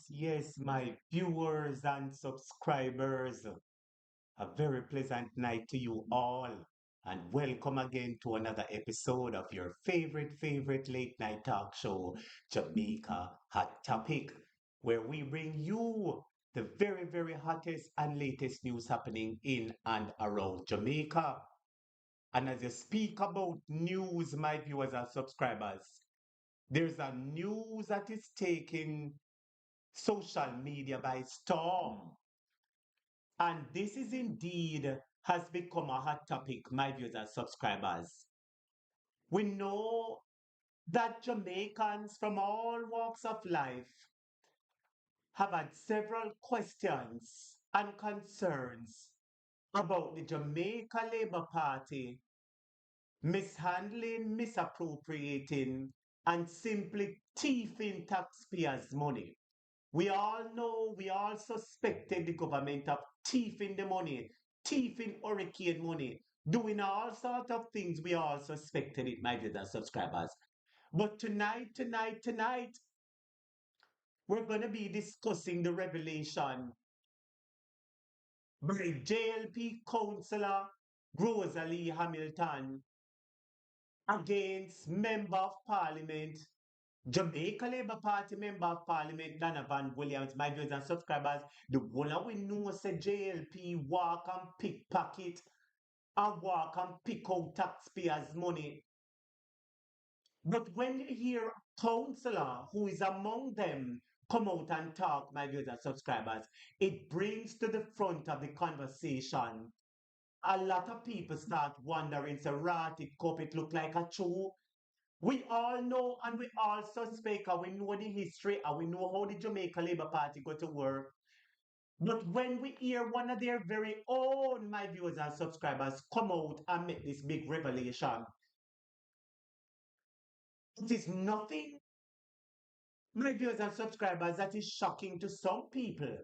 Yes, my viewers and subscribers. A very pleasant night to you all, and welcome again to another episode of your favorite late night talk show, Jamaica Hot Topic, where we bring you the very hottest and latest news happening in and around Jamaica. And as you speak about news, my viewers and subscribers, there's a news that is taking social media by storm. And this is indeed has become a hot topic, my viewers and subscribers. We know that Jamaicans from all walks of life have had several questions and concerns about the Jamaica Labour Party mishandling, misappropriating, and simply thieving taxpayers' money. We all know, we all suspected the government of thieving the money, thieving hurricane money, doing all sorts of things. We all suspected it, my viewers and subscribers. But tonight, we're going to be discussing the revelation by JLP Councillor Rosalie Hamilton against Member of Parliament Jamaica Labour Party Member of Parliament Donovan Williams, my viewers and subscribers, the one that we know say JLP walk and pickpocket and walk and pick out taxpayers' money. But when you hear a councillor who is among them come out and talk, my viewers and subscribers, it brings to the front of the conversation. A lot of people start wondering, so rat it cup, it look like a chew. We all know and we all suspect and we know the history and we know how the Jamaica Labour Party go to work. But when we hear one of their very own, my viewers and subscribers, come out and make this big revelation, it is nothing, my viewers and subscribers, that is shocking to some people.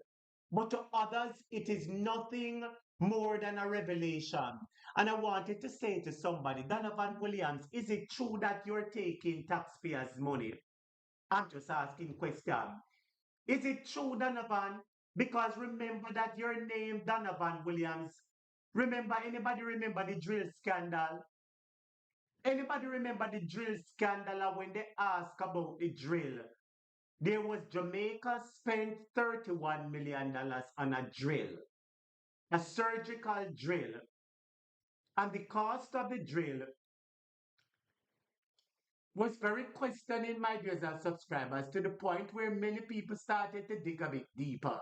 But to others, it is nothing more than a revelation. And I wanted to say to somebody, Donovan Williams, is it true that you're taking taxpayers' money? I'm just asking question. Is it true, Donovan? Because remember that your name, Donovan Williams. Remember, anybody remember the drill scandal? Anybody remember the drill scandal when they ask about the drill? There was Jamaica spent $31 million on a drill, a surgical drill. And the cost of the drill was very questioning, my viewers and subscribers, to the point where many people started to dig a bit deeper.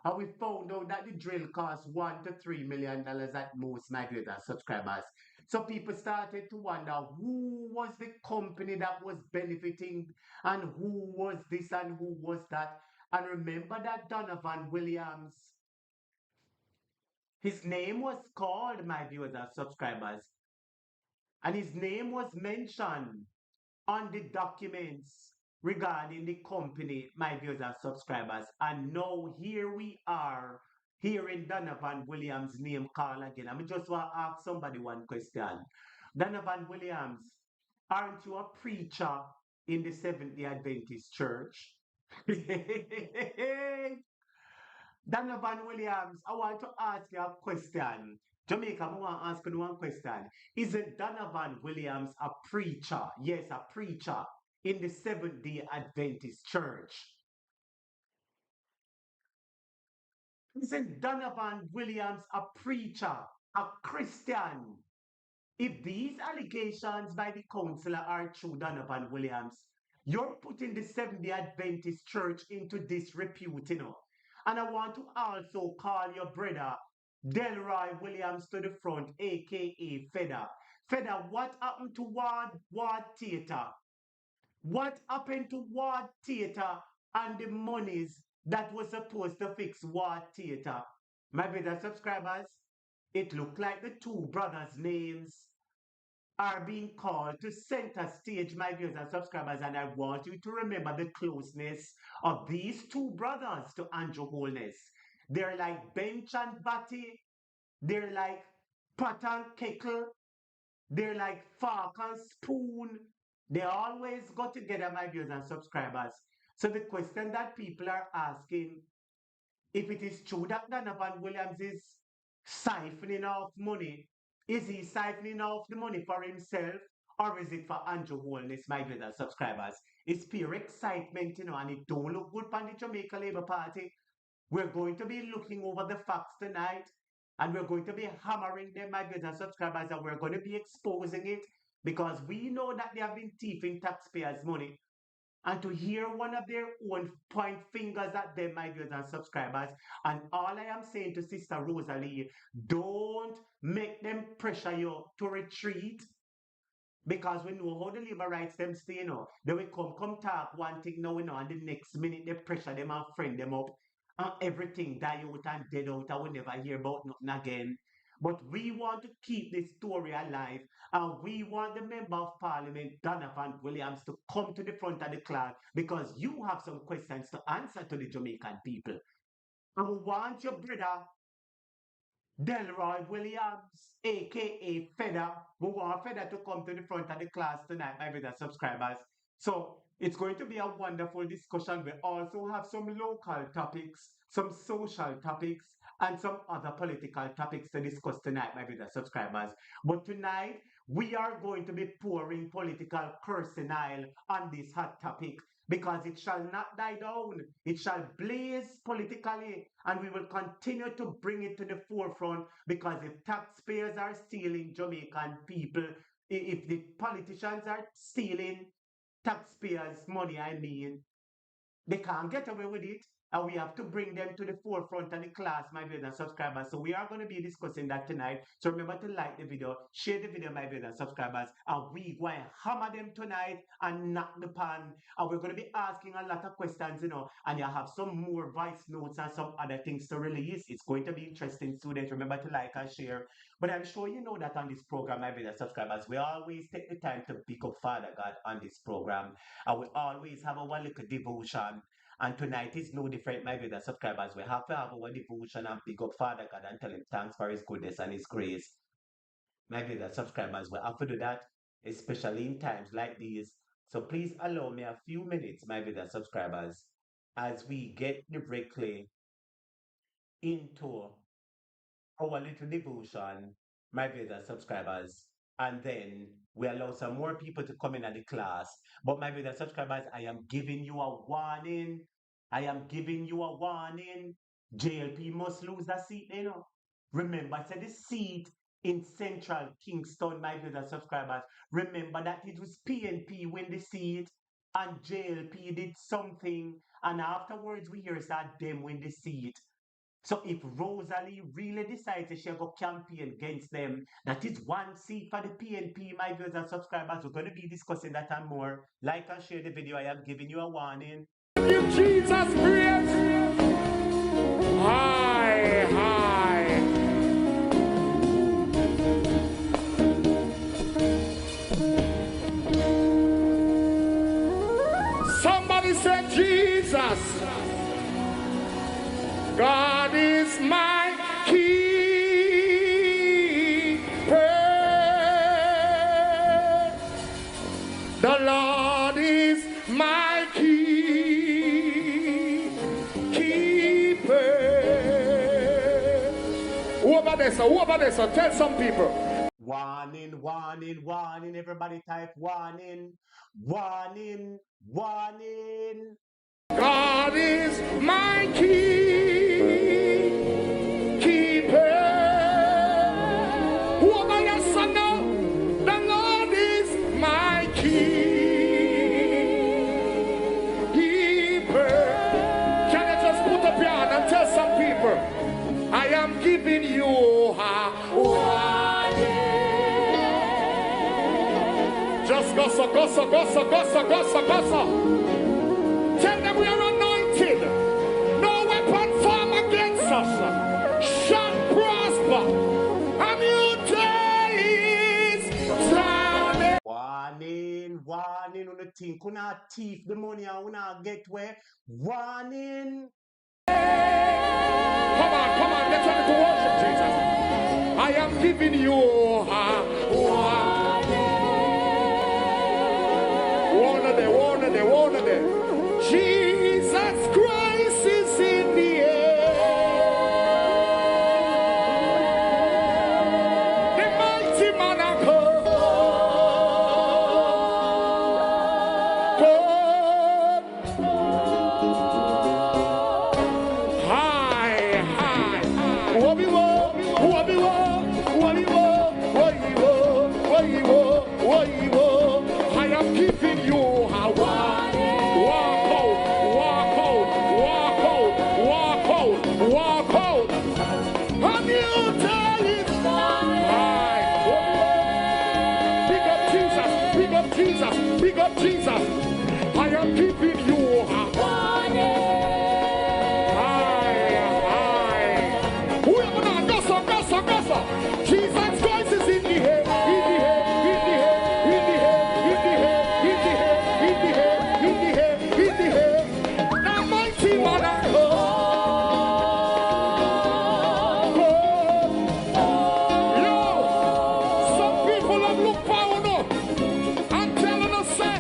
And we found out that the drill cost $1 to $3 million at most, my viewers and subscribers. So people started to wonder who was the company that was benefiting and who was this and who was that. And remember that Donovan Williams, his name was called, my viewers and subscribers, and his name was mentioned on the documents regarding the company, my viewers and subscribers. And now here we are hearing Donovan Williams' name called again. I just want to ask somebody one question. Donovan Williams, aren't you a preacher in the Seventh-day Adventist Church? Donovan Williams, I want to ask you a question. Jamaica, I want to ask you one question. Isn't Donovan Williams a preacher? Yes, a preacher in the Seventh-day Adventist Church. Isn't Donovan Williams a preacher, a Christian? If these allegations by the councillor are true, Donovan Williams, you're putting the Seventh-day Adventist Church into disrepute, you know. And I want to also call your brother Delroy Williams to the front, aka Feda. Feda, what happened to Ward Theatre? What happened to Ward Theatre and the monies that was supposed to fix Ward Theatre? My brother subscribers, it looked like the two brothers' names are being called to center stage, my viewers and subscribers, and I want you to remember the closeness of these two brothers to Andrew Holness. They're like Bench and Batty, they're like Pot and Kettle, they're like Fork and Spoon. They always go together, my viewers and subscribers. So the question that people are asking, if it is true that Donovan Williams is siphoning off money, is he siphoning off the money for himself or is it for Andrew Holness, my brothers subscribers? It's pure excitement, and it don't look good for the Jamaica Labour Party. We're going to be looking over the facts tonight and we're going to be hammering them, my brothers subscribers, and we're going to be exposing it because we know that they have been thieving taxpayers' money. And to hear one of their own point fingers at them, my viewers and subscribers. And all I am saying to Sister Rosalie, don't make them pressure you to retreat. Because we know how the labor rights them stay, They will come talk one thing now, and the next minute they pressure them and friend them up. And everything die out and dead out, and we never hear about nothing again. But we want to keep this story alive, and we want the Member of Parliament, Donovan Williams, to come to the front of the class because you have some questions to answer to the Jamaican people. And we want your brother Delroy Williams, aka Feder. We want Feder to come to the front of the class tonight, my brother subscribers. So it's going to be a wonderful discussion. We also have some local topics, some social topics, and some other political topics to discuss tonight, my brother subscribers. But tonight, we are going to be pouring political cursing on this hot topic because it shall not die down. It shall blaze politically, and we will continue to bring it to the forefront because if taxpayers are stealing Jamaican people, if the politicians are stealing taxpayers' money, they can't get away with it. And we have to bring them to the forefront of the class, my viewers subscribers. So we are going to be discussing that tonight. So remember to like the video, share the video, my viewers subscribers. And we going to hammer them tonight and knock the pan. And we're going to be asking a lot of questions, and you have some more voice notes and some other things to release. It's going to be interesting, students. Remember to like and share. But I'm sure you know that on this program, my viewers subscribers, we always take the time to pick up Father God on this program. And we always have our little devotion. And tonight is no different, my viewers subscribers. We have to have our devotion and pick up Father God and tell him thanks for his goodness and his grace. My viewers subscribers, we have to do that, especially in times like these. So please allow me a few minutes, my viewers subscribers, as we get directly into our little devotion, my viewers subscribers, and then we allow some more people to come in at the class. But my viewers subscribers, I am giving you a warning. I am giving you a warning. JLP must lose that seat, Remember, I said the seat in Central Kingston, my viewers subscribers. Remember that it was PNP win the seat and JLP did something, and afterwards we hear that them win the seat. So if Rosalie really decides that she'll go campaign against them, that is one seat for the PNP, my viewers and subscribers. We're going to be discussing that and more. Like and share the video. I am giving you a warning. Give Jesus praise. High, high. Somebody said Jesus. God is my keeper. The Lord is my keeper. Who about this? Tell some people. Warning, warning, warning. Everybody type warning, warning, warning. God is my keeper. Who about your son now? The Lord is my keeper. Can you just put up your hand and tell some people, I am giving you a warning. Just gossa. Tell them we are anointed. No weapon formed against us shall prosper. A new day is dawning. Warning, warning. On the thing, kuna thief the money and una get where. Warning. Come on, let's try to worship Jesus. I am giving you a warning. Warn of them. Jesus. Jesus. I am giving you a warning. Jesus Christ is in the air, in the air, in the air, in the air, in the air, in the air, in the air, in the air, in the air. The mighty man of Yo, some people have looked power no, and telling us say,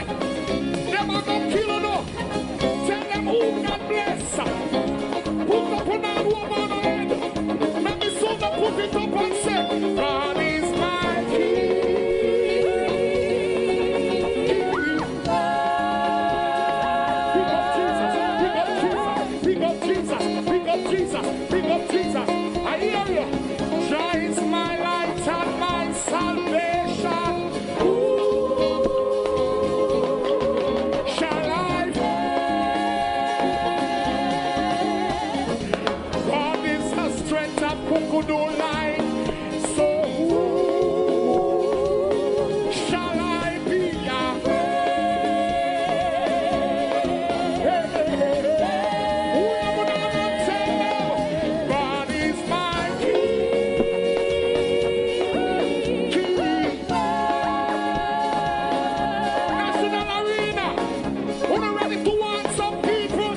them are gonna kill no. Tell them who God bless. Put up on that woman head. Let me so that put it up and say, God is my king. Big up Jesus, big up Jesus, big up Jesus. I hear you. Jah is my light and my salvation. Who shall I fear? God is the strength of Kukudu line. So who shall I be afraid? Who am I gonna tell them? God is my king. National arena. Who are ready to want some people?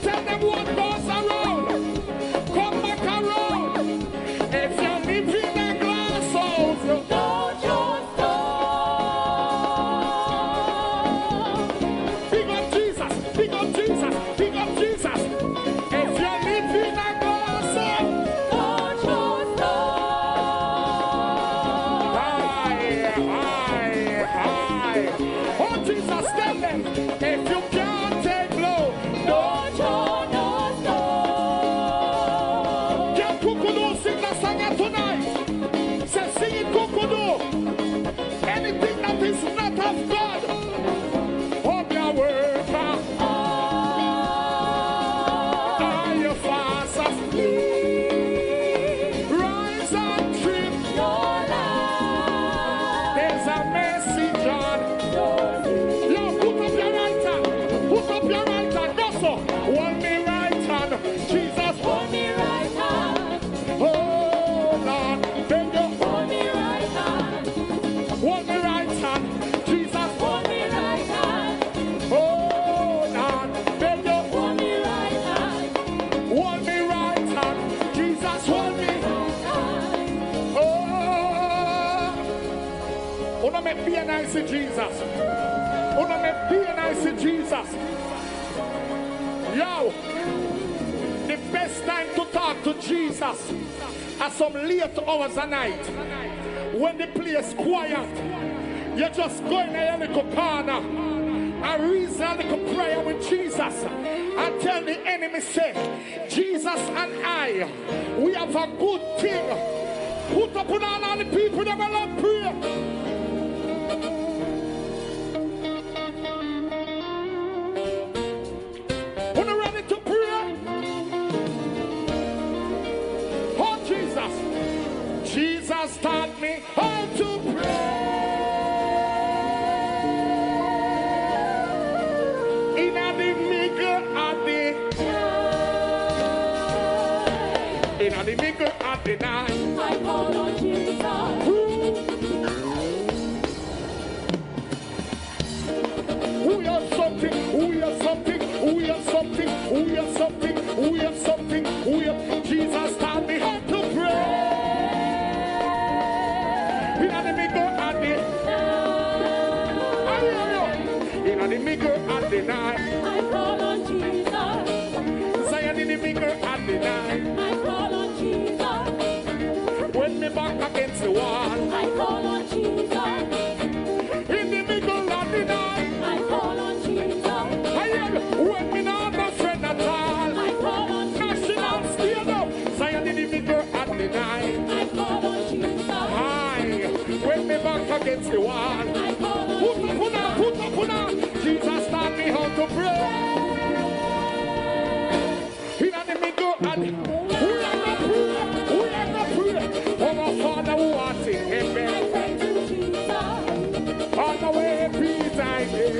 Tell them what goes around. Come back around. If you live in a glass house, you don't just big up Jesus, big up Jesus, big up Jesus. If you live in a glass house, don't just Aye. Oh Jesus, tell them if you can't take blow, don't just Can Kukudu sing the song tonight? Say sing it, Kukudu. Anything that is not of God, hold your word. Are you fast asleep? Rise and trip your life. There's a message on. Yo, put up your right hand. Put up your right hand. Go so. Hold me right hand. Jesus, hold me right hand. Oh, Lord, beg you. Hold me right hand. Hold me right hand. Jesus, hold me right hand. Oh, Lord, beg you. Hold me right hand. Hold me right hand. Jesus, hold me right hand. Oh, wanna make be nice to Jesus. Wanna make be nice to Jesus. Yo, the best time to talk to Jesus at some late hours at night. When the place quiet, you just go in a little corner and reason a little prayer with Jesus and tell the enemy, say, Jesus and I, we have a good thing. Put up on all the people that will not pray. When you're ready to pray, oh Jesus, Jesus taught me how to pray. In the middle of the night, in the middle of the night, I call on Jesus. We have something, we have something, we have something, we have something, we have something, we have. Jesus taught me how to pray. In the middle of the in the middle of the night, I call on Jesus. Zion in the middle of the night, I call on Jesus. When me back against the wall, I call on Jesus. In the middle of the night, I call on Jesus. I am when me not a friend at all, I call on National Stadium. Zion in the middle of the night, I call on Jesus. Aye, when me back against the wall, I call on put up, Jesus taught me how to pray. In the middle of the we are not pray. Our Father who art in heaven, all the way peace I give.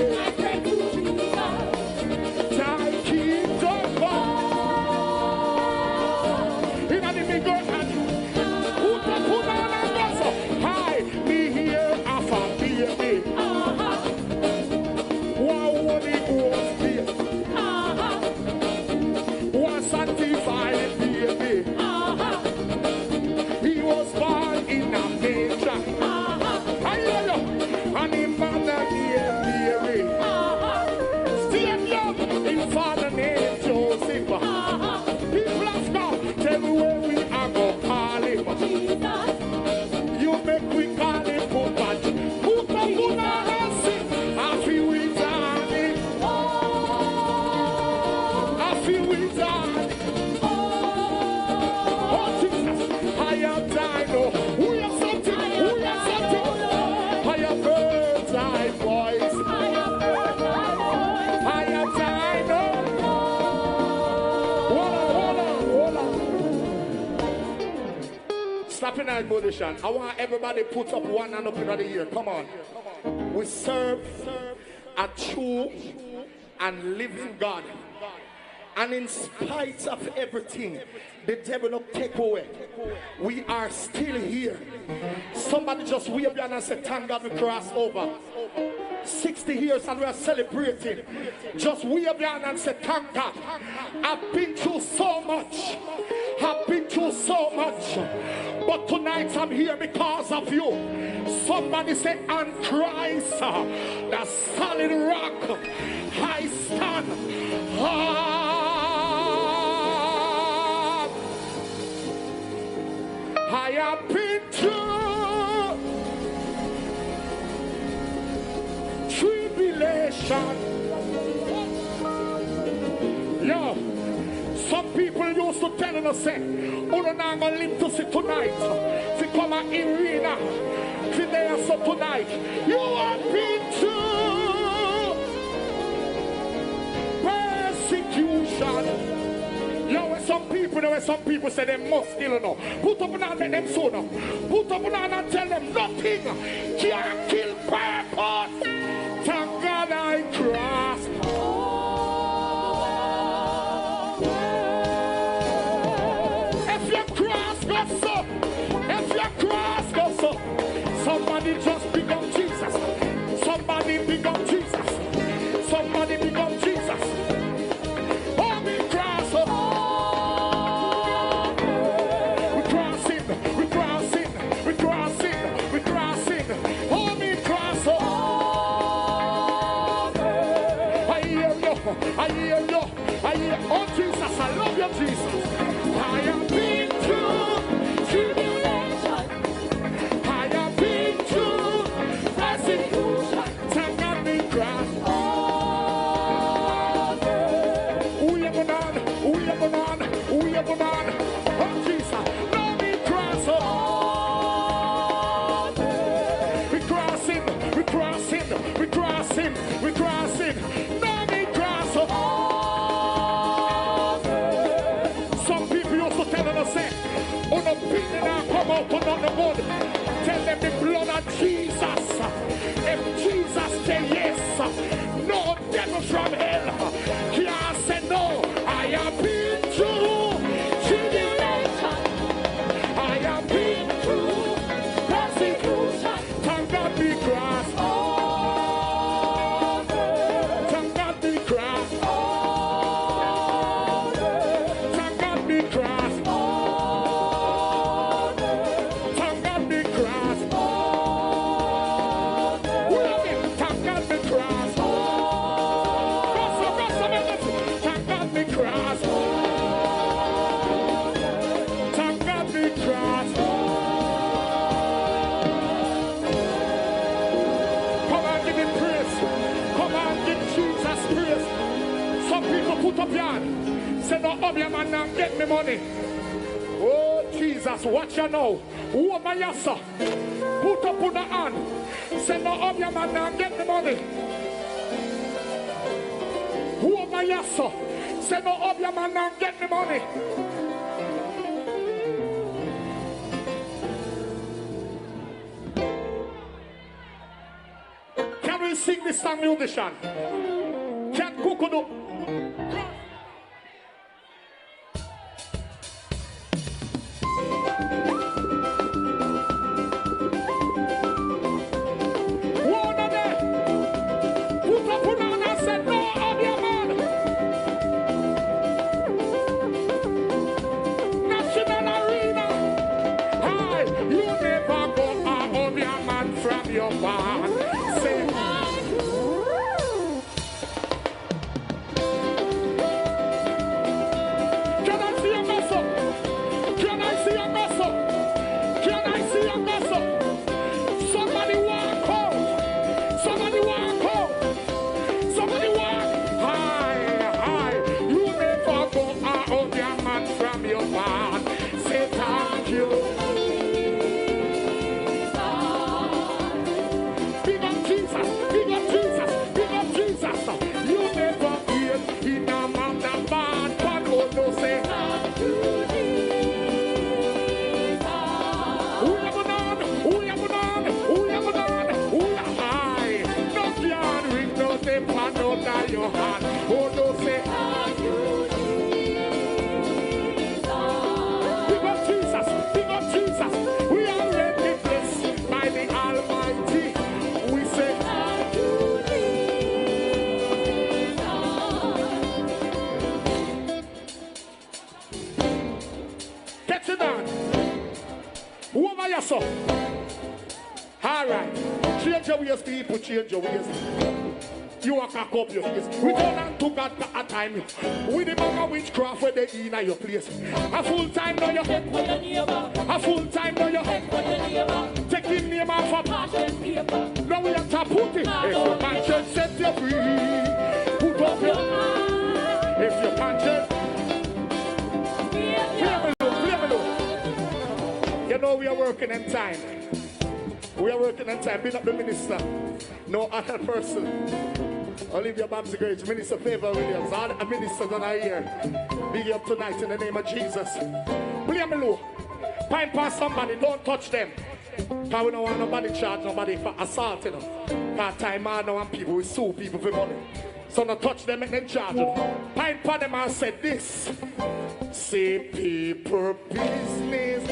up in our position. I want everybody put up one hand up in the air. Come on. We serve a true and living God. And in spite of everything, the devil will take away. We are still here. Somebody just wave your hand and say, thank God we crossed over. 60 years and we are celebrating. Just wave your hand and say, thank God. I've been through so much. I've been through so much. But tonight I'm here because of you. Somebody say, on Christ, the solid rock, I stand. I have been through tribulation. Yo, some people used to tell us, say, "We're not going to live to see tonight. If you come and arena, if you there so tonight, you have been through persecution." Yo, where some people say they must kill no. Put up and let them so no. Put up and tell them nothing can kill purpose. Thank God I crossed. If you cross, go so. If you cross, go so. Somebody just become Jesus. Somebody become Jesus. Somebody become Jesus. Oh Jesus, I love you, Jesus. I have been through tribulation. I have been through persecution. Thank God we crossed over. We have on. Oh Jesus, now we cross over. We crossing. Now we cross over. Come out on the board. Tell them the blood of Jesus. If Jesus say yes, no devil from hell can't say no. I have been through tribulation. I have been through persecution. Thank God we crossed over. Thank God we crossed over. Thank God we crossed over. Put up your hand. Say no up your man now, get me money. Oh Jesus, watch you now. Oh my yassa. Put up on the hand. Say no up your man now, get me money. Oh my yassa. Say no up your man now, get me money. Can we sing this song, musician? Can't cook it up. so. Alright. Change your ways, people, change your ways. You walk up your face. We turn on to God at a time. We the bag of witchcraft where they in your place. A full time now you take for your neighbor. A full time now you take for your neighbor. Taking name off a passion paper. Now we have to put it. If your conscience set you free, put up your hand. If your conscience, play me low. You know we are working in time. We are working in time. Be not the minister. No other person. Olivia Babsy Gage, Minister Favor Williams, all the ministers that are here. Big you up tonight in the name of Jesus. Play me low. Pine past somebody, don't touch them. Because we don't want nobody charge nobody for assault, you know. Because time I don't want people, we sue people for money. So don't touch them and then charge them. Pine past them and said this. See people business.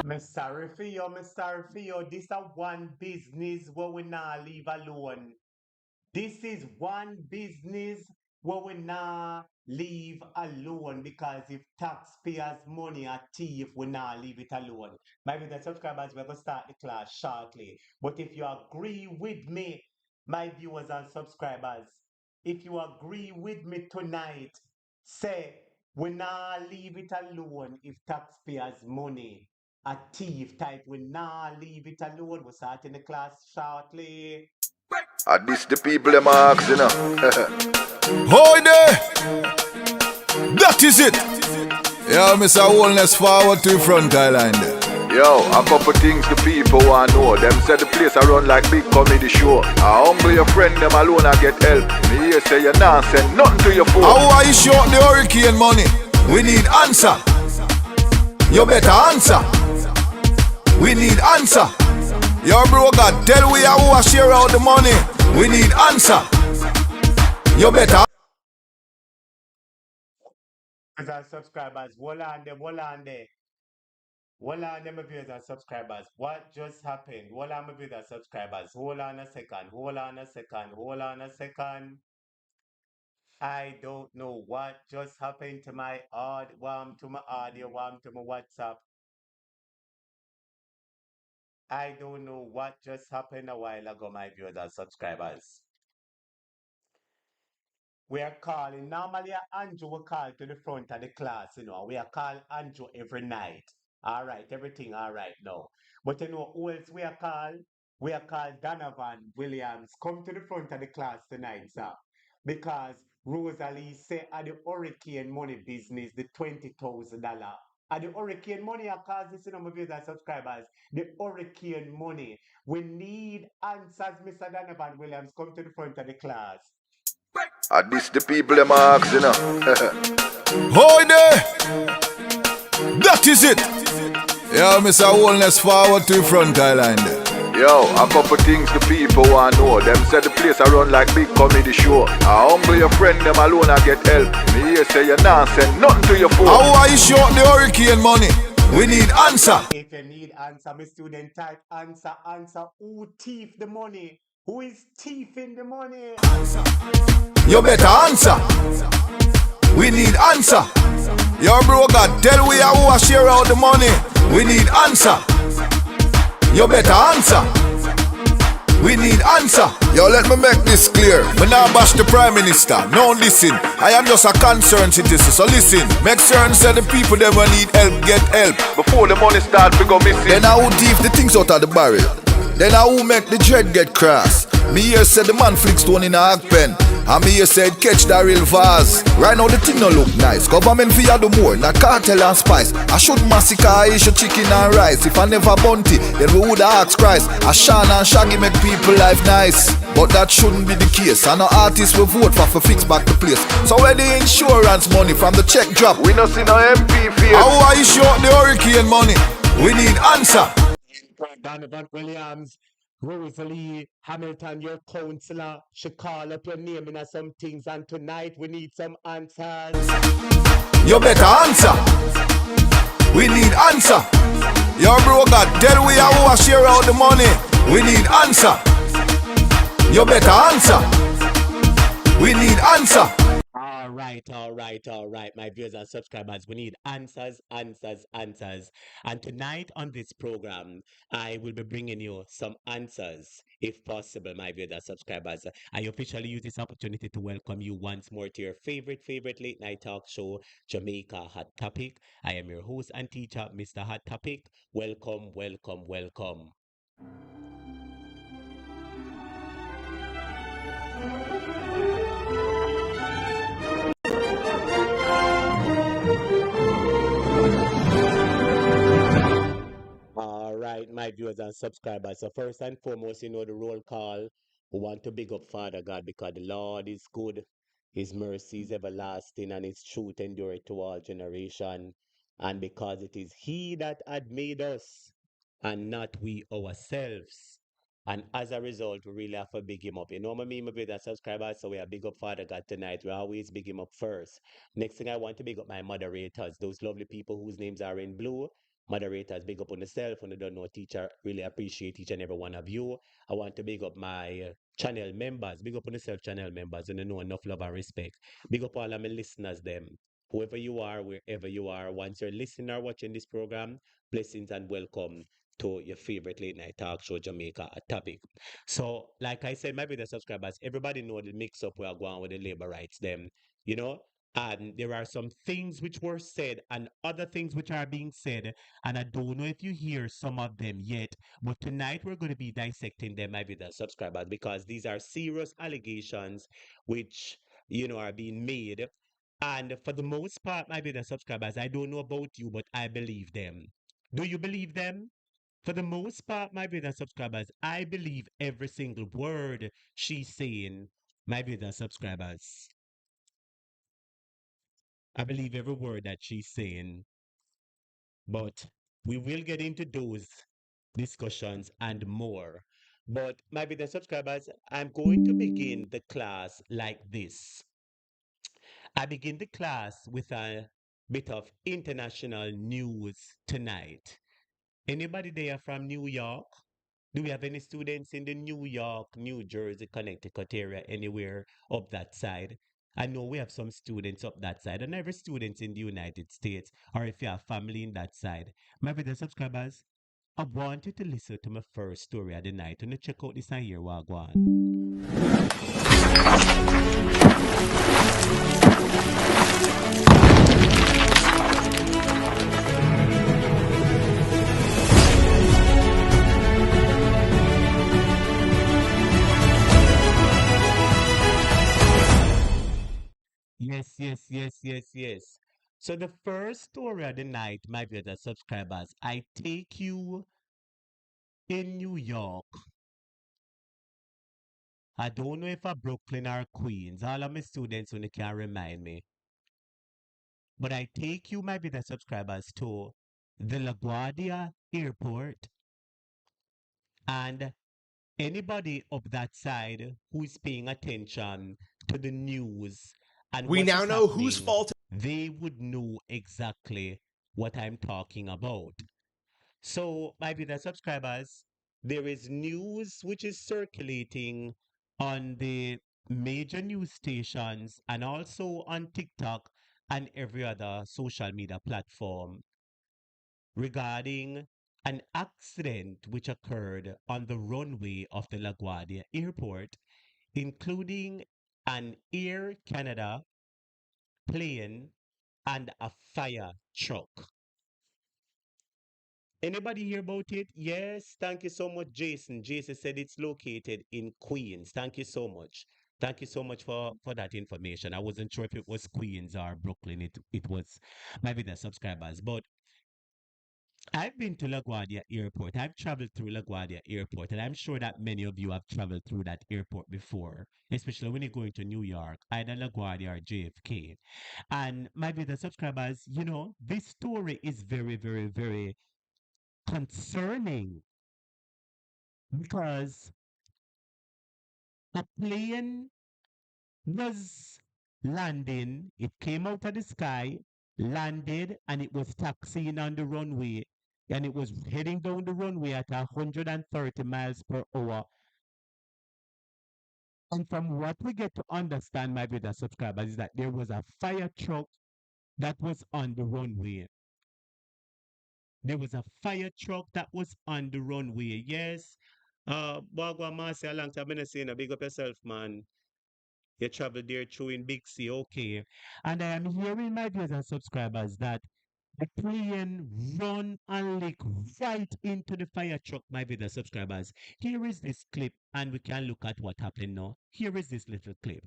Me sorry for you. This is one business where we not leave alone. This is one business where we not leave alone, because if taxpayers' money are thief, we not leave it alone. My viewers and subscribers, we're going to start the class shortly. But if you agree with me, my viewers and subscribers, if you agree with me tonight, say we not leave it alone if taxpayers' money a thief type. We not leave it alone. We're starting the class shortly. This the people them ask, you know. Oi there! That is it! Yeah, Mr. Wellness forward to the front island. Yo, a couple things the people want to know. Them say the place I run like big comedy show. I humble your friend, them alone I get help. Me here say you not send nothing to your phone. How are you short the hurricane money? We need answer. You better answer. We need answer. Your broker, tell we how to share out the money. We need answer. You better. Viewers and subscribers, hold on there. Hold on, my viewers and subscribers. What just happened? Hold on, my viewers and subscribers. Hold on a second. I don't know what just happened to my audio, to my WhatsApp. I don't know what just happened a while ago, my viewers and subscribers. We are calling, normally Andrew will call to the front of the class, you know. We are calling Andrew every night. All right, everything all right now. But you know who else we are called? We are called Donovan Williams. Come to the front of the class tonight, sir. Because Rosalie said at the hurricane money business, the $20,000. At the hurricane money, I cause this, you know, my viewers and subscribers. The hurricane money. We need answers, Mr. Donovan Williams. Come to the front of the class. This the people them ask, you know. Oi there! That is it! Yeah, Mr. Wellness forward to the front island. Yo, a couple things the people want to know. Them say the place I run like big comedy show. I humble your friend, them alone I get help. Me here say you not send nothing to your phone. How are you short the hurricane money? We need answer. If you need answer, my student, type answer. Who thief the money? Who is thieving the money? You better answer. We need answer. Your broker, tell we how to share out the money. We need answer. You better answer. We need answer. Yo, let me make this clear. Me not bash the Prime Minister. No, listen. I am just a concerned citizen. So listen. Make certain say the people that need help get help. Before the money start to go missing. Then I will thief the things out of the barrel. Then I will make the dread get cross. Me here said the man flick stone in a hog pen. And me you said catch that real vase. Right now the thing no look nice. Government fi do more, na cartel and spice. I should massacre, I should chicken and rice. If I never bounty, then we woulda ask Christ. A Shan and Shaggy make people life nice. But that shouldn't be the case. And no artists will vote for fix back the place. So where the insurance money from the check drop? We no see no MP face. How are you short the hurricane money? We need answer. Donovan Williams, Rosalie Hamilton, your councillor, she call up your name in some things, and tonight we need some answers. You better answer. We need answer. Your bro God, tell we who are share out the money. We need answer. You better answer. We need answer. All right, my viewers and subscribers. We need answers. And tonight on this program, I will be bringing you some answers, if possible, my viewers and subscribers. I officially use this opportunity to welcome you once more to your favorite late night talk show, Jamaica Hot Topic. I am your host and teacher, Mr. Hot Topic. Welcome. All right, my viewers and subscribers. So first and foremost, you know the roll call. We want to big up Father God because the Lord is good, His mercy is everlasting, and His truth endureth to all generation. And because it is He that had made us, and not we ourselves. And as a result, we really have to big Him up. You know what I mean, my viewers and subscribers? So we are big up Father God tonight. We always big Him up first. Next thing I want to big up my moderators, those lovely people whose names are in blue. Moderators, big up on yourself. When you don't know teacher, really appreciate each and every one of you. I want to big up my channel members, big up on yourself, channel members, and you know enough love and respect. Big up all of my listeners, them. Whoever you are, wherever you are, once you're listening or watching this program, blessings and welcome to your favorite late night talk show, Jamaica, a topic. So, like I said, my video subscribers, everybody know the mix up we are going with the labor rights, them, you know, and there are some things which were said and other things which are being said, and I don't know if you hear some of them yet, but tonight we're going to be dissecting them, my video subscribers, because these are serious allegations which, you know, are being made. And for the most part, my video subscribers, I don't know about you, but I believe them. Do you believe them? For the most part, my viewers subscribers, I believe every single word she's saying, my viewers subscribers. I believe every word that she's saying, but we will get into those discussions and more. But my viewers subscribers, I'm going to begin the class like this. I begin the class with a bit of international news tonight. Anybody there from New York? Do we have any students in the New York, New Jersey, Connecticut area, anywhere up that side? I know we have some students up that side, and every student in the United States, or if you have family in that side. My brother subscribers, I want you to listen to my first story of the night and check out this and hear what go on. Yes. So the first story of the night, my brother subscribers, I take you in New York. I don't know if I Brooklyn or Queens. All of my students only can remind me. But I take you, my brother subscribers, to the LaGuardia airport, and anybody up that side who is paying attention to the news and we what now is know whose happening, fault they would know exactly what I'm talking about. So, my brother subscribers, there is news which is circulating on the major news stations and also on TikTok and every other social media platform regarding an accident which occurred on the runway of the LaGuardia airport, including an Air Canada plane and a fire truck. Anybody hear about it? Yes, thank you so much, Jason. Jason said it's located in Queens. Thank you so much. Thank you so much for that information. I wasn't sure if it was Queens or Brooklyn. It was maybe the subscribers. But I've been to LaGuardia Airport. I've traveled through LaGuardia Airport, and I'm sure that many of you have traveled through that airport before, especially when you're going to New York, either LaGuardia or JFK. And maybe the subscribers, this story is very, very, very concerning because a plane was landing, it came out of the sky, landed, and it was taxiing on the runway. And it was heading down the runway at 130 miles per hour. And from what we get to understand, my brother subscribers, is that there was a fire truck that was on the runway. There was a fire truck that was on the runway. Yes. Wagwan Marcy, a long time I've been saying, big up yourself, man. You travel there through in Big C, okay. And I am hearing, my viewers and subscribers, that the plane run and lick right into the fire truck, my viewers and subscribers. Here is this clip, and we can look at what happened now. Here is this little clip.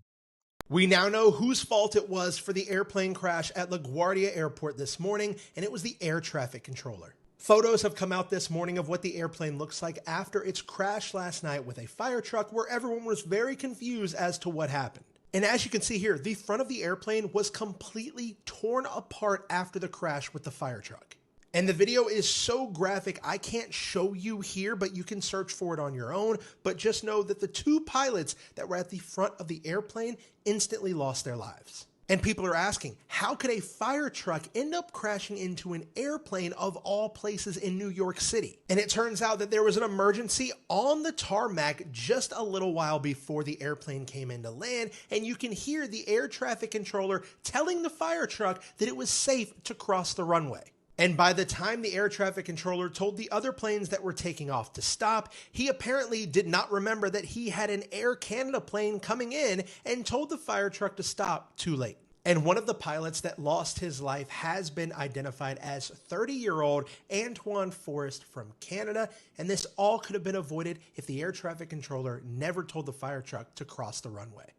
We now know whose fault it was for the airplane crash at LaGuardia Airport this morning, and it was the air traffic controller. Photos have come out this morning of what the airplane looks like after its crash last night with a fire truck, where everyone was very confused as to what happened. And as you can see here, the front of the airplane was completely torn apart after the crash with the fire truck. And the video is so graphic, I can't show you here, but you can search for it on your own. But just know that the two pilots that were at the front of the airplane instantly lost their lives. And people are asking, how could a fire truck end up crashing into an airplane of all places in New York City? And it turns out that there was an emergency on the tarmac just a little while before the airplane came into land, and you can hear the air traffic controller telling the fire truck that it was safe to cross the runway. And by the time the air traffic controller told the other planes that were taking off to stop, he apparently did not remember that he had an Air Canada plane coming in and told the fire truck to stop too late. And one of the pilots that lost his life has been identified as 30-year-old Antoine Forrest from Canada, and this all could have been avoided if the air traffic controller never told the fire truck to cross the runway.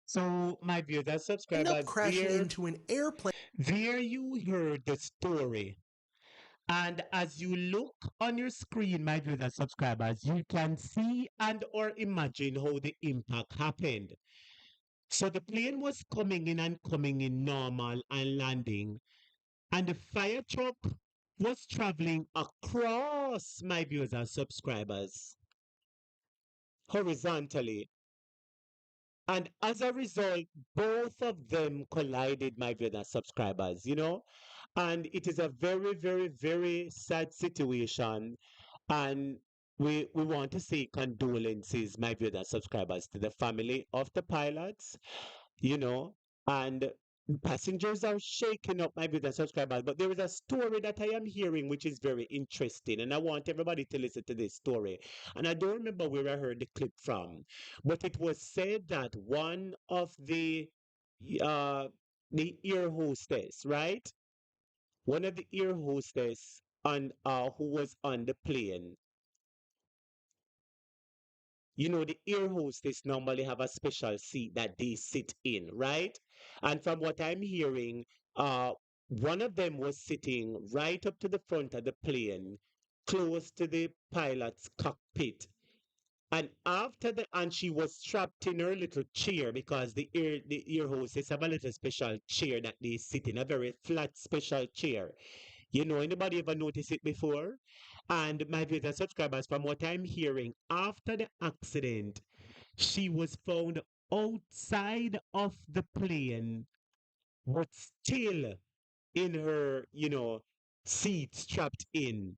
So, my viewers and End subscribers, up crashing into an airplane. there you heard the story. And as you look on your screen, my viewers and subscribers, you can see and or imagine how the impact happened. So the plane was coming in normal and landing, and the fire truck was traveling across, my viewers and subscribers, horizontally. And as a result, both of them collided, my viewers and subscribers, and it is a very, very, very sad situation. And we want to say condolences, my viewers and subscribers, to the family of the pilots, you know, and passengers are shaking up, my viewers and subscribers. But there is a story that I am hearing which is very interesting, and I want everybody to listen to this story. And I don't remember where I heard the clip from, but it was said that one of uh the ear hostess, right? One of the ear hostess on who was on the plane. The air hostess normally have a special seat that they sit in, right? And from what I'm hearing, one of them was sitting right up to the front of the plane, close to the pilot's cockpit. And she was strapped in her little chair because the air hostess have a little special chair that they sit in, a very flat special chair. Anybody ever notice it before? And my viewers and subscribers, from what I'm hearing, after the accident, she was found outside of the plane, but still in her, seat strapped in.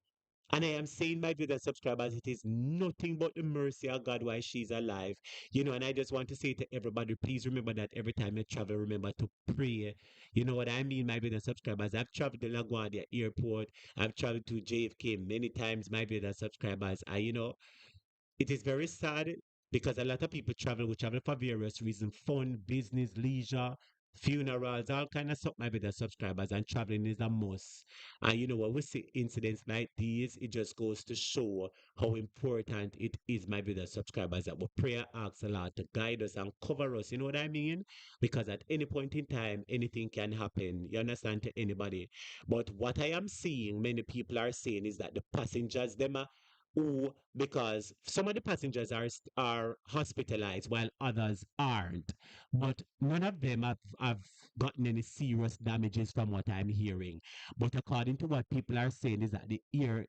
And I am saying, my viewers and subscribers, it is nothing but the mercy of God why she's alive. And I just want to say to everybody, please remember that every time you travel, remember to pray. You know what I mean, my viewers and subscribers? I've traveled to LaGuardia Airport. I've traveled to JFK many times, my viewers and subscribers. It is very sad because a lot of people travel. We travel for various reasons, fun, business, leisure. funerals, all kind of stuff, maybe the subscribers, and traveling is a must. And you know, when we see incidents like these, it just goes to show how important it is, maybe the subscribers, that we prayer asks a lot to guide us and cover us. You know what I mean? Because at any point in time, anything can happen. You understand, to anybody. But what I am seeing, many people are saying, is that the passengers, them are who, because some of the passengers are hospitalized while others aren't, but none of them have gotten any serious damages from what I'm hearing. But according to what people are saying, is that there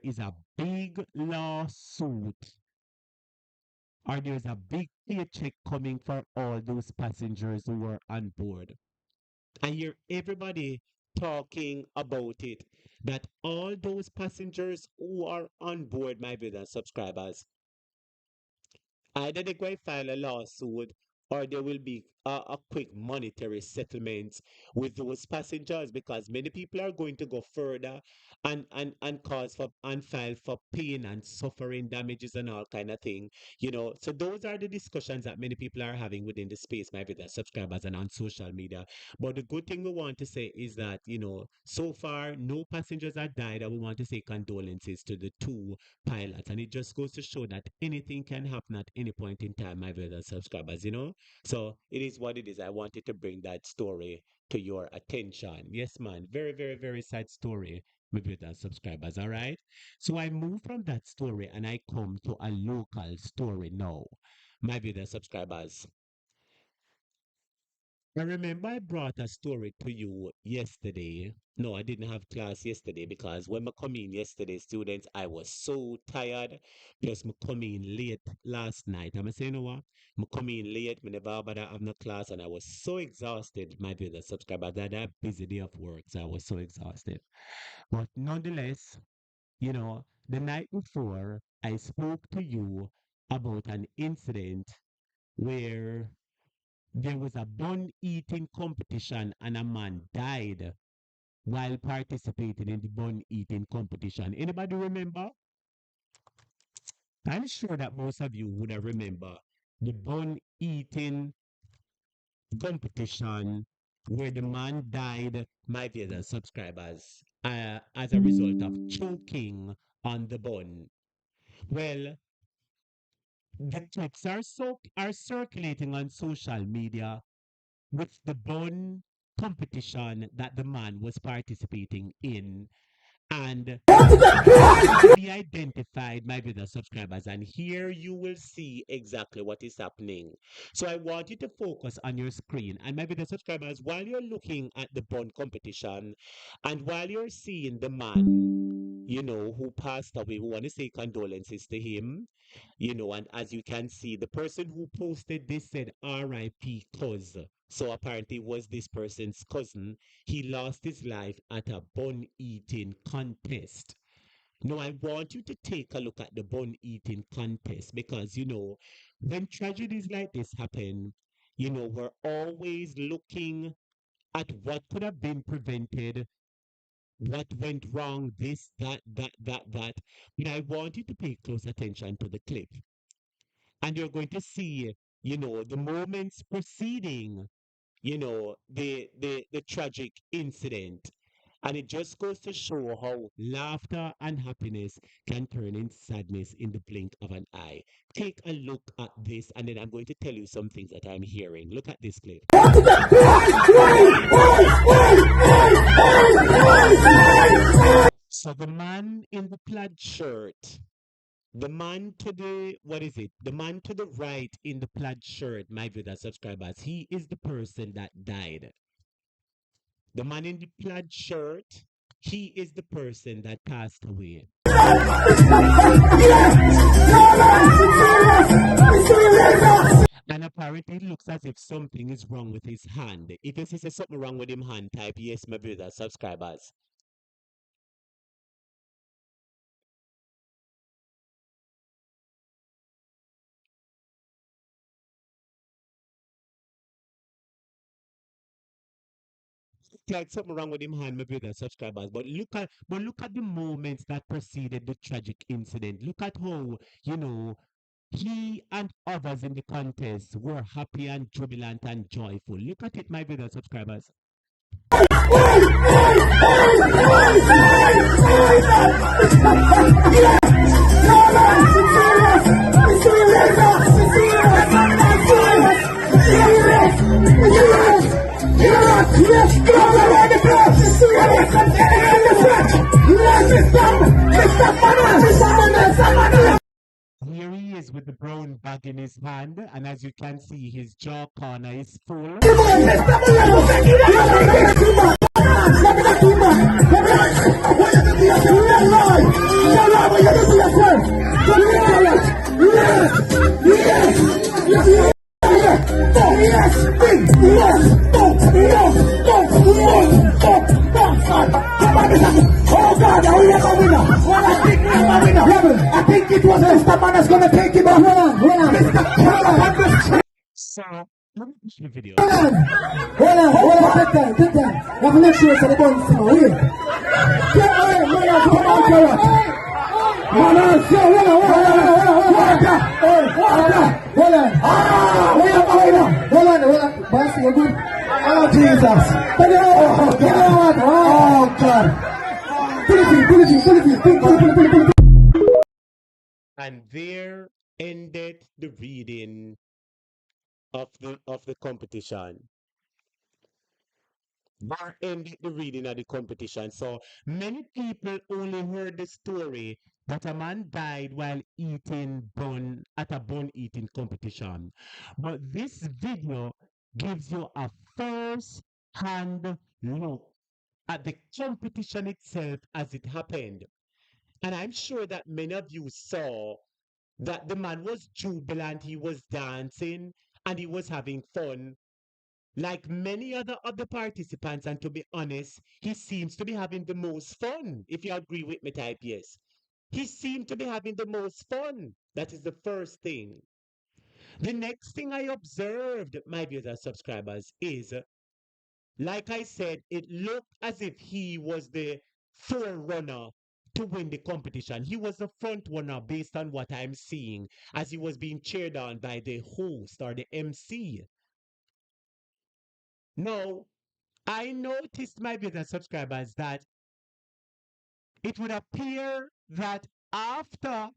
is a big lawsuit, or there's a big paycheck coming for all those passengers who were on board. I hear everybody talking about it, that all those passengers who are on board, my brothers subscribers, either they go and file a lawsuit, or there will be a quick monetary settlement with those passengers, because many people are going to go further and cause for and file for pain and suffering damages and all kind of thing. You know, so those are the discussions that many people are having within the space, maybe their subscribers and on social media. But the good thing we want to say is that, you know, so far no passengers have died, and we want to say condolences to the two pilots. And it just goes to show that anything can happen at any point in time, my brothers subscribers, you know? So it is what it is. I wanted to bring that story to your attention. Yes, man. Very, very, very sad story, my brothers subscribers. All right. So I move from that story and I come to a local story now, my brothers subscribers. I remember I brought a story to you yesterday. No, I didn't have class yesterday, because when I come in yesterday, students, I was so tired. Plus, I come in late last night. I'm saying, you know what? I come in late, I never have no class, and I was so exhausted, my brother subscribers. I had a busy day of work, so I was so exhausted. But nonetheless, you know, the night before, I spoke to you about an incident where there was a bun eating competition and a man died while participating in the bun eating competition. Anybody remember? I'm sure that most of you would have remember the bun eating competition where the man died, my dear subscribers, as a result of choking on the bun. Well, the clips are circulating on social media with the bun competition that the man was participating in. And be identified, my brother subscribers, and here you will see exactly what is happening. So I want you to focus on your screen, and my brother subscribers, while you're looking at the bun competition and while you're seeing the man, you know, who passed away, we want to say condolences to him, you know, and as you can see, the person who posted this said RIP cuz. So apparently it was this person's cousin. He lost his life at a bun eating contest. Now, I want you to take a look at the bun eating contest, because, you know, when tragedies like this happen, you know, we're always looking at what could have been prevented, what went wrong, this, that. But I want you to pay close attention to the clip. And you're going to see, you know, the moments preceding, you know, the tragic incident. And it just goes to show how laughter and happiness can turn in sadness in the blink of an eye. Take a look at this, and then I'm going to tell you some things that I'm hearing. Look at this clip. So the man in the plaid shirt, the man to the, what is it? The man to the right in the plaid shirt, my brother subscribers, he is the person that died. The man in the plaid shirt, he is the person that passed away. And apparently it looks as if something is wrong with his hand. If you see something wrong with him hand, type yes, my brother subscribers. Like something wrong with him hand, my brother subscribers. But look at the moments that preceded the tragic incident. Look at how, you know, He and others in the contest were happy and jubilant and joyful. Look at it, my brother subscribers. Here he is with the brown bag in his hand, and as you can see, his jaw corner is full. I think it was Mr. Man that's gonna take him off. So, let me push the video. Hold on, take time. You have to make sure it's the bun small. Hold on. Boss, you good? Oh, Jesus. Oh, God. Pull it in. And there ended the reading of the competition. There ended the reading of the competition. So many people only heard the story that a man died while eating bun at a bun eating competition. But this video gives you a first-hand look at the competition itself as it happened. And I'm sure that many of you saw that the man was jubilant, he was dancing, and he was having fun. Like many other of the participants, and to be honest, he seems to be having the most fun. If you agree with me, type yes. He seemed to be having the most fun. That is the first thing. The next thing I observed, my viewers and subscribers, is, like I said, it looked as if he was the forerunner to win the competition. He was the front runner based on what I'm seeing as he was being cheered on by the host or the MC. Now, I noticed, my viewers and subscribers, that it would appear that after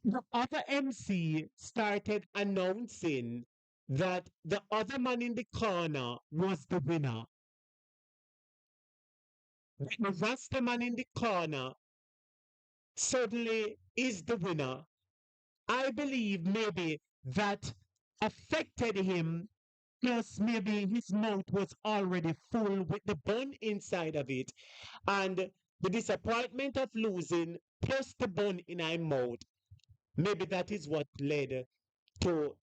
the other MC started announcing that the other man in the corner was the winner, the Rasta man in the corner suddenly is the winner. I believe maybe that affected him, plus maybe his mouth was already full with the bun inside of it, and the disappointment of losing plus the bun in his mouth, maybe that is what led to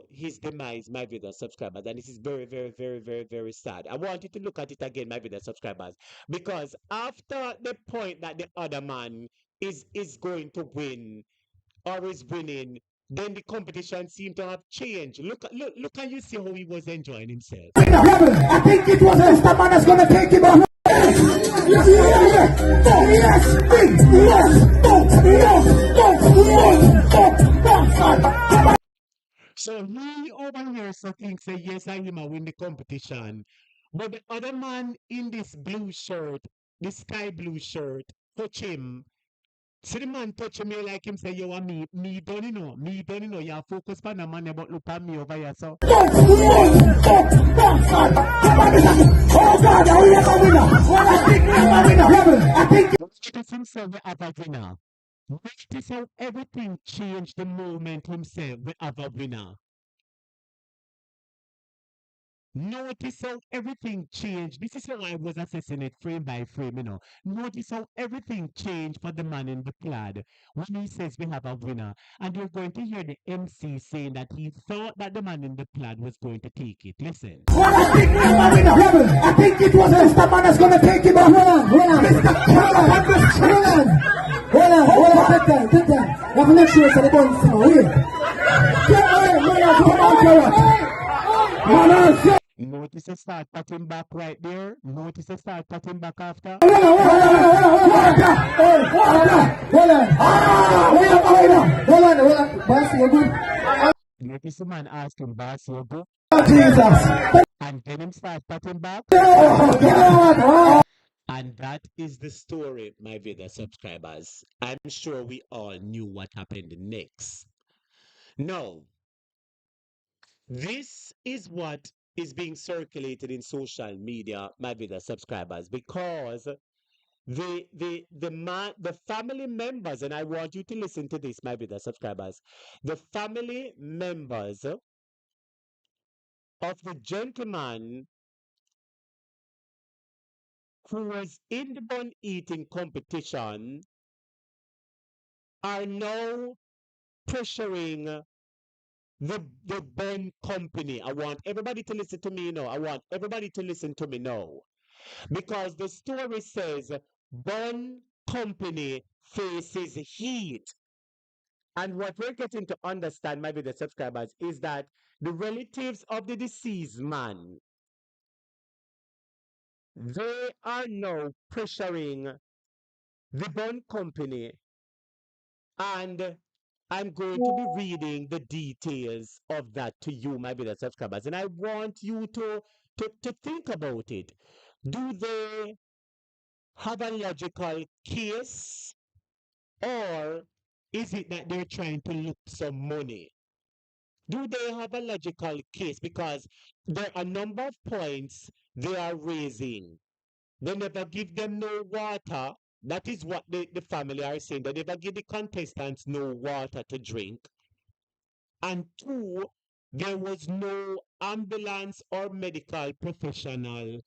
his demise, my viewers subscribers. And this is very, very, very, very, very sad. I want you to look at it again, my viewers subscribers, because after the point that the other man is going to win or is winning, then the competition seemed to have changed. Look, and you see how he was enjoying himself. I think it was Mr. Man that's gonna take him off. So he over here so thinks that yes, I am a win the competition. But the other man in this blue shirt, the sky blue shirt, touch him. See the man touch me like him say, yo, me don't you know, you focus on the man but look at me over here, so. Oh God, I will have a winner. I think Notice himself we have a winner. Notice how everything changed the moment himself we have a winner. Notice how everything changed. This is how I was assessing it frame by frame, you know. Notice how everything changed for the man in the plaid when he says we have a winner. And you're going to hear the MC saying that he thought that the man in the plaid was going to take it. Listen. I think it was Mr. Man that's going to take him off. Hold on. Take time. You have to make sure it's the bun small. Notice the start patting back right there. Notice the start patting back after. Hold on. Notice the man asking boss, you go? Jesus. And then him start patting back. And that is the story, my Vida subscribers. I'm sure we all knew what happened next. No, this is what is being circulated in social media, my Vida subscribers, because the family members, and I want you to listen to this, my Vida subscribers, the family members of the gentleman who was in the bun eating competition are now pressuring the bun company. I want everybody to listen to me now. I want everybody to listen to me now. Because the story says bun company faces heat. And what we're getting to understand, maybe the subscribers, is that the relatives of the deceased man, they are now pressuring the bun company, and I'm going to be reading the details of that to you, my beloved subscribers, and I want you to think about it. Do they have a logical case, or is it that they're trying to look some money? Do they have a logical case? Because there are a number of points they are raising. They never give them no water. That is what the family are saying. They never give the contestants no water to drink. And two, there was no ambulance or medical professional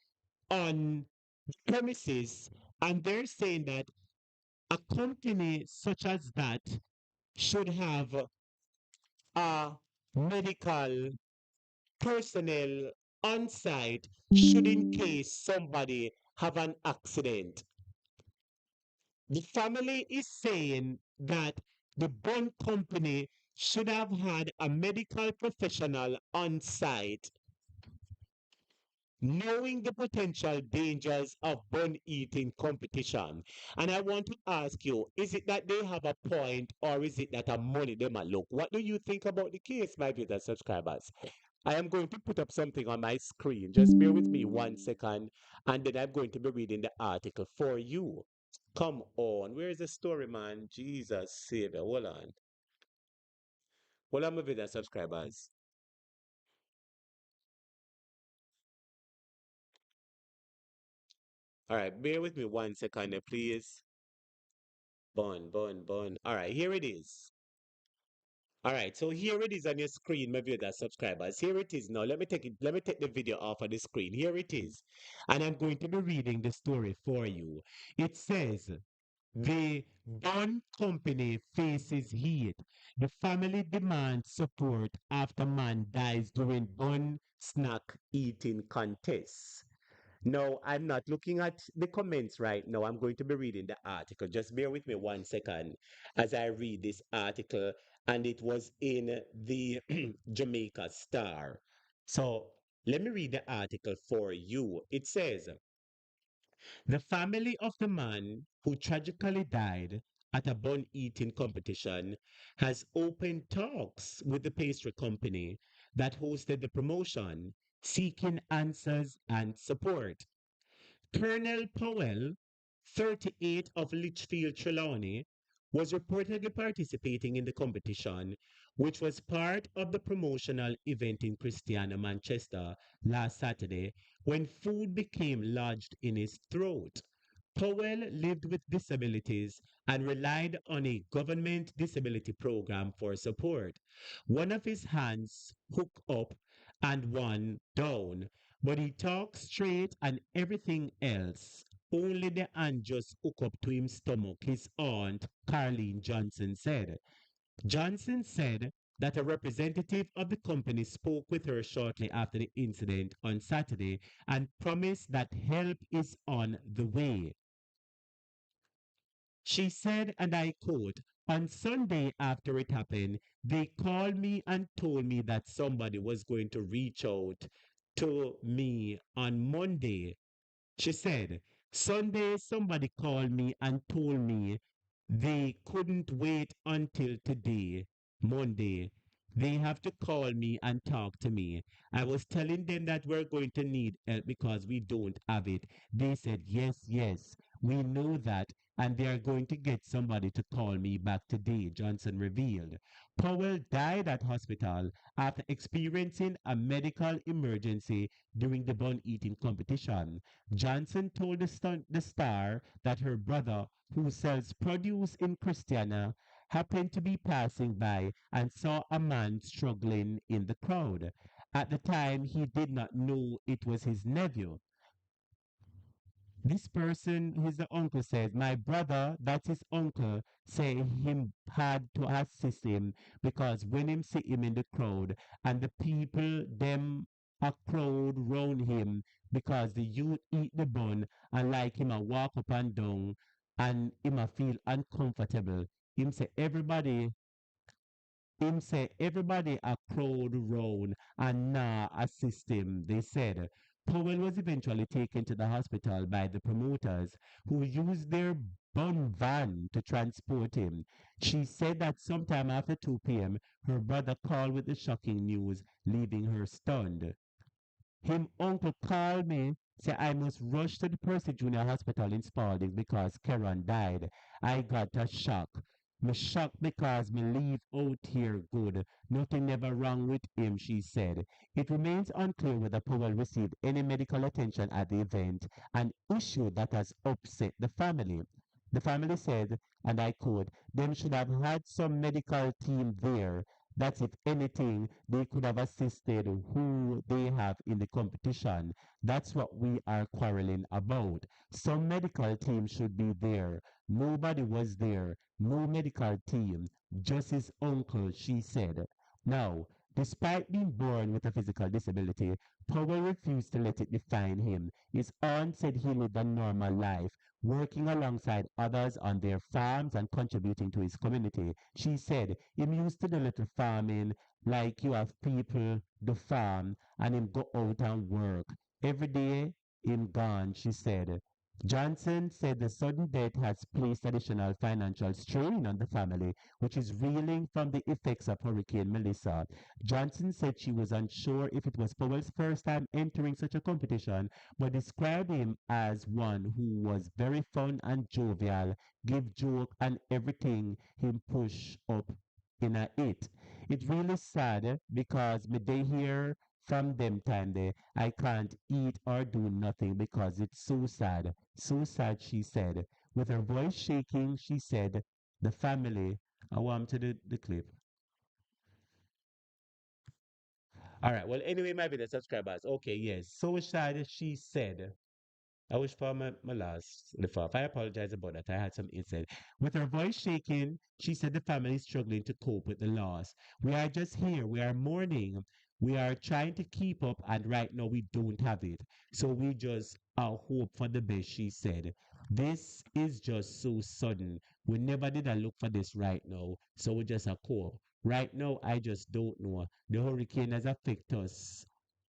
on premises. And they're saying that a company such as that should have a medical personnel on site should in case somebody have an accident. The family is saying that the bond company should have had a medical professional on site, knowing the potential dangers of bun eating competition. And I want to ask you, is it that they have a point, or is it that a money they might look? What do you think about the case, my viewers subscribers? I am going to put up something on my screen. Just bear with me 1 second, and then I'm going to be reading the article for you. Come on. Where is the story, man? Jesus Savior. Hold on. Hold on, my video subscribers. All right, bear with me 1 second, please. Bun, bun, bun. All right, here it is. All right, so here it is on your screen, my viewers subscribers. Here it is now. Let me take the video off of the screen. Here it is. And I'm going to be reading the story for you. It says, the bun company faces heat. The family demands support after man dies during bun snack eating contest. No, I'm not looking at the comments right now. I'm going to be reading the article. Just bear with me 1 second as I read this article. And it was in the Jamaica Star. So let me read the article for you. It says, the family of the man who tragically died at a bun eating competition has opened talks with the pastry company that hosted the promotion, seeking answers and support. Colonel Powell, 38 of Litchfield, Trelawney, was reportedly participating in the competition, which was part of the promotional event in Christiana, Manchester last Saturday when food became lodged in his throat. Powell lived with disabilities and relied on a government disability program for support. One of his hands hooked up and one down, but he talked straight and everything else. Only the hand just hook up to his stomach, his aunt, Carleen Johnson said. Johnson said that a representative of the company spoke with her shortly after the incident on Saturday and promised that help is on the way. She said, and I quote, on Sunday after it happened, they called me and told me that somebody was going to reach out to me on Monday. She said, Sunday somebody called me and told me they couldn't wait until today. Monday. They have to call me and talk to me. I was telling them that we're going to need help because we don't have it. They said, yes, yes, we know that. And they are going to get somebody to call me back today, Johnson revealed. Powell died at hospital after experiencing a medical emergency during the bun eating competition. Johnson told the star that her brother, who sells produce in Christiana, happened to be passing by and saw a man struggling in the crowd. At the time, he did not know it was his nephew. This person, his uncle, says, my brother, that's his uncle, say him had to assist him because when him see him in the crowd and the people, them a crowd round him because the youth eat the bun and like him a walk up and down and him a feel uncomfortable. Him say everybody a crowd round and now assist him, they said. Powell was eventually taken to the hospital by the promoters who used their bun van to transport him. She said that sometime after 2 p.m., her brother called with the shocking news, leaving her stunned. Him uncle called me, say I must rush to the Percy Junior Hospital in Spalding because Karen died. I got a shock. Me shocked because me leave out here good. Nothing never wrong with him, she said. It remains unclear whether Powell received any medical attention at the event, an issue that has upset the family. The family said, and I quote, them should have had some medical team there that if anything, they could have assisted who they have in the competition. That's what we are quarreling about. Some medical team should be there. Nobody was there. No medical team. Just his uncle, she said. Now, despite being born with a physical disability, Powell refused to let it define him. His aunt said he lived a normal life, working alongside others on their farms and contributing to his community. She said him used to do little farming like you have people do farm and him go out and work. Every day him gone, she said. Johnson said the sudden death has placed additional financial strain on the family, which is reeling from the effects of Hurricane Melissa. Johnson said she was unsure if it was Powell's first time entering such a competition, but described him as one who was very fun and jovial, give joke and everything him push up in a it. It's really sad because me day here from them time there I can't eat or do nothing because it's so sad. So sad, she said. With her voice shaking, she said, the family. I want to the clip. All right. Well, anyway, maybe the subscribers. Okay, yes. So sad, she said. I wish for my last lift off. I apologize about that. I had some insight. With her voice shaking, she said the family is struggling to cope with the loss. We are just here. We are mourning. We are trying to keep up, and right now we don't have it. So we just hope for the best, she said. This is just so sudden. We never did a look for this right now. So we just a cope. Right now, I just don't know. The hurricane has affected us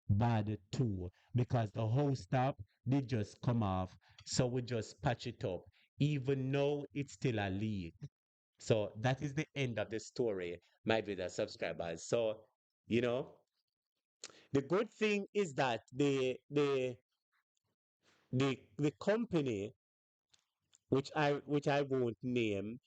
bad too because the whole stop they just come off, so we just patch it up even though it's still a leak. So that is the end of the story, my dear subscribers. So you know, the good thing is that the company, which I won't name,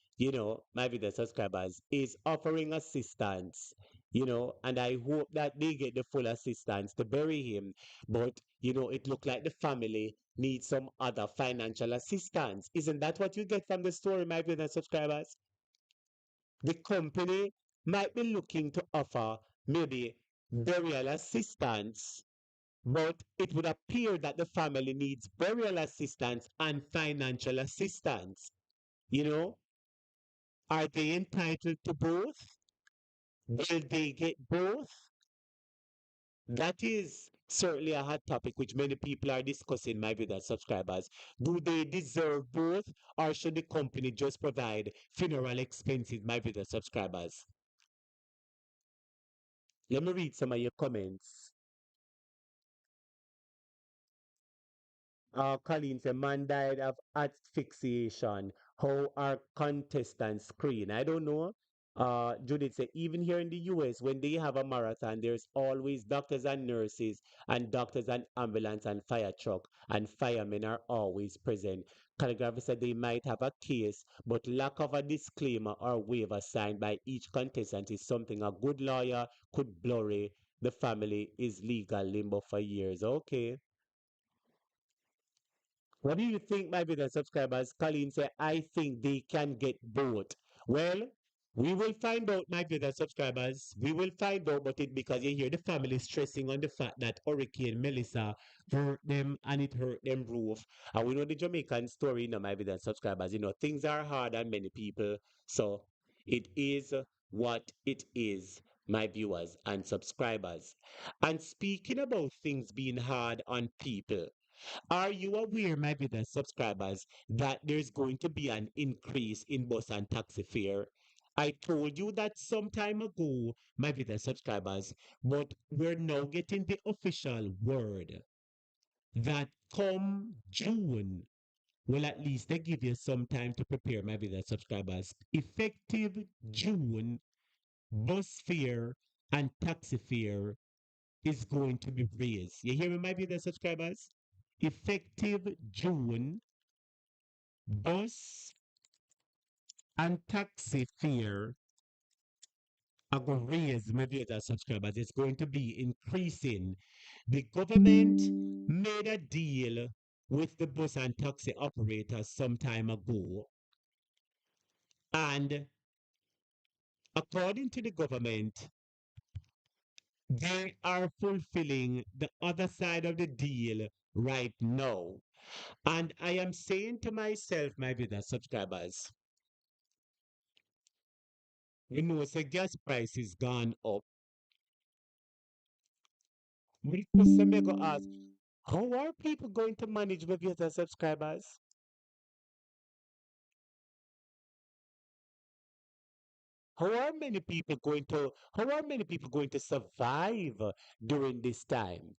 my video subscribers, is offering assistance, and I hope that they get the full assistance to bury him. But it looked like the family needs some other financial assistance. Isn't that what you get from the story, my video subscribers? The company might be looking to offer maybe burial assistance, but it would appear that the family needs burial assistance and financial assistance. You know, are they entitled to both? Will they get both? That is certainly a hot topic which many people are discussing, my viewers, subscribers. Do they deserve both, or should the company just provide funeral expenses, my viewers, subscribers? Let me read some of your comments. Colleen said, man died of asphyxiation. How are contestants screen? I don't know. Judith said, even here in the US, when they have a marathon, there's always doctors and nurses, and doctors and ambulance and fire truck, and firemen are always present. Calligraphy said they might have a case, but lack of a disclaimer or waiver signed by each contestant is something a good lawyer could blurry. The family is legal limbo for years. Okay. What do you think, my brother subscribers? Colleen said, I think they can get both. Well, we will find out, my brother subscribers. We will find out, but it because you hear the family stressing on the fact that Hurricane Melissa hurt them and it hurt them roof. And we know the Jamaican story, my brother subscribers. Things are hard on many people. So it is what it is, my viewers and subscribers. And speaking about things being hard on people, are you aware, my brother subscribers, that there's going to be an increase in bus and taxi fare? I told you that some time ago, my brother subscribers, but we're now getting the official word that come June, well, at least they give you some time to prepare, my brother subscribers. Effective June, bus fare and taxi fare is going to be raised. You hear me, my brother subscribers? Effective June, bus and taxi fare are going to raise, my brother subscribers. It's going to be increasing. The government made a deal with the bus and taxi operators some time ago. And according to the government, they are fulfilling the other side of the deal right now. And I am saying to myself, my brother subscribers, the gas price is gone up. The question may go ask, how are people going to manage with their subscribers? How are many people going to survive during this time?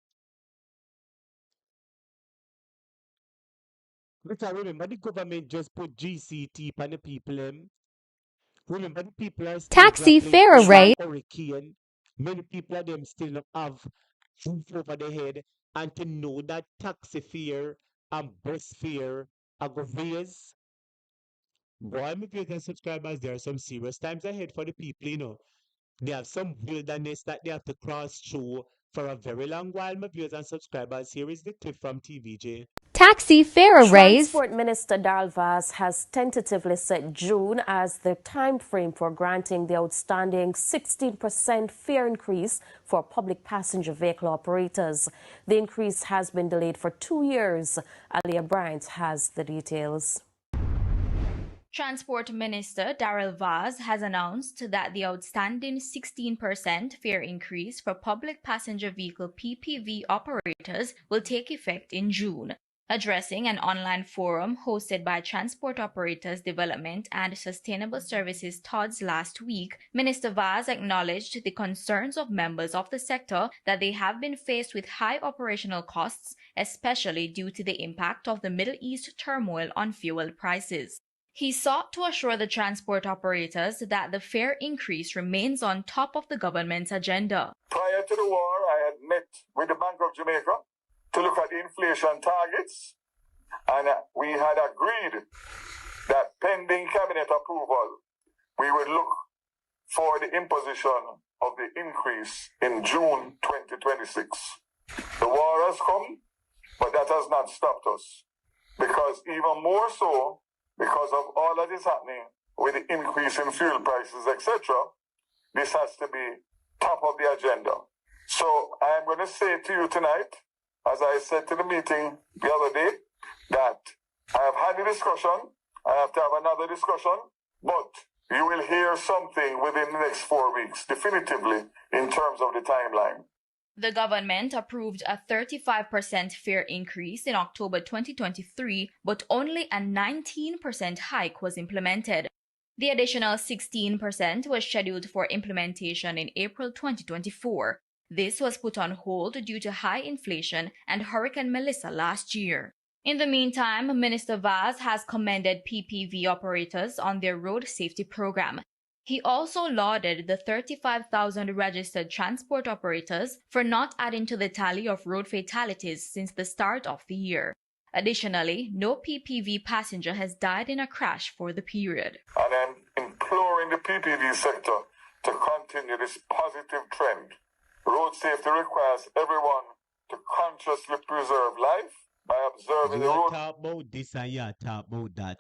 Because remember the government just put GCT on the people. Remember the people are still Taxi grappling fare under rate. hurricane. Many people of them still don't have roof over their head. And to know that taxi fare and bus fare are going to raise. Boy, my viewers subscribers, there are some serious times ahead for the people. They have some wilderness that they have to cross through for a very long while, my viewers and subscribers. Here is the clip from TVJ. Taxi fare raise. Transport Minister Darrell Vaz has tentatively set June as the time frame for granting the outstanding 16% fare increase for public passenger vehicle operators. The increase has been delayed for 2 years. Alia Bryant has the details. Transport Minister Darrell Vaz has announced that the outstanding 16% fare increase for public passenger vehicle PPV operators will take effect in June. Addressing an online forum hosted by Transport Operators Development and Sustainable Services TODS last week, Minister Vaz acknowledged the concerns of members of the sector that they have been faced with high operational costs, especially due to the impact of the Middle East turmoil on fuel prices. He sought to assure the transport operators that the fare increase remains on top of the government's agenda. Prior to the war, I had met with the Bank of Jamaica to look at the inflation targets, and we had agreed that pending cabinet approval, we would look for the imposition of the increase in June 2026. The war has come, but that has not stopped us, because even more so, because of all that is happening with the increase in fuel prices, etc., this has to be top of the agenda. So I'm going to say to you tonight, as I said to the meeting the other day, that I have had a discussion, I have to have another discussion, but you will hear something within the next 4 weeks, definitively, in terms of the timeline. The government approved a 35% fare increase in October 2023, but only a 19% hike was implemented. The additional 16% was scheduled for implementation in April 2024. This was put on hold due to high inflation and Hurricane Melissa last year. In the meantime, Minister Vaz has commended PPV operators on their road safety program. He also lauded the 35,000 registered transport operators for not adding to the tally of road fatalities since the start of the year. Additionally, no PPV passenger has died in a crash for the period. And I'm imploring the PPV sector to continue this positive trend. Road safety requires everyone to consciously preserve life by observing the road. Talk about this and you talk about that.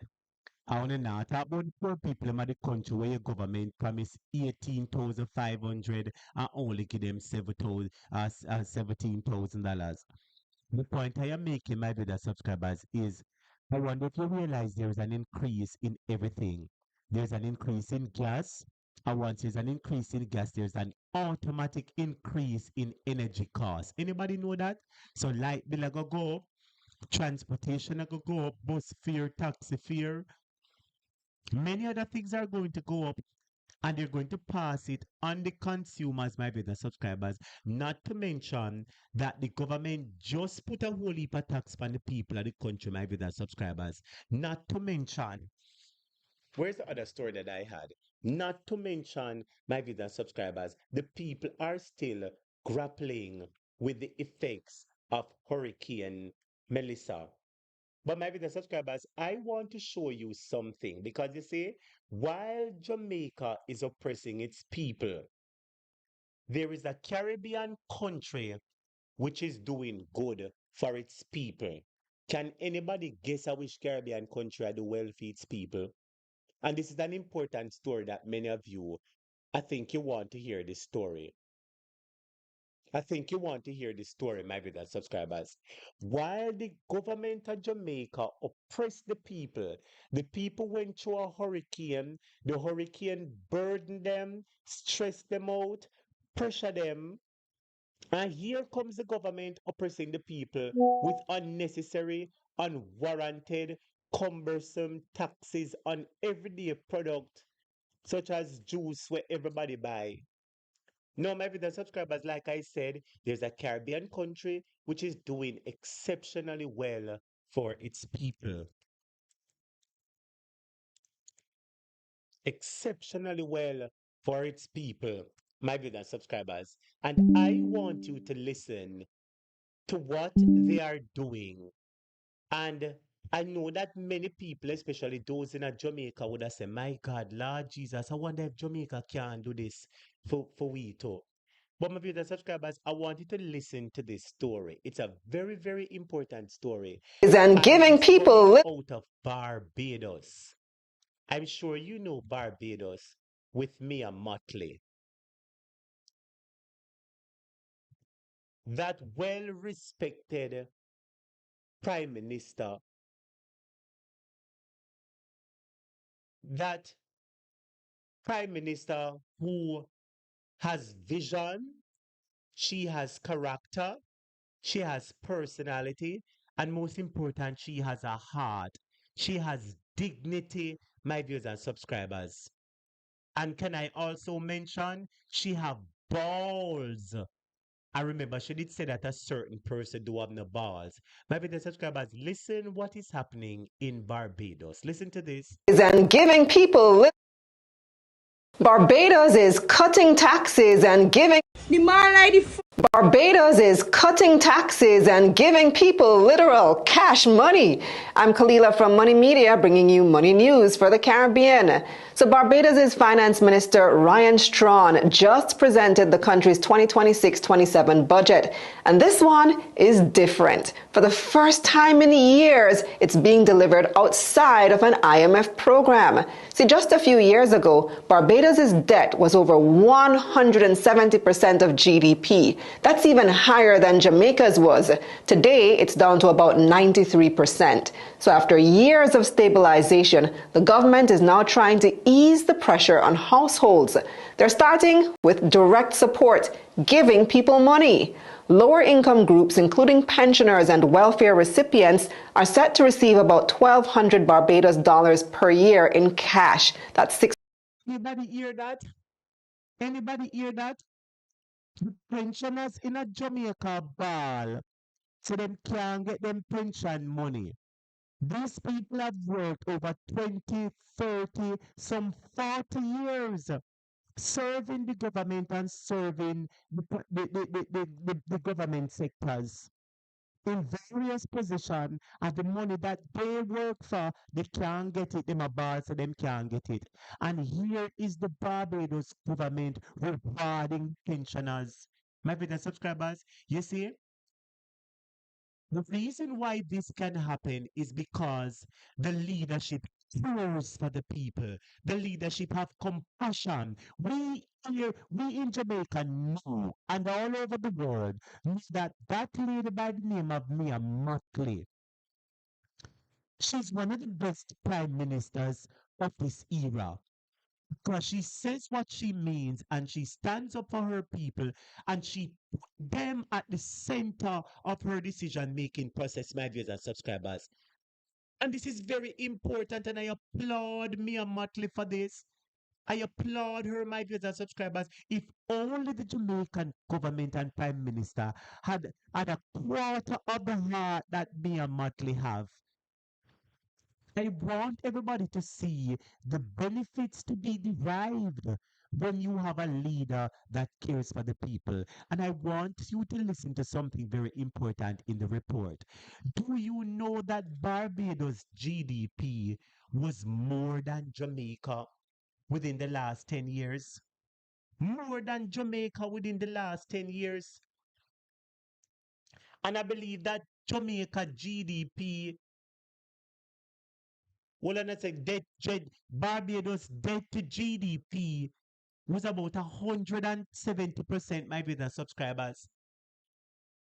I want to now talk about the poor people in the country where your government promised 18,500 and only give them $17,000. The point I am making, my brother subscribers, is I wonder if you realize there is an increase in everything. There's an increase in gas. And once there's an increase in gas, there's an automatic increase in energy costs. Anybody know that? So light bill go up, transportation go up, bus fare, taxi fare. Many other things are going to go up and they're going to pass it on the consumers, my brother subscribers. Not to mention that the government just put a whole heap of tax on the people of the country, my brother subscribers. Not to mention, where's the other story that I had? Not to mention, my brother subscribers, the people are still grappling with the effects of Hurricane Melissa. But my brother subscribers, I want to show you something because you see, while Jamaica is oppressing its people, there is a Caribbean country which is doing good for its people. Can anybody guess which Caribbean country are the well for its people? And this is an important story that many of you, I think you want to hear this story. I think you want to hear this story, my brother subscribers. While the government of Jamaica oppressed the people went through a hurricane. The hurricane burdened them, stressed them out, pressured them. And here comes the government oppressing the people with unnecessary, unwarranted, cumbersome taxes on everyday product, such as juice where everybody buy. No, my brother subscribers, like I said, there's a Caribbean country which is doing exceptionally well for its people. Exceptionally well for its people, my brother subscribers. And I want you to listen to what they are doing. And I know that many people, especially those in Jamaica, would have said, my God, Lord Jesus, I wonder if Jamaica can do this for we too. But my viewers and subscribers, I want you to listen to this story. It's a very, very important story. And giving people out of Barbados. I'm sure you know Barbados with Mia Motley. That well-respected Prime Minister, that Prime Minister who has vision, she has character, she has personality, and most important, she has a heart. She has dignity, my viewers and subscribers. And can I also mention, she have balls. I remember she did say that a certain person do have no balls. My viewers and subscribers, listen what is happening in Barbados. Listen to this. And giving people. Barbados is cutting taxes and giving. Barbados is cutting taxes and giving people literal cash money. I'm Kalila from Money Media, bringing you money news for the Caribbean. So Barbados' Finance Minister Ryan Strawn just presented the country's 2026-27 budget. And this one is different. For the first time in years, it's being delivered outside of an IMF program. See, just a few years ago, Barbados' debt was over 170% of GDP. That's even higher than Jamaica's was. Today, it's down to about 93%. So after years of stabilization, the government is now trying to ease the pressure on households. They're starting with direct support, giving people money. Lower income groups, including pensioners and welfare recipients, are set to receive about 1,200 Barbados dollars per year in cash. That's six. Anybody hear that? Anybody hear that? The pensioners in a Jamaica ball, so them can't get them pension money. These people have worked over 20, 30, some 40 years serving the government and serving the government sectors in various positions, and the money that they work for, they can't get it. Them a boss, so them can't get it. And here is the Barbados government rewarding pensioners. My viewers subscribers, you see, the reason why this can happen is because the leadership cares for the people. The leadership have compassion. We here, we in Jamaica know, and all over the world, know that that lady by the name of Mia Mottley, she's one of the best prime ministers of this era. Because she says what she means and she stands up for her people and she put them at the center of her decision making process, my viewers and subscribers. And this is very important, and I applaud Mia Motley for this. I applaud her, my viewers and subscribers. If only the Jamaican government and prime minister had a quarter of the heart that Mia Motley have, I want everybody to see the benefits to be derived when you have a leader that cares for the people. And I want you to listen to something very important in the report. Do you know that Barbados GDP was more than Jamaica within the last 10 years? More than Jamaica within the last 10 years. And I believe that Jamaica GDP, well, and I said Barbados debt to GDP was about 170%, my viewers and subscribers.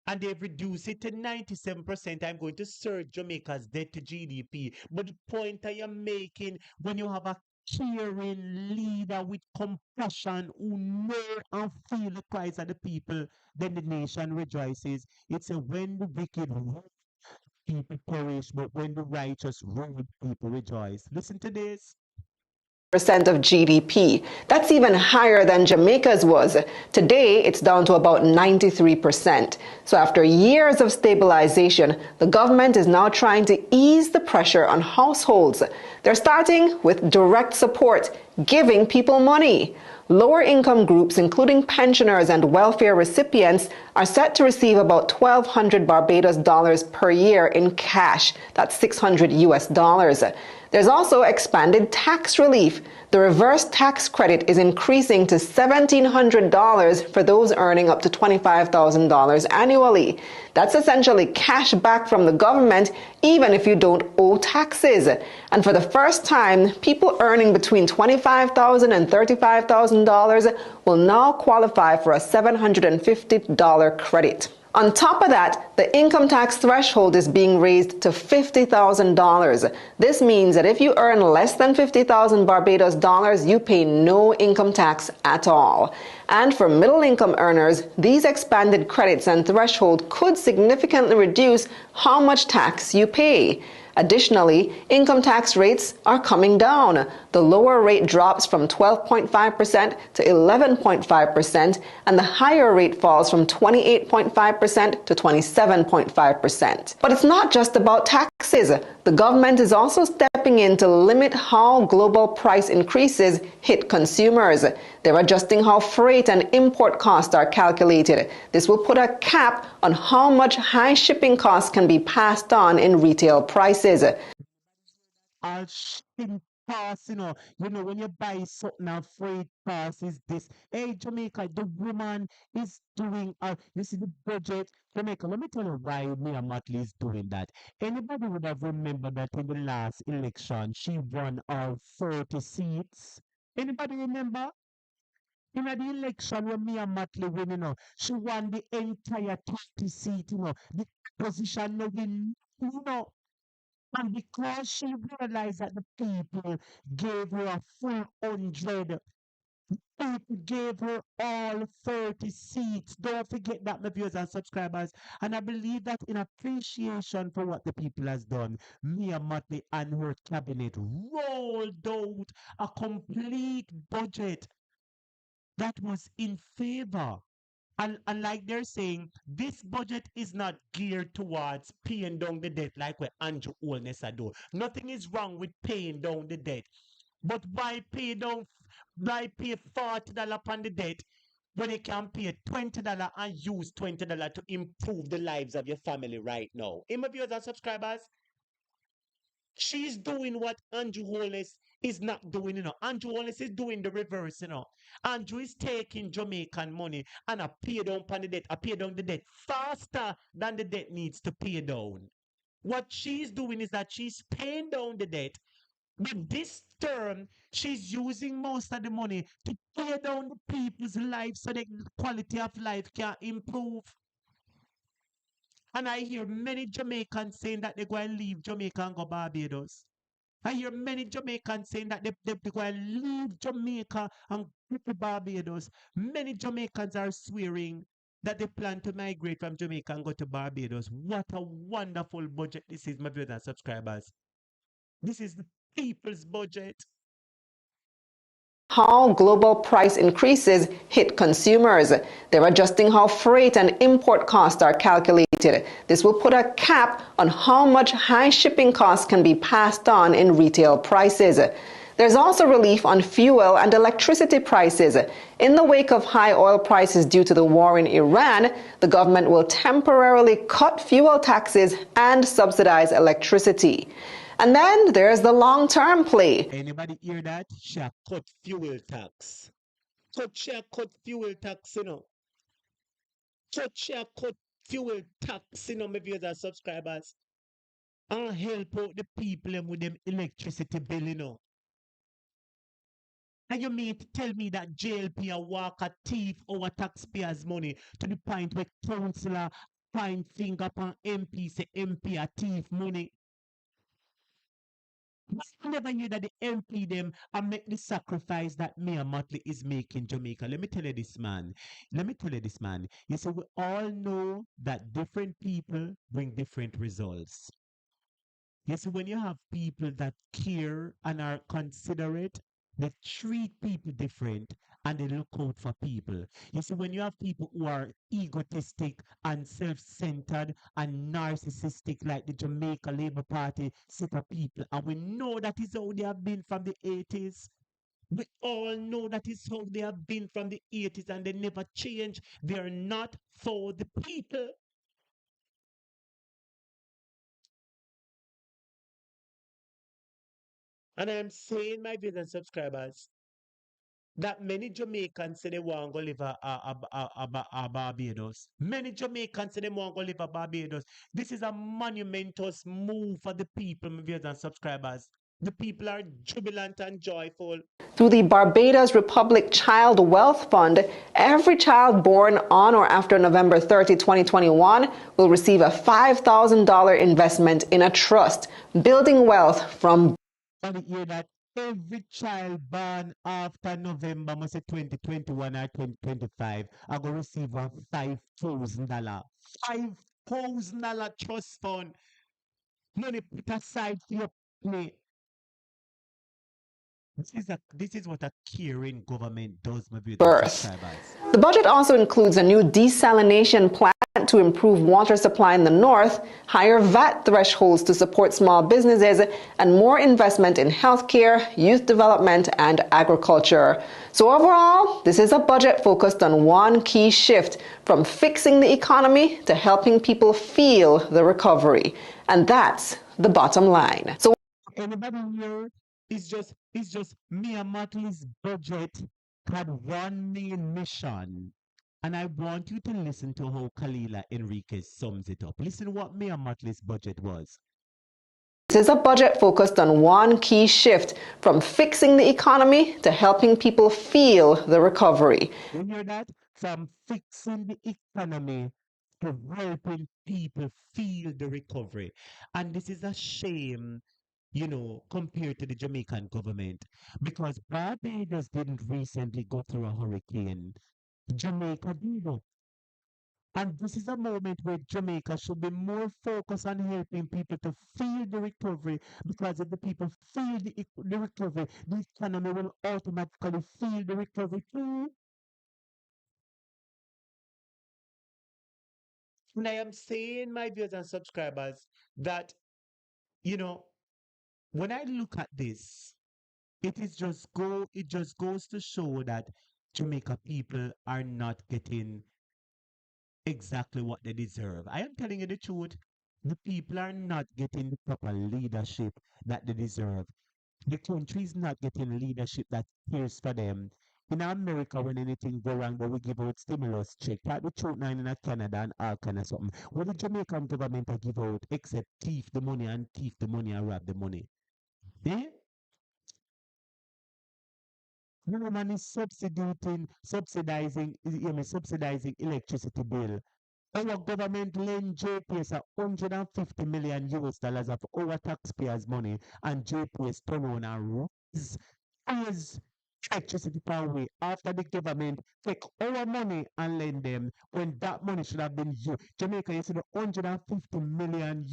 And they've reduced it to 97%. I'm going to search Jamaica's debt to GDP. But the point I am making, when you have a caring leader with compassion who know and feel the cries of the people, then the nation rejoices. It's a when the wicked rule, people perish, but when the righteous rule, people rejoice. Listen to this. Percent of GDP. That's even higher than Jamaica's was. Today, it's down to about 93%. So after years of stabilization, the government is now trying to ease the pressure on households. They're starting with direct support, giving people money. Lower income groups, including pensioners and welfare recipients, are set to receive about 1,200 Barbados dollars per year in cash. That's 600 US dollars. There's also expanded tax relief. The reverse tax credit is increasing to $1,700 for those earning up to $25,000 annually. That's essentially cash back from the government, even if you don't owe taxes. And for the first time, people earning between $25,000 and $35,000 will now qualify for a $750 credit. On top of that, the income tax threshold is being raised to $50,000. This means that if you earn less than 50,000 Barbados dollars, you pay no income tax at all. And for middle income earners, these expanded credits and threshold could significantly reduce how much tax you pay. Additionally, income tax rates are coming down. The lower rate drops from 12.5% to 11.5%, and the higher rate falls from 28.5% to 27.5%. But it's not just about taxes. The government is also stepping in to limit how global price increases hit consumers. They're adjusting how freight and import costs are calculated. This will put a cap on how much high shipping costs can be passed on in retail prices. Shipping costs, when you buy something and freight cost is this. Hey, Jamaica, the woman is doing, you see the budget. Jamaica, let me tell you why Mia Motley is doing that. Anybody would have remembered that in the last election, she won all 30 seats. Anybody remember? In the election when Mia Motley win, she won the entire 30 seat, the position no win, and because she realized that the people gave her a full 100, people gave her all 30 seats. Don't forget that, my viewers and subscribers. And I believe that in appreciation for what the people has done, Mia Motley and her cabinet rolled out a complete budget that was in favor And like they're saying, this budget is not geared towards paying down the debt like what Andrew Holness do. Nothing is wrong with paying down the debt. But why pay $40 upon the debt when you can pay $20 and use $20 to improve the lives of your family right now? In my viewers and subscribers, she's doing what Andrew Holness is not doing, Andrew Holness is doing the reverse. Andrew is taking Jamaican money and I pay down upon the debt. I pay down the debt faster than the debt needs to pay down. What she's doing is that she's paying down the debt, but this term, she's using most of the money to pay down the people's lives so the quality of life can improve. And I hear many Jamaicans saying that they're going to leave Jamaica and go Barbados. I hear many Jamaicans saying that they're going to leave Jamaica and go to Barbados. Many Jamaicans are swearing that they plan to migrate from Jamaica and go to Barbados. What a wonderful budget this is, my viewers and subscribers. This is the people's budget. How global price increases hit consumers. They're adjusting how freight and import costs are calculated. This will put a cap on how much high shipping costs can be passed on in retail prices. There's also relief on fuel and electricity prices. In the wake of high oil prices due to the war in Iran, the government will temporarily cut fuel taxes and subsidize electricity. And then there's the long-term play. Anybody hear that? She cut fuel tax. She cut fuel tax, She cut fuel tax, my viewers and subscribers. And help out the people with them electricity bill, And you mean to tell me that JLP a walk a thief our taxpayers' money to the point where councillor find finger upon MP, say MP a thief money? I never hear that the MP them and make the sacrifice that Mayor Motley is making Jamaica. Let me tell you this, man. You see, we all know that different people bring different results. You see, when you have people that care and are considerate, they treat people different and they look out for people. You see, when you have people who are egotistic and self-centered and narcissistic, like the Jamaica Labour Party set of people, and we know that is how they have been from the 80s. We all know that is how they have been from the 80s and they never change. They are not for the people. And I'm saying, my viewers and subscribers, that many Jamaicans say they want to go live a Barbados. Many Jamaicans say they want to go live a Barbados. This is a monumentous move for the people, my viewers and subscribers. The people are jubilant and joyful. Through the Barbados Republic Child Wealth Fund, every child born on or after November 30, 2021 will receive a $5,000 investment in a trust, building wealth from. And hear that every child born after November, must say 2021 or 2025, are going to receive a $5,000. $5,000 trust fund. Money put aside for your play. This is what a caring government does, my beautiful subscribers. The budget also includes a new desalination plant to improve water supply in the north, higher VAT thresholds to support small businesses, and more investment in healthcare, youth development, and agriculture. So overall, this is a budget focused on one key shift, from fixing the economy to helping people feel the recovery. And that's the bottom line. So anybody here is just Mayor Motley's budget had one main mission. And I want you to listen to how Kalila Enriquez sums it up. Listen to what Mayor Motley's budget was. This is a budget focused on one key shift, from fixing the economy to helping people feel the recovery. You hear that? From fixing the economy to helping people feel the recovery. And this is a shame, compared to the Jamaican government, because Barbados didn't recently go through a hurricane. Jamaica did. And this is a moment where Jamaica should be more focused on helping people to feel the recovery, because if the people feel the recovery, the economy will automatically feel the recovery too. And I am saying, my viewers and subscribers, that, you know, when I look at this, it just goes to show that Jamaica people are not getting exactly what they deserve. I am telling you the truth. The people are not getting the proper leadership that they deserve. The country is not getting leadership that cares for them. In America, when anything go wrong, they will give out stimulus check. Like the truth now in Canada and all kind of something. What the Jamaican government a give out except thief the money and rob the money? Eh? Woman is subsidizing electricity bill. Our government lend JPS $150 million of our taxpayers' money, and JPS turn on and raise electricity power after the government take our money and lend them when that money should have been used. Jamaica, you see the $150 million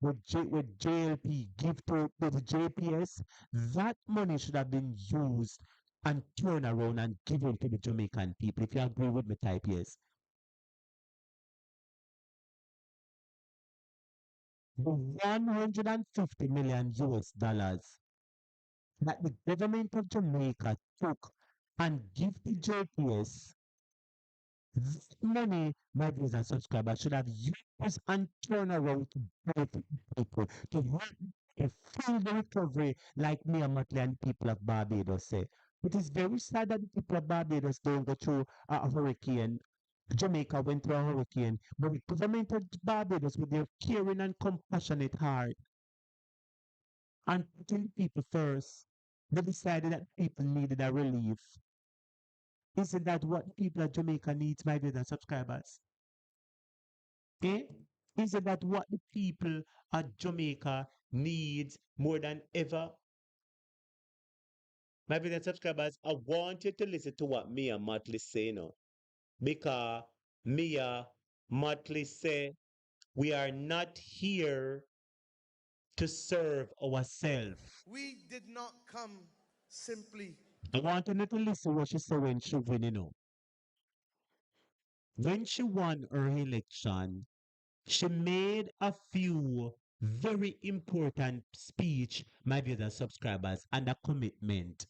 with JLP give to the JPS, that money should have been used and turned around and given to the Jamaican people. If you agree with me, type yes. The $150 million that the government of Jamaica took and give to JPS, this money, my viewers and subscribers, should have used and turned around to benefit people, to help to feel the recovery, like me and Motley and people of Barbados say. It is very sad that the people of Barbados don't go through a hurricane. Jamaica went through a hurricane, but the government of Barbados, with their caring and compassionate heart and putting people first, they decided that people needed a relief. Isn't that what the people of Jamaica needs, my viewers and subscribers? Eh? Isn't that what the people of Jamaica needs more than ever? My viewers and subscribers, I want you to listen to what Mia Motley say now. Because Mia Motley say, we are not here to serve ourselves. We did not come simply. I want you to listen what she said when she win, you know. When she won her election, she made a few very important speech, my viewers and subscribers, and a commitment.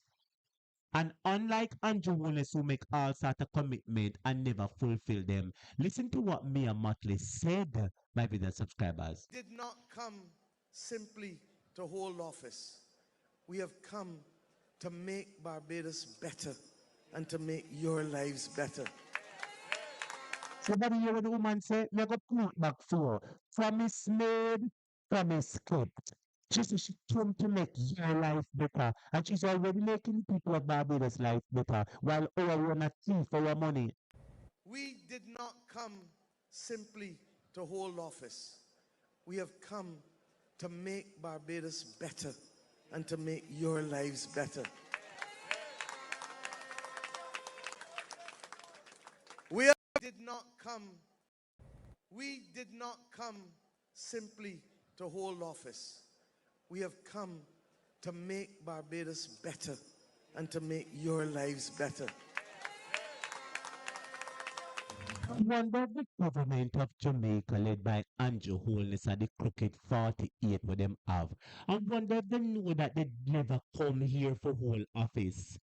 And unlike Andrew Wallace, who make all sort of commitment and never fulfill them, listen to what Mia Motley said, my viewers and subscribers. We did not come simply to hold office. We have come to make Barbados better and to make your lives better. Somebody hear what the woman say? Me go put back for. Promise made, promise kept. She said she came to make your life better. And she's already making people of Barbados' life better while our run a thief for our money. We did not come simply to hold office. We have come to make Barbados better and to make your lives better. We did not come simply to hold office. We have come to make Barbados better and to make your lives better. I wonder if the government of Jamaica, led by Andrew Holness and the crooked 48 what them have, I wonder if they know that they never come here for whole office.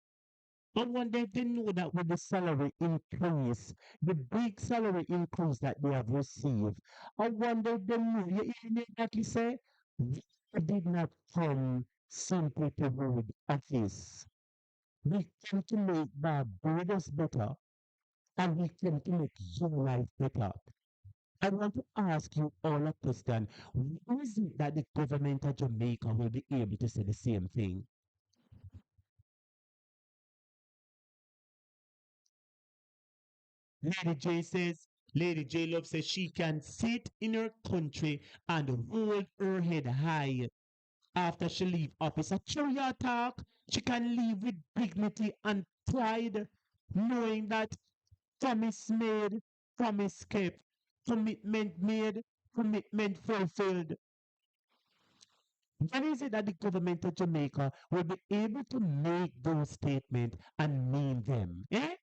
I wonder if they know that with the salary increase, the big salary increase that they have received, I wonder if they know, you hear exactly say, we did not come simply to hold office. We came to make Barbados better, and we came to make your life better. I want to ask you all a question. Why is it that the government of Jamaica will be able to say the same thing? Lady J says, Lady J Love says she can sit in her country and hold her head high after she leave office. A true your talk. She can leave with dignity and pride, knowing that promise made, promise kept, commitment made, commitment fulfilled. When is it that the government of Jamaica will be able to make those statements and mean them? Eh?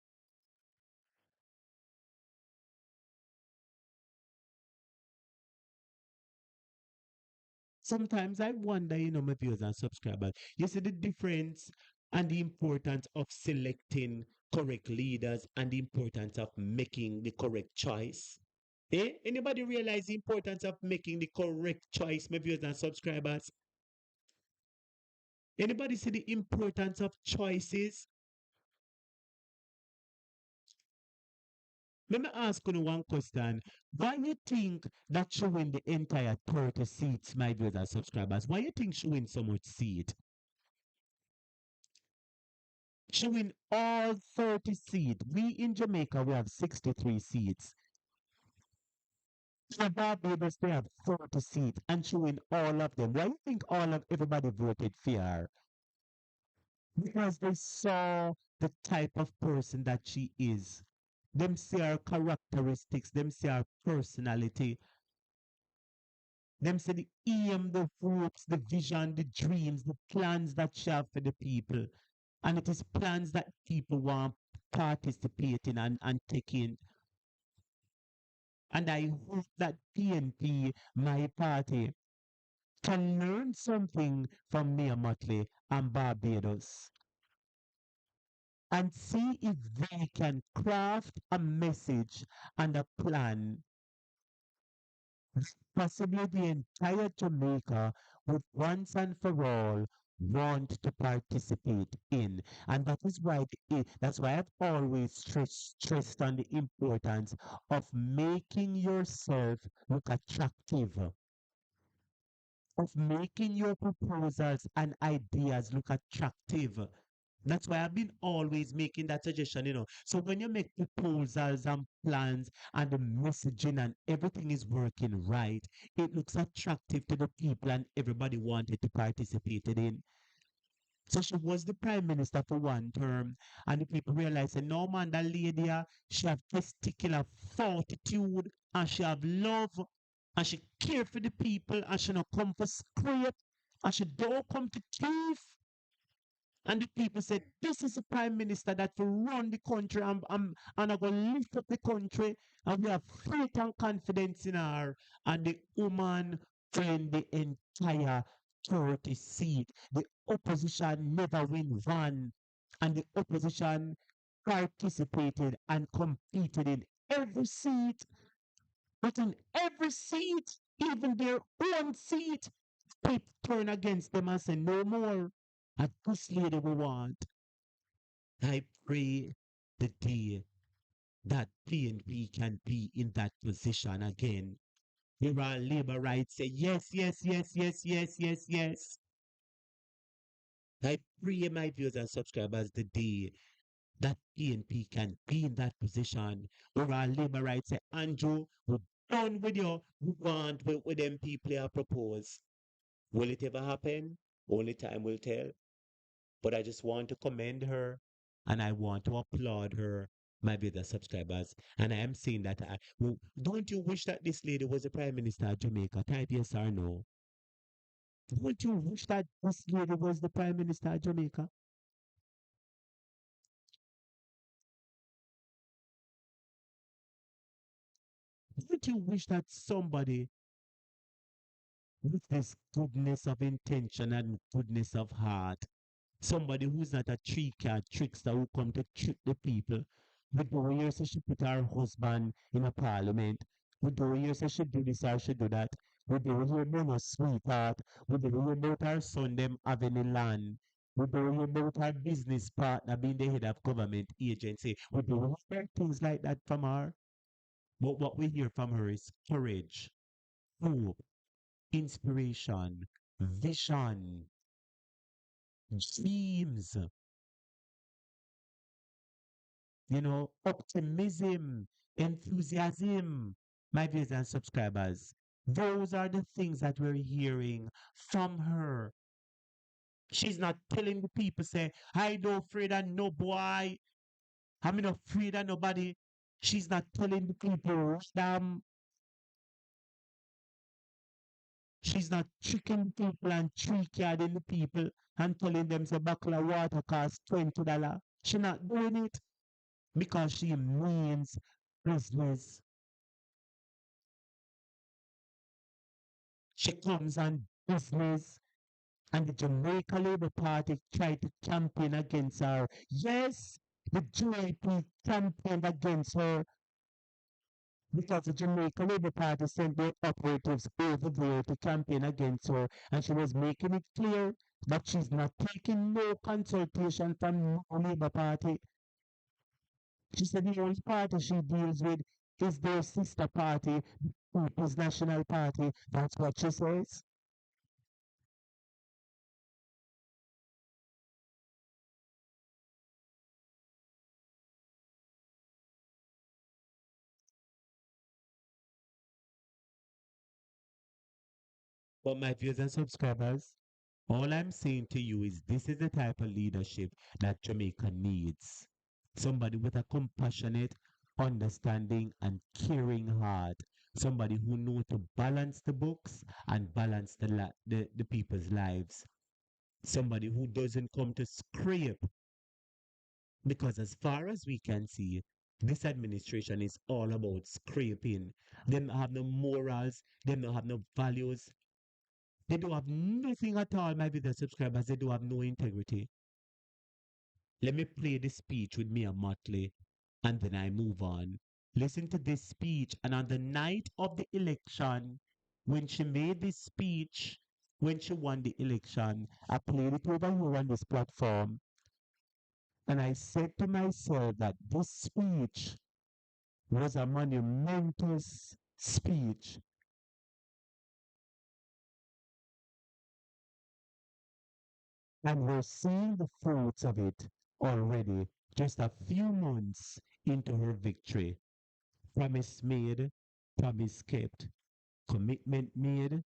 Sometimes I wonder, my viewers and subscribers, you see the difference and the importance of selecting correct leaders and the importance of making the correct choice. Eh? Anybody realize the importance of making the correct choice, my viewers and subscribers? Anybody see the importance of choices? Let me ask you one question. Why you think that showing the entire 30 seats, my viewers and subscribers, why you think showing so much seat? Showing all 30 seats. We in Jamaica, we have 63 seats. In Barbados, they have 40 seats and showing all of them. Why you think all of everybody voted fair? Because they saw the type of person that she is. Them see her characteristics, them see her personality, them see the aim, the hopes, the vision, the dreams, the plans that she have for the people. And it is plans that people want participate in and take in. And I hope that PNP, my party, can learn something from Mayor Motley and Barbados and see if they can craft a message and a plan that possibly the entire Jamaica would once and for all want to participate in. And that is why that's why I've always stressed on the importance of making yourself look attractive, of making your proposals and ideas look attractive. That's why I've been always making that suggestion. So when you make proposals and plans and the messaging and everything is working right, it looks attractive to the people and everybody wanted to participate in. So she was the prime minister for one term, and the people realized that no man, that lady, she have testicular fortitude, and she have love, and she care for the people, and she not come for scrape, and she don't come to thief. And the people said, this is the prime minister that will run the country and I'm going to lift up the country. And we have faith and confidence in her. And the woman won the entire 30 seat. The opposition never win one. And the opposition participated and competed in every seat. But in every seat, even their own seat, people turn against them and say, no more. And this lady we want. I pray the day that PNP can be in that position again. Where our labor rights say, yes, yes, yes, yes, yes, yes, yes. I pray, my viewers and subscribers, the day that PNP can be in that position where our labor rights say, Andrew, we're done with you. We want with them people you propose. Will it ever happen? Only time will tell. But I just want to commend her and I want to applaud her, my brother subscribers. And I am saying that don't you wish that this lady was the Prime Minister of Jamaica? Type yes or no. Don't you wish that this lady was the Prime Minister of Jamaica? Don't you wish that somebody with this goodness of intention and goodness of heart, somebody who's not a three-card trickster who come to trick the people. But the way say she put her husband in a parliament. With the way say she do this or she do that. With the way no sweetheart. With the way about her son them having a land. With the way about her business partner being the head of government agency. With the way things like that from her. But what we hear from her is courage, hope, inspiration, vision, dreams, optimism, enthusiasm, my viewers and subscribers. Those are the things that we're hearing from her. She's not telling the people, say, I don't afraid of no boy. I'm not afraid of nobody. She's not telling the people, damn. She's not tricking people and tricking the people and telling them the bottle of water costs $20. She's not doing it because she means business. She comes and business, and the Jamaica Labour Party tried to campaign against her. Yes, the JLP campaigned against her because the Jamaica Labour Party sent their operatives over there to campaign against her, and she was making it clear that she's not taking no consultation from no Labour Party. She said the only party she deals with is their sister party, the People's National Party. That's what she says. But my viewers and subscribers, all I'm saying to you is this is the type of leadership that Jamaica needs. Somebody with a compassionate, understanding, and caring heart. Somebody who knows to balance the books and balance the people's lives. Somebody who doesn't come to scrape. Because as far as we can see, this administration is all about scraping. They don't have no morals, they don't have no values, they don't have nothing at all, my video subscribers. They don't have no integrity. Let me play this speech with Mia Motley and then I move on. Listen to this speech. And on the night of the election, when she made this speech, when she won the election, I played it over here on this platform. And I said to myself that this speech was a monumentous speech. And we're seeing the fruits of it already, just a few months into her victory. Promise made, promise kept. Commitment made,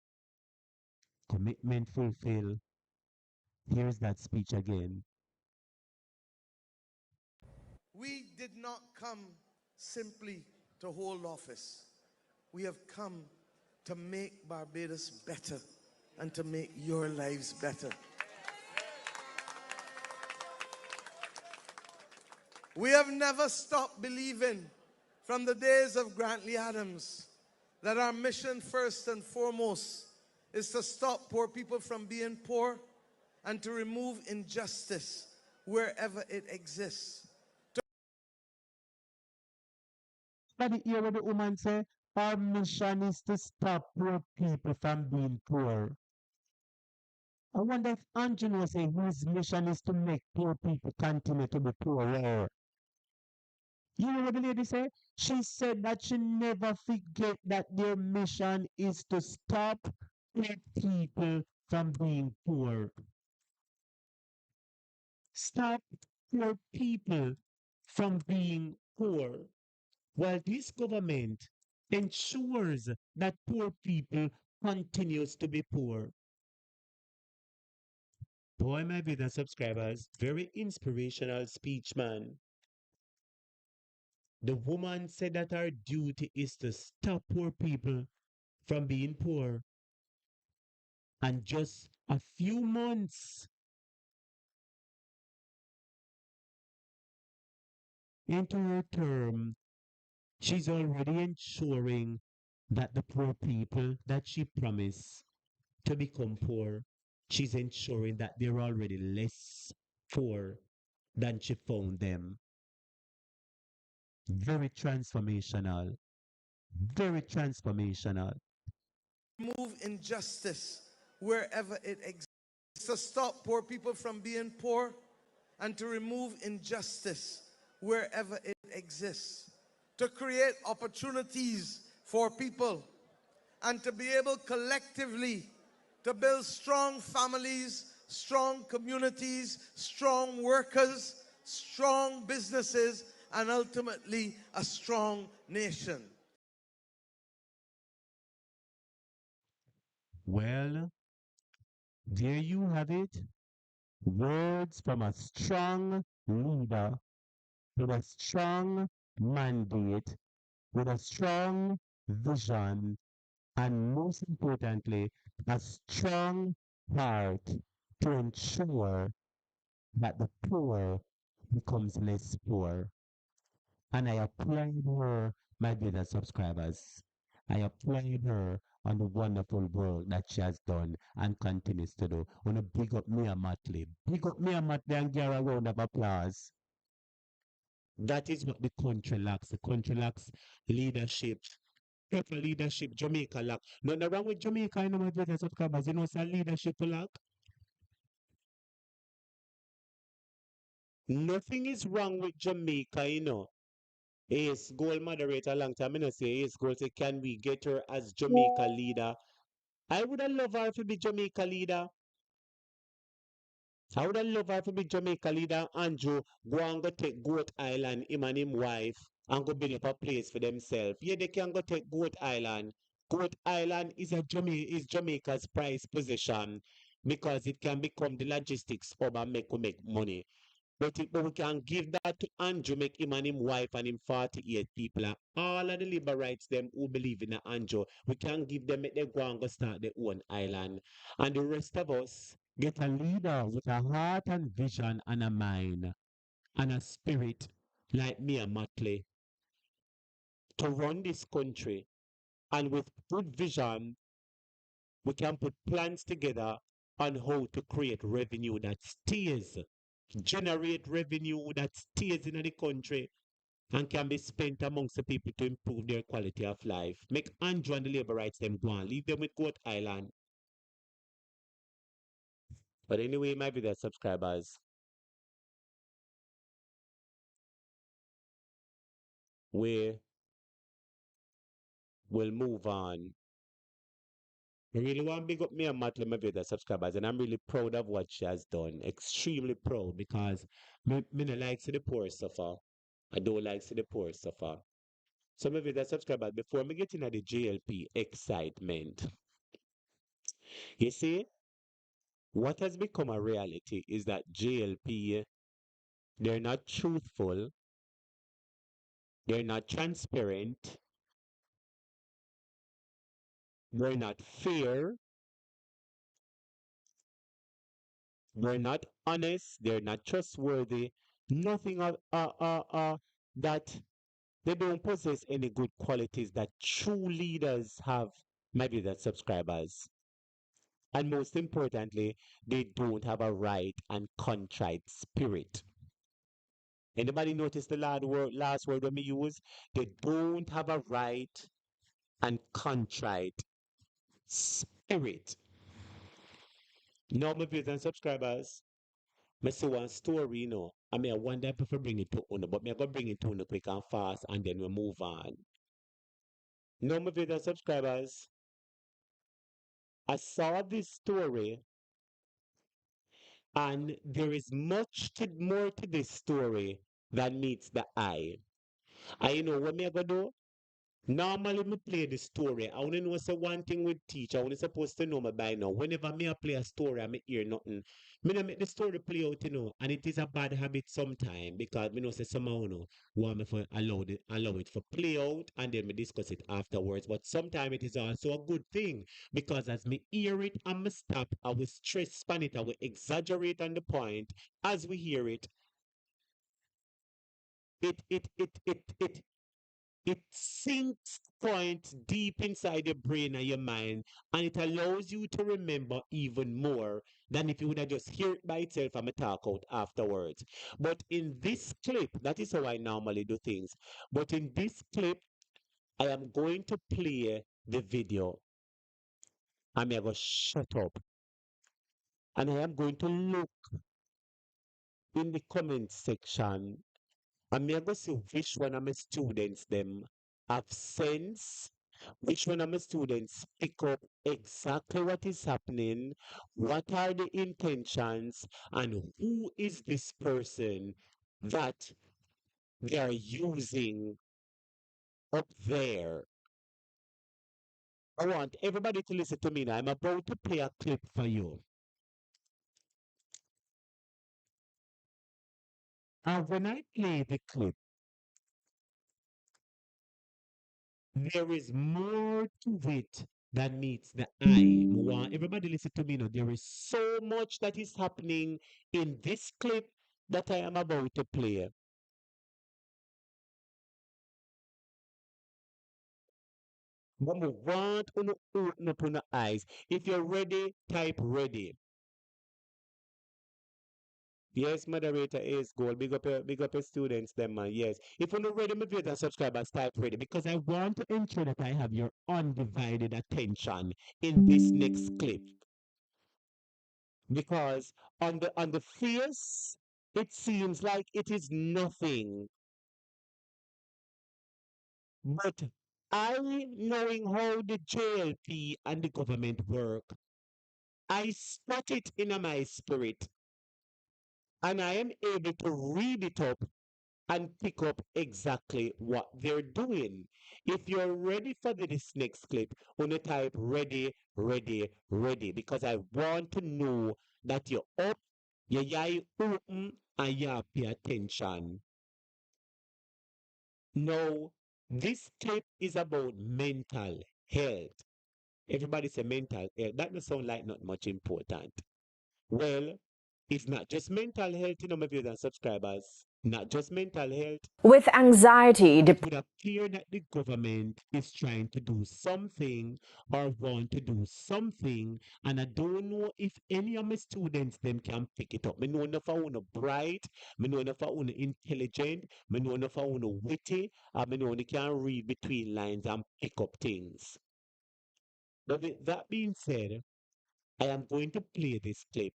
commitment fulfilled. Here's that speech again. We did not come simply to hold office. We have come to make Barbados better and to make your lives better. We have never stopped believing from the days of Grantley Adams that our mission first and foremost is to stop poor people from being poor and to remove injustice wherever it exists. But the hear what the woman say, our mission is to stop poor people from being poor. I wonder if Angela was saying his mission is to make poor people continue to be poor. You know what the lady said? She said that she never forget that their mission is to stop poor people from being poor. Stop poor people from being poor. While this government ensures that poor people continues to be poor. Boy, my video subscribers, very inspirational speech, man. The woman said that her duty is to stop poor people from being poor. And just a few months into her term, she's already ensuring that the poor people that she promised to become poor, she's ensuring that they're already less poor than she found them. Very transformational. Very transformational. Remove injustice wherever it exists. To stop poor people from being poor and to remove injustice wherever it exists. To create opportunities for people and to be able collectively to build strong families, strong communities, strong workers, strong businesses, and ultimately a strong nation. Well, there you have it. Words from a strong leader with a strong mandate, with a strong vision, and most importantly, a strong heart to ensure that the poor becomes less poor. And I applaud her, my dear subscribers. I applaud her on the wonderful work that she has done and continues to do. I want to big up Mia Matley. Big up Mia Matley and give her a round of applause. That is what the country lacks. The country lacks leadership. Proper leadership, Jamaica lack. Nothing wrong with Jamaica, you know, my brothers and subscribers. You know, it's a leadership lack. Nothing is wrong with Jamaica, you know. Ace Gold moderator a long time, I know say Ace Gold say, can we get her as Jamaica leader? I would have loved her to be Jamaica leader. I would have loved her to be Jamaica leader. Andrew, go and go take Goat Island, him and him wife, and go build up a place for themselves. Yeah, they can go take Goat Island. Goat Island is is Jamaica's prized possession because it can become the logistics hub and make money. But we can give that to Andrew, make him and him wife and him 48 people. And all of the labor rights them who believe in Andrew, we can give them, make them go and go start their own island. And the rest of us get a leader with a heart and vision and a mind and a spirit like me and Matley to run this country. And with good vision, we can put plans together on how to create revenue that stays, generate revenue that stays in the country and can be spent amongst the people to improve their quality of life. Make Andrew and the labor rights them go on. Leave them with Goat Island. But anyway, my video subscribers, we will move on. I really want to big up me and Matley, my video subscribers, and I'm really proud of what she has done. Extremely proud because me no like see the poor suffer. I don't like see the poor suffer. So my video subscribers, before me get into the JLP excitement, you see, what has become a reality is that JLP, they're not truthful, they're not transparent, they're not fair, they're not honest, they're not trustworthy, nothing that they don't possess any good qualities that true leaders have, maybe that subscribers. And most importantly, they don't have a right and contrite spirit. Anybody notice the last word when we use? They don't have a right and contrite spirit. Now, my viewers and subscribers, I see one story, you know. I mean, I wonder if I bring it to Uno, but I'm going to bring it to Uno quick and fast, and then we move on. Now, my viewers and subscribers, I saw this story, and there is more to this story than meets the eye. And you know what me I gonna do? Normally, me play the story. I want to know say one thing with teach. I want to supposed to know me by now. Whenever me I play a story, I me hear nothing. Me no make the story play out, you know, and it is a bad habit sometimes because me know say somehow, you know, want me for allow it for play out and then me discuss it afterwards. But sometimes it is also a good thing because as me hear it and me stop, I will stress span it, I will exaggerate on the point as we hear it. It it sinks point deep inside your brain and your mind, and it allows you to remember even more than if you would have just hear it by itself and me talk out afterwards. But in this clip, that is how I normally do things. But in this clip, I am going to play the video. I'm going to shut up. And I am going to look in the comment section. I'm going to see which one of my students them have sense. Which one of my students pick up exactly what is happening, what are the intentions, and who is this person that they are using up there. I want everybody to listen to me now. I'm about to play a clip for you. And when I play the clip, there is more to it than meets the eye. I want everybody listen to me now. There is so much that is happening in this clip that I am about to play. But I want to open up your eyes. If you're ready, type ready. Yes, moderator is gold. Big up your students, them man. Yes. If you're not ready, my viewers and subscribers, type ready because I want to ensure that I have your undivided attention in this next clip. Because on the face, it seems like it is nothing. But I, knowing how the JLP and the government work, I spot it in my spirit and I am able to read it up and pick up exactly what they're doing. If you're ready for this next clip, want to type ready, ready, ready, because I want to know that you're up, your eye open, and you pay attention. Now, this clip is about mental health. Everybody say mental health. That doesn't sound like not much important. Well, it's not just mental health, my viewers and subscribers. Not just mental health. With anxiety, It would appear that the government is trying to do something or want to do something, and I don't know if any of my students them can pick it up. I know enough I want bright, I know enough I want intelligent, I know enough I want witty, and I know they can read between lines and pick up things. But with that being said, I am going to play this clip.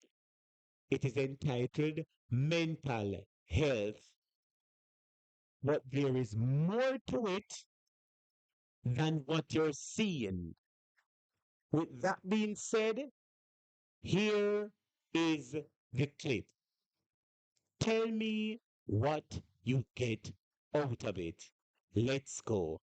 It is entitled Mental Health, but there is more to it than what you're seeing. With that being said, here is the clip. Tell me what you get out of it. Let's go.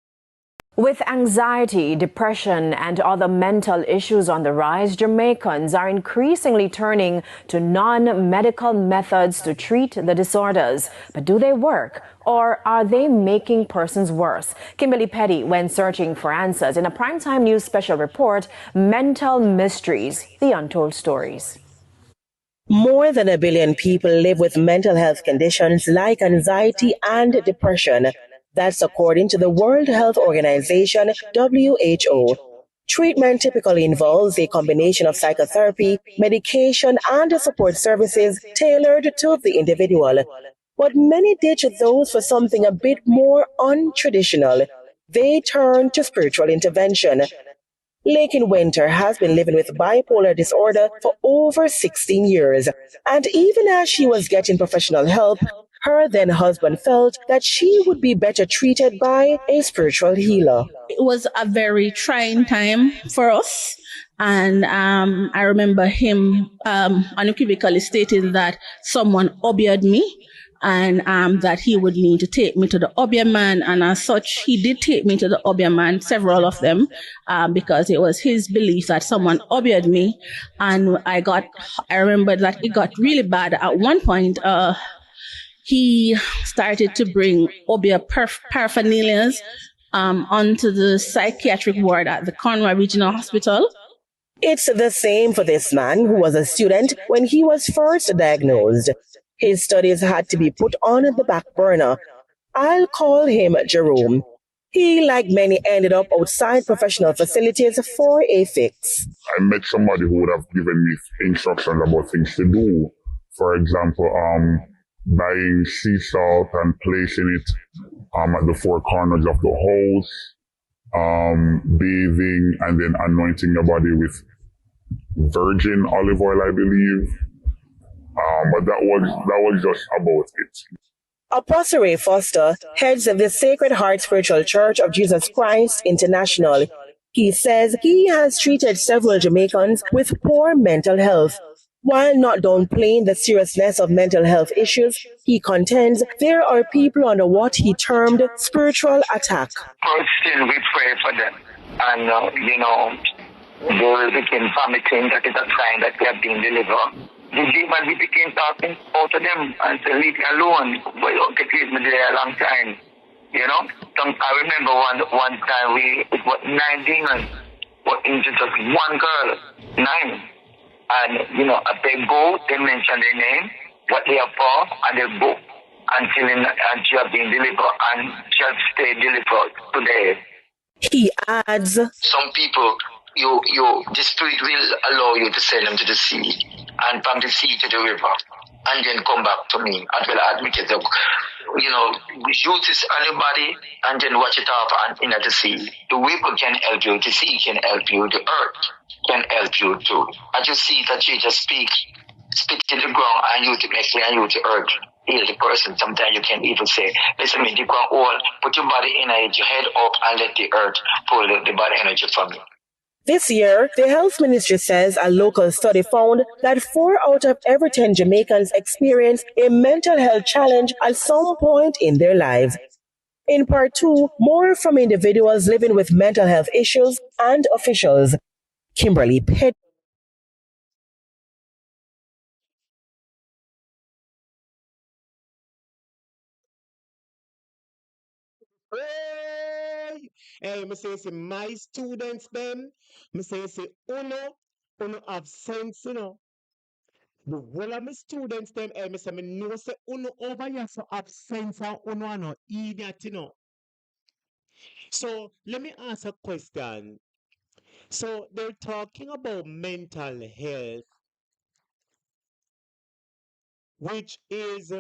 With anxiety, depression, and other mental issues on the rise, Jamaicans are increasingly turning to non-medical methods to treat the disorders. But do they work, or are they making persons worse? Kimberly Petty went searching for answers in a primetime news special report, Mental Mysteries, The Untold Stories. More than 1 billion people live with mental health conditions like anxiety and depression. That's according to the World Health Organization, WHO. Treatment typically involves a combination of psychotherapy, medication, and support services tailored to the individual. But many ditch those for something a bit more untraditional. They turn to spiritual intervention. Lakin Winter has been living with bipolar disorder for over 16 years, and even as she was getting professional help, her then husband felt that she would be better treated by a spiritual healer. It was a very trying time for us. And I remember him unequivocally stating that someone obeyed me and that he would need to take me to the Obia man. And as such, he did take me to the Obia man, several of them, because it was his belief that someone obeyed me. And I remember that it got really bad at one point. He started to bring Obia paraphernalias onto the psychiatric ward at the Conroy Regional Hospital. It's the same for this man who was a student when he was first diagnosed. His studies had to be put on the back burner. I'll call him Jerome. He, like many, ended up outside professional facilities for a fix. I met somebody who would have given me instructions about things to do. For example, buying sea salt and placing it at the four corners of the house, bathing and then anointing your body with virgin olive oil, I believe. But that was just about it. Apostle Ray Foster heads the Sacred Heart Spiritual Church of Jesus Christ International. He says he has treated several Jamaicans with poor mental health. While not downplaying the seriousness of mental health issues, he contends there are people under what he termed spiritual attack. First thing, we pray for them. And, they became vomiting. That is a sign that they have been delivered. The demon, we became talking out to them and said, leave me alone. But okay, keep me there a long time. I remember one time it was 9 demons, but into just one girl, 9. And, they go, they mention their name, what they are for, and they go until she has been delivered, and she has stayed delivered today. He adds, some people, the spirit will allow you to send them to the sea, and from the sea to the river, and then come back to me. I will admit it. Use this on your body, and then watch it off and in the sea. The river can help you, the sea can help you, the earth can help you too. As you see that you just spit in the ground and use it next and use the earth. Heal the person. Sometimes you can even say, listen, you can all put your body in it, your head up, and let the earth pull the body energy from you. This year, the health ministry says a local study found that 4 out of every 10 Jamaicans experience a mental health challenge at some point in their lives. In part 2, more from individuals living with mental health issues and officials. Kimberly Pitt. Hey, me say my students them, me say uno have sense, you know. The whole of my students them, hey, me say me know say uno over here so have sense and uno are no idiot, you know. So let me ask a question. So they're talking about mental health, which is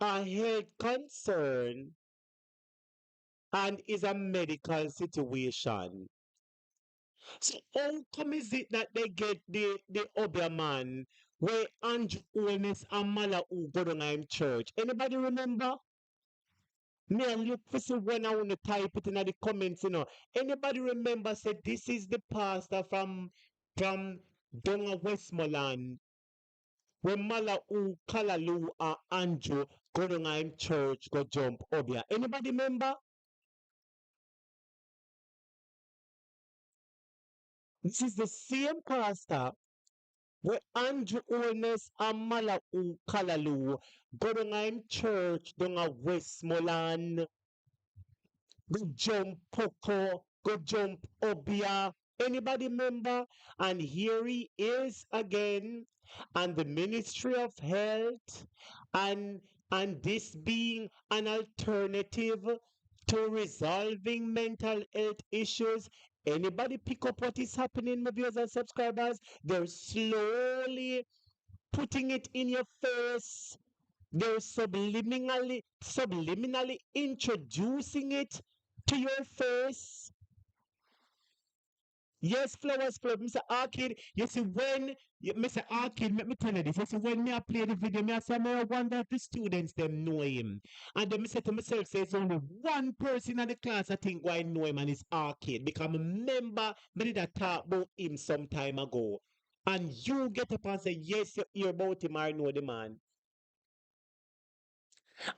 a health concern and is a medical situation. So how come is it that they get the other man where Andrew Owens and Mala who go to him church? Anybody remember? Me and look for see when I want to type it in the comments, you know. Anybody remember said this is the pastor from Donga Westmoreland where Mala who Kalalu and Andrew go to him church go jump up here. Anybody remember? This is the same pastor where Andrew Owens and Mala Kalalu go down in church down a Westmoreland, go jump Poco, go jump Obia. Anybody remember? And here he is again, and the Ministry of Health, and this being an alternative to resolving mental health issues. Anybody pick up what is happening, my viewers and subscribers? They're slowly putting it in your face. They're subliminally introducing it to your face. Yes, flowers club, Mr. Arcade. You see, Mr. Arcade, let me tell you this. You see, when me I play the video, me I say, I wonder if the students them know him. And then me say to myself, say, it's only one person in the class I think why I know him and it's Arcade. Because I remember me did a talk about him some time ago. And you get up and say, yes, you hear about him, I know the man.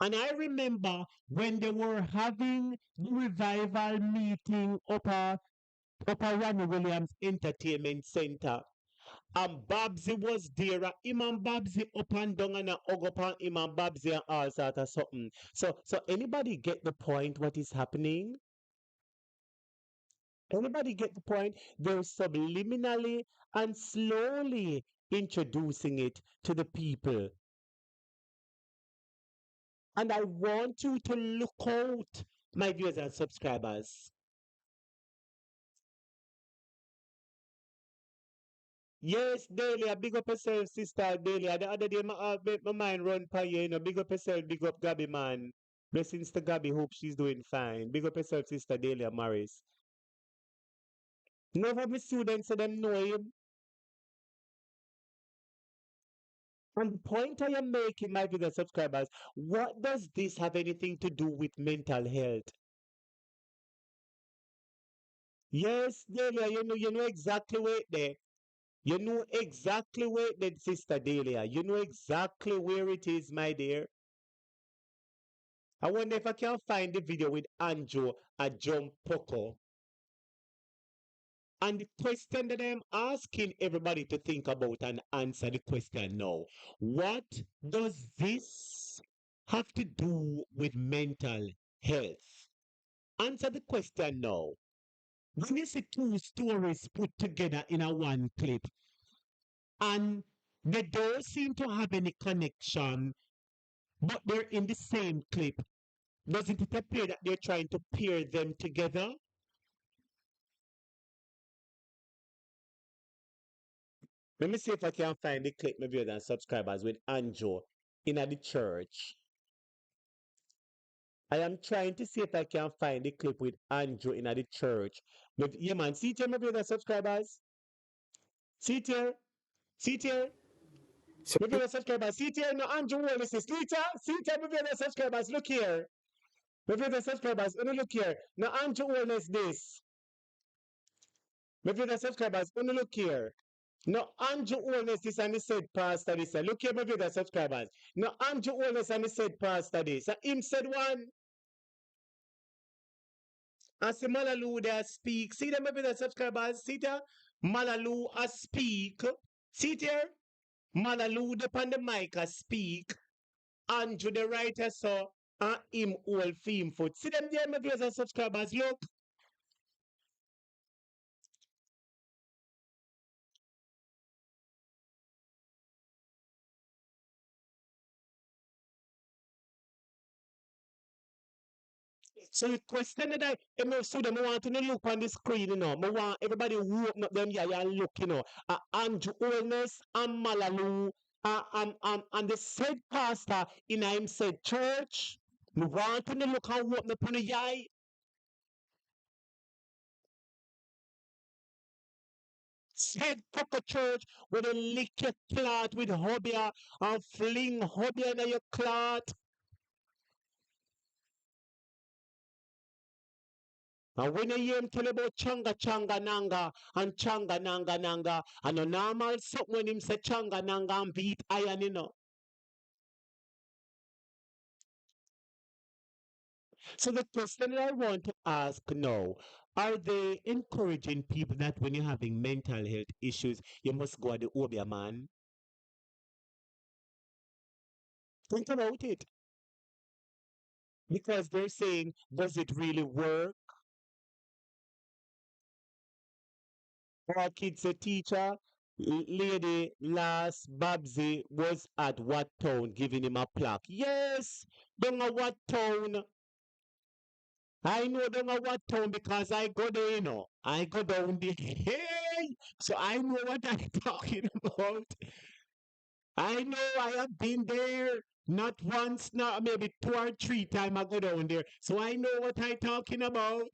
And I remember when they were having the revival meeting up Ronnie Williams Entertainment Center. And Babsy was there. Him and Babsy up and down and hug up on him and Babsy and all sort of something. So anybody get the point what is happening? Anybody get the point? They're subliminally and slowly introducing it to the people. And I want you to look out, my viewers and subscribers. Yes, Delia, big up yourself, sister Delia. The other day, my mind run by you, you know. Big up yourself, big up Gabby, man. Blessings to Gabby, hope she's doing fine. Big up yourself, sister Delia Morris. None of my students, so them know him. And the point I am making, my viewers and subscribers, what does this have anything to do with mental health? Yes, Delia, you know exactly where it there. You know exactly where it is, sister Delia. You know exactly where it is, my dear. I wonder if I can find the video with Andrew at John Poco. And the question that I'm asking everybody to think about and answer the question now. What does this have to do with mental health? Answer the question now. When you see two stories put together in a one clip and they don't seem to have any connection, but they're in the same clip, Doesn't it appear that they're trying to pair them together? Let me see if I can find the clip, my viewers and subscribers, with Andrew in the church. I am trying to see if I can find the clip with Andrew in the church. Yeah, man, see it here, my viewers and subscribers? See it here? See it here? My viewers and subscribers, see it here? No, Andrew Wallace, see it here? See it here, my viewers and subscribers, look here. My viewers and subscribers, look here. Now, Andrew Wallace this. My viewers and subscribers, look here. No, Andrew Owens this and he said pastor this. Look here, my viewers and subscribers. No, Andrew Owens and he said pastor this. And him said one. And say Malalu there speak. See them, my viewers and subscribers. See there? Malalu a speak. See there? Malalu upon the mic a speak. Andrew the writer so and him all theme foot. See them there, my viewers and subscribers. Look. So the question that I so them want to look on the screen, you know. I want everybody who open up them yeah and look, you know. Andrew Owens and Malalu and the said pastor in him said church. I want to look and open up on the eye. Said fuck a church where they lick your clot with hobia and fling hobia in your clot. And when you hear him tell about changa changa nanga and changa nanga nanga, and a normal something when him say changa nanga and beat iron, you know. So the question that I want to ask now, are they encouraging people that when you're having mental health issues, you must go at the Obia man? Think about it. Because they're saying, does it really work? Our kids a teacher, lady last Babsy was at what town giving him a plaque? Yes, don't know what town. I know don't know what town because I go there, you know. I go down the hey, so I know what I'm talking about. I know I have been there not once, not maybe 2 or 3 times I go down there. So I know what I'm talking about.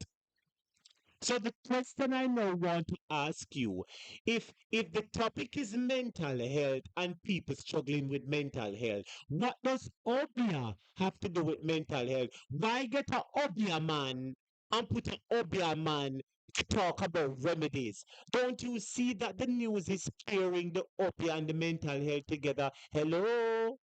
So the question I now want to ask you, if the topic is mental health and people struggling with mental health, what does Obia have to do with mental health? Why get a Obia man and put an Obia man to talk about remedies? Don't you see that the news is pairing the Obia and the mental health together? Hello?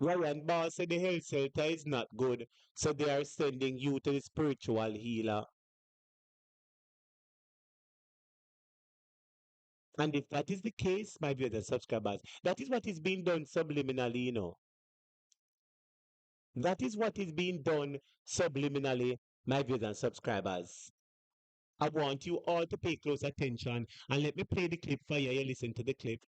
Ryan Boss said the health center is not good, so they are sending you to the spiritual healer. And if that is the case, my viewers and subscribers, that is what is being done subliminally, you know. That is what is being done subliminally, my viewers and subscribers. I want you all to pay close attention and let me play the clip for you. You listen to the clip.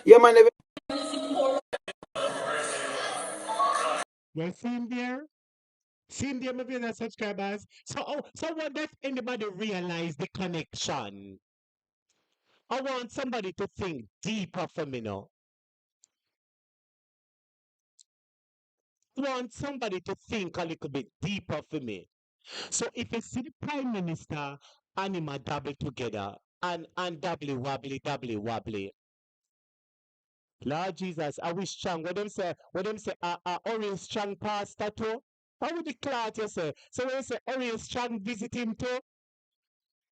Yeah, man. Well, seen there? Seen there, my viewers and subscribers? So what does anybody realize the connection? I want somebody to think deeper for me now. I want somebody to think a little bit deeper for me. So if you see the Prime Minister and him a double together and doubly wobbly. Lord Jesus, I wish strong. What them say orange strong pastor too? How would the clot you say? So when you say Ariel Strong visit him too,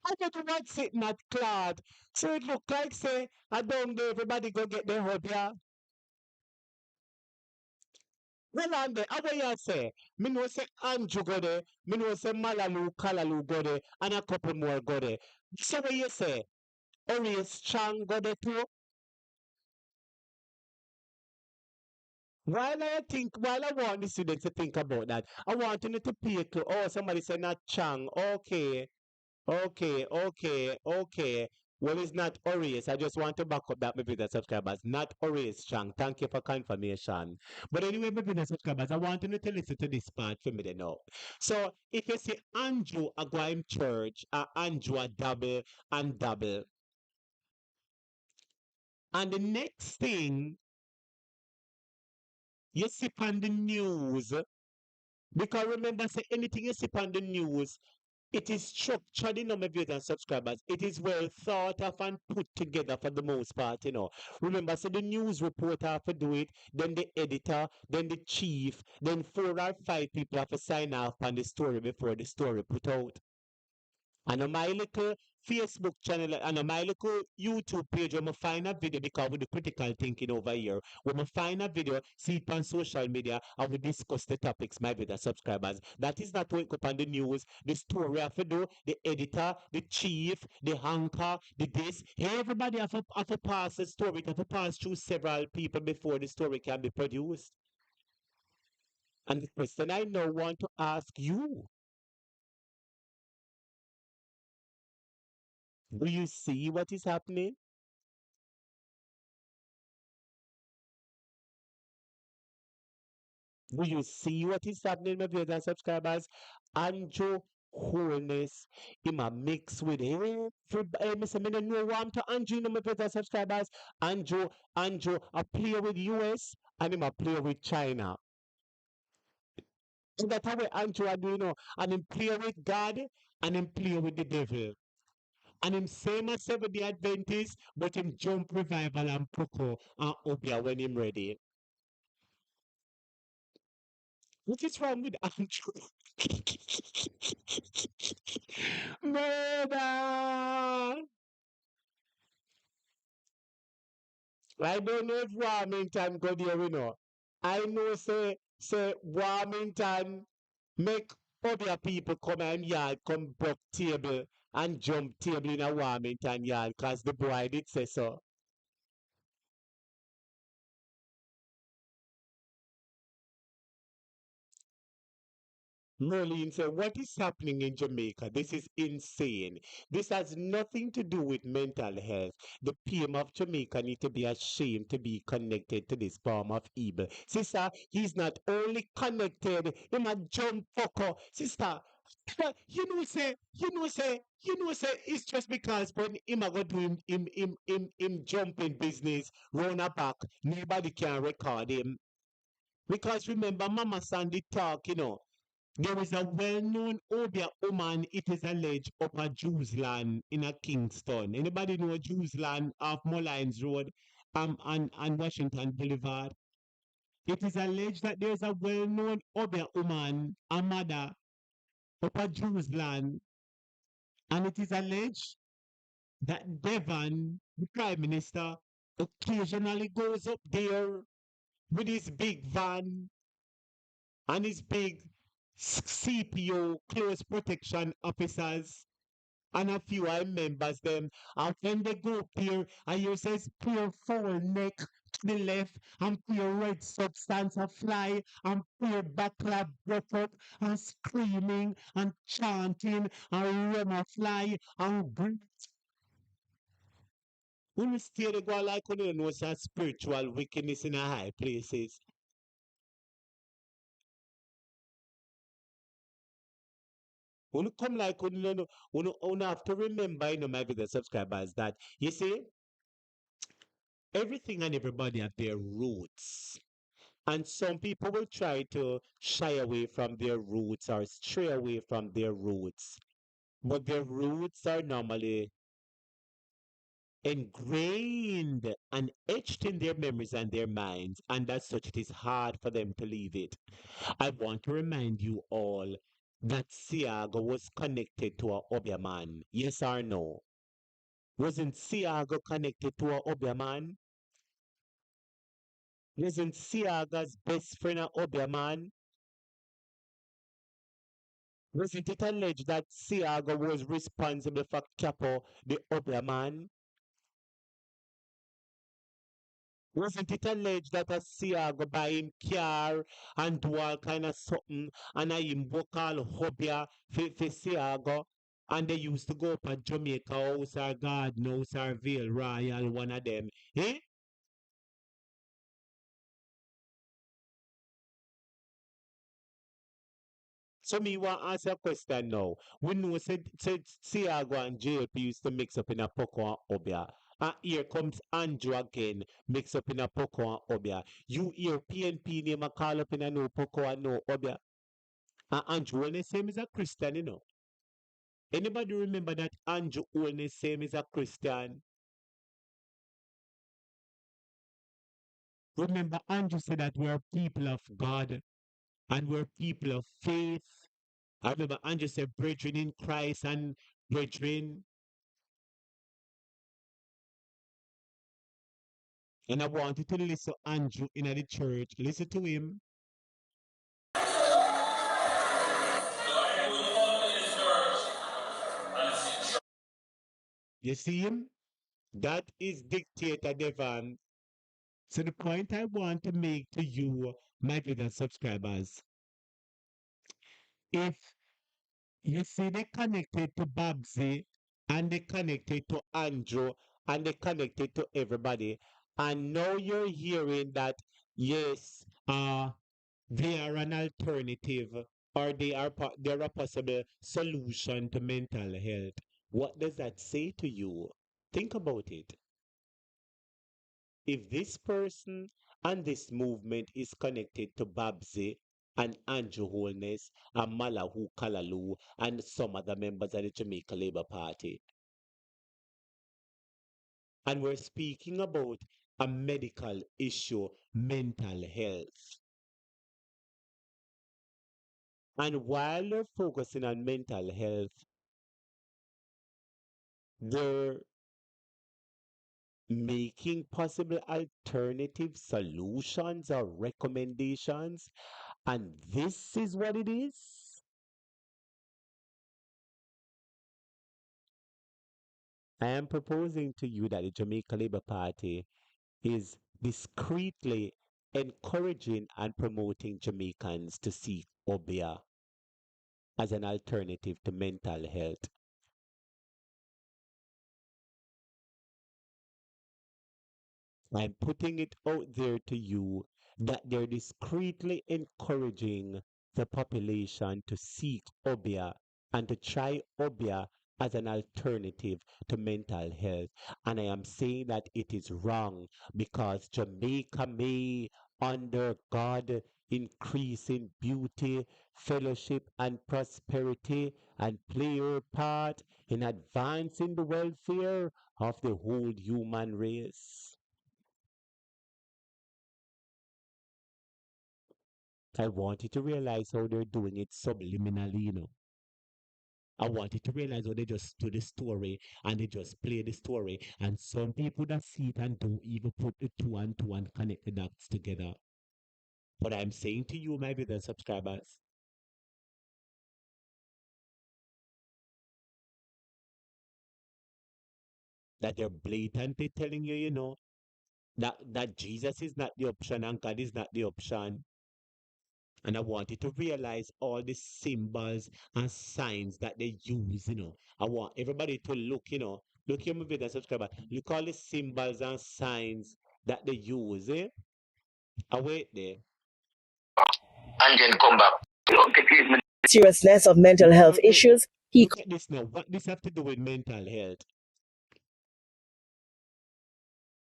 I don't know what's sitting at clot. So it look like say I don't know everybody go get their hub here. Well on there, how you say? Me know say Andrew go there, me know say Malalu, Kalalu go there, and a couple more go there. So what you say? Ariel Strong go there too? While I want the students to think about that, I want you to pay to, oh, somebody said not Chang. Okay, okay. Well, it's not Orius. I just want to back up that maybe the subscribers. Not Orius Chang. Thank you for confirmation. But anyway, maybe the subscribers, I want you to listen to this part for me to know. So if you see Andrew a go in church, Andrew a double and double. And the next thing you see on the news, because remember, say anything you see on the news, it is structured, my viewers and subscribers. It is well thought of and put together for the most part, Remember, so the news reporter have to do it, then the editor, then the chief, then 4 or 5 people have to sign off on the story before the story put out. And on my little Facebook channel and on my little YouTube page, when I find a video because with the critical thinking over here, when I find a video, see it on social media, and we discuss the topics, my video subscribers. That is not what up on the news. The story have to do, the editor, the chief, the anchor, the this. Everybody have to pass the story. It have to pass through several people before the story can be produced. And the question I now want to ask you, do you see what is happening? Do you see what is happening, my viewers and subscribers? Andrew Wholeness in a mix with every Mr. Me no know what I'm to Andrew, my viewers and subscribers. Andrew, I play with US and him a play with China. So that's how Andrew are doing, and him play with God and him play with the devil. And him same as Seventh-day Adventist, but him jump revival and Poco and Obia when him ready. What is wrong with Andrew? Murder! I don't know if Warmington go there, I know say Warmington make other people come and yard, come broke table and jump table in a Warmington yard because the boy did say so. Merlin said, what is happening in Jamaica? This is insane. This has nothing to do with mental health. The PM of Jamaica need to be ashamed to be connected to this form of evil. Sister, he's not only connected, he a jump fucker. Sister, it's just because when him a go do him jumping business round a back, nobody can record him. Because remember, Mama Sandy talk, there is a well-known Obia woman, it is alleged, up a Jews land in a Kingston. Anybody know Jews land off Mullines Road and Washington Boulevard? It is alleged that there is a well-known Obia woman, a mother, up a Jews land, and it is alleged that Devon, the Prime Minister, occasionally goes up there with his big van and his big CPO, close protection officers, and a few I members them. And when they go up there, and you says pure foul neck to the left, and pure red substance a fly, and pure backlab breath up, and screaming, and chanting, and run a fly, and breathe. When we stay the go like when you know some spiritual wickedness in a high places. When come like when have to remember, my video subscribers, that you see everything and everybody have their roots. And some people will try to shy away from their roots or stray away from their roots. But their roots are normally ingrained and etched in their memories and their minds, and as such, it is hard for them to leave it. I want to remind you all that Siago was connected to a Obia man. Yes or no? Wasn't Siago connected to a Obia man? Wasn't Siaga's best friend a Obia man? Wasn't it alleged that Siago was responsible for Capo, the Obia man? Wasn't it alleged that a Siago buy him car and do all kind of something and I him book all Obia for Siago? And they used to go up at Jamaica House or Garden House or Vale Royal, one of them. Eh? So me want ask a question now. We know said Siago and JLP used to mix up in a Poco and Obia. And here comes Andrew again, mix up in a Poco and Obia. You hear PNP name a call up in a no Poco and no Obia. And Andrew only same is a Christian, you know. Anybody remember that Andrew only same is a Christian? Remember Andrew said that we're people of God and we're people of faith. I remember Andrew said brethren in Christ and brethren. And I want you to listen to Andrew in the church. Listen to him. You see him? That is Dictator Devon. So the point I want to make to you, my little subscribers, if you see they connected to Babsy and they connected to Andrew and they connected to everybody, and now you're hearing that yes, they are an alternative or they're a possible solution to mental health. What does that say to you? Think about it. If this person and this movement is connected to Babsy and Andrew Holness and Malahu Kalalu and some other members of the Jamaica Labour Party, and we're speaking about a medical issue, mental health. And while they're focusing on mental health, they're making possible alternative solutions or recommendations. And this is what it is. I am proposing to you that the Jamaica Labour Party is discreetly encouraging and promoting Jamaicans to seek Obia as an alternative to mental health. I'm putting it out there to you that they're discreetly encouraging the population to seek Obia and to try Obia as an alternative to mental health. And I am saying that it is wrong because Jamaica may, under God, increase in beauty, fellowship, and prosperity, and play your part in advancing the welfare of the whole human race. I want you to realize how they're doing it subliminally, you know. I want you to realize how they just do the story and they just play the story. And some people that see it and don't even put the two and connect the dots together. But I'm saying to you, my brother subscribers, that they're blatantly telling you, you know, that Jesus is not the option and God is not the option. And I want you to realize all the symbols and signs that they use, you know. I want everybody to look, you know, look here, my video subscriber. Look all the symbols and signs that they use, eh? I wait there. And then come back. Seriousness of mental health issues. Look at this now. What this have to do with mental health?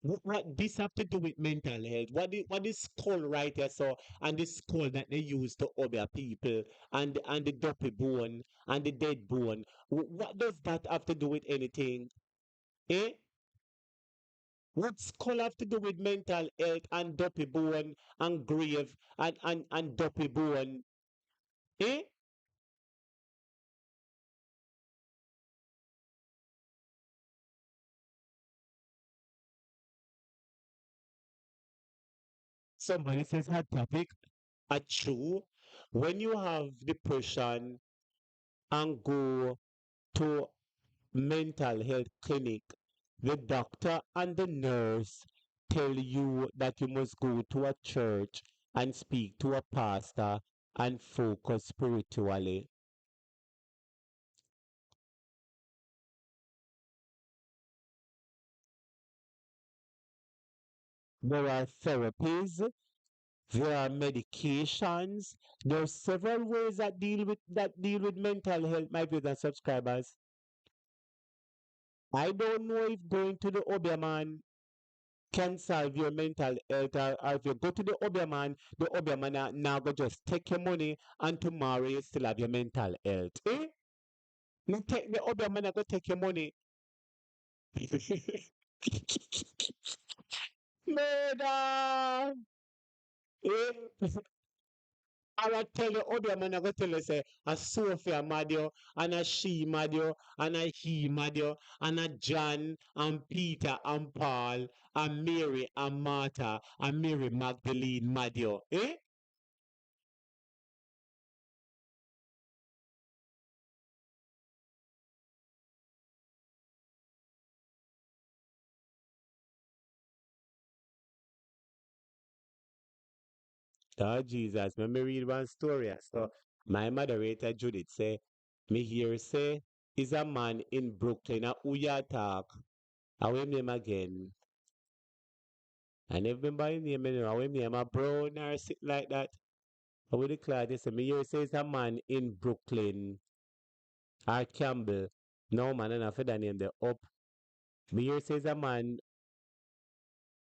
What this have to do with mental health? What is skull right here so and the skull that they use to other people and the dopey bone and the dead bone? What does that have to do with anything? Eh? What's skull have to do with mental health and dopey bone and grave and dopey bone? Eh? Somebody says hot topic. A true. When you have depression and go to mental health clinic, the doctor and the nurse tell you that you must go to a church and speak to a pastor and focus spiritually. There are therapies, there are medications, there are several ways that deal with mental health, my viewers and subscribers. I don't know if going to the Obeah can solve your mental health, or if you go to the Obeah now go just take your money and tomorrow you still have your mental health. Eh? No take the Obeah go take your money. Murder! Eh? I will tell you, other man, I go tell you, say, a Sophia Madio, and a she Madio, and a he Madio, and a John, and Peter, and Paul, and Mary, and Martha, and Mary Magdalene Madio. Eh? Oh, Jesus, let me read one story. So, my moderator Judith say, me hear say, is a man in Brooklyn, a who ya talk. I will name again. I never remember his name, I will name a brown or sit like that. I will declare this. Me hear say it's a man in Brooklyn or Campbell. No man, and after that name the up. Me hear say it's a man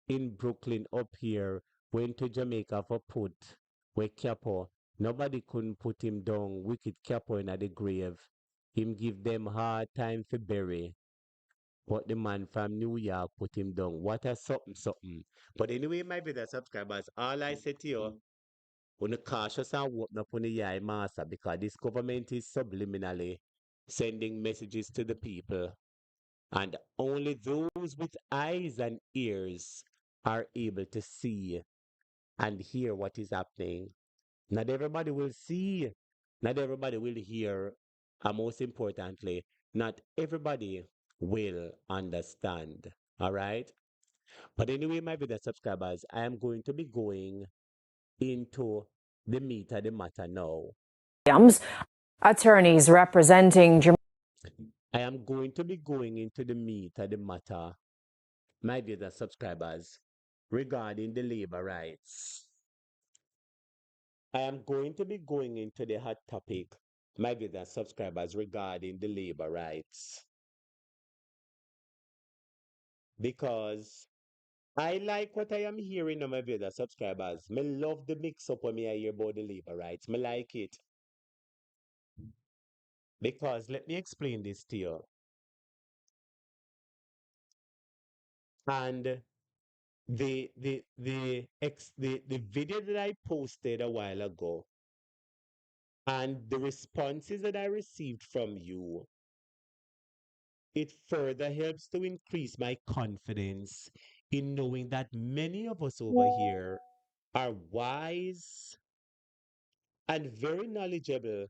in Brooklyn up here went to Jamaica for put with Capo. Nobody couldn't put him down. Wicked Capo in the grave. Him give them hard time for bury. But the man from New York put him down. What a something something. But anyway, my brother subscribers, all I say to you, on cautious and open up on the eye master, because this government is subliminally sending messages to the people, and only those with eyes and ears are able to see and hear what is happening. Not everybody will see, not everybody will hear, and most importantly, not everybody will understand. All right. But anyway, my video subscribers, I am going to be going into the meat of the matter now. Attorneys representing I am going to be going into the meat of the matter, my dear subscribers, regarding the labor rights. I am going to be going into the hot topic, my dear subscribers, regarding the labor rights. Because I like what I am hearing of my dear subscribers. Me love the mix up when me I hear about the labor rights. Me like it. Because let me explain this to you. And the video that I posted a while ago and the responses that I received from you, it further helps to increase my confidence in knowing that many of us over here are wise and very knowledgeable,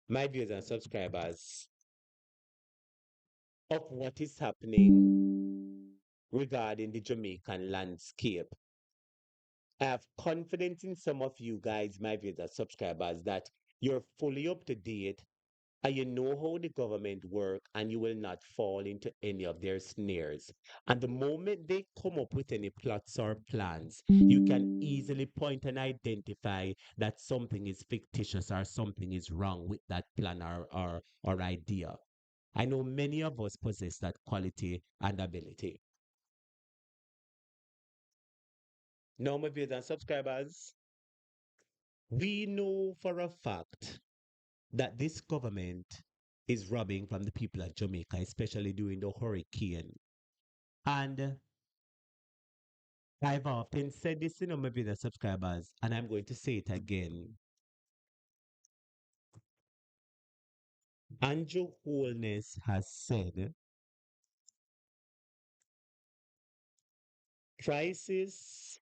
my viewers and subscribers, of what is happening regarding the Jamaican landscape. I have confidence in some of you guys, my viewers and subscribers, that you're fully up to date and you know how the government work and you will not fall into any of their snares. And the moment they come up with any plots or plans, you can easily point and identify that something is fictitious or something is wrong with that plan or idea. I know many of us possess that quality and ability. Now, my viewers and subscribers, we know for a fact that this government is robbing from the people of Jamaica, especially during the hurricane. And I've often said this, my video subscribers, and I'm going to say it again. Andrew Holness has said, crisis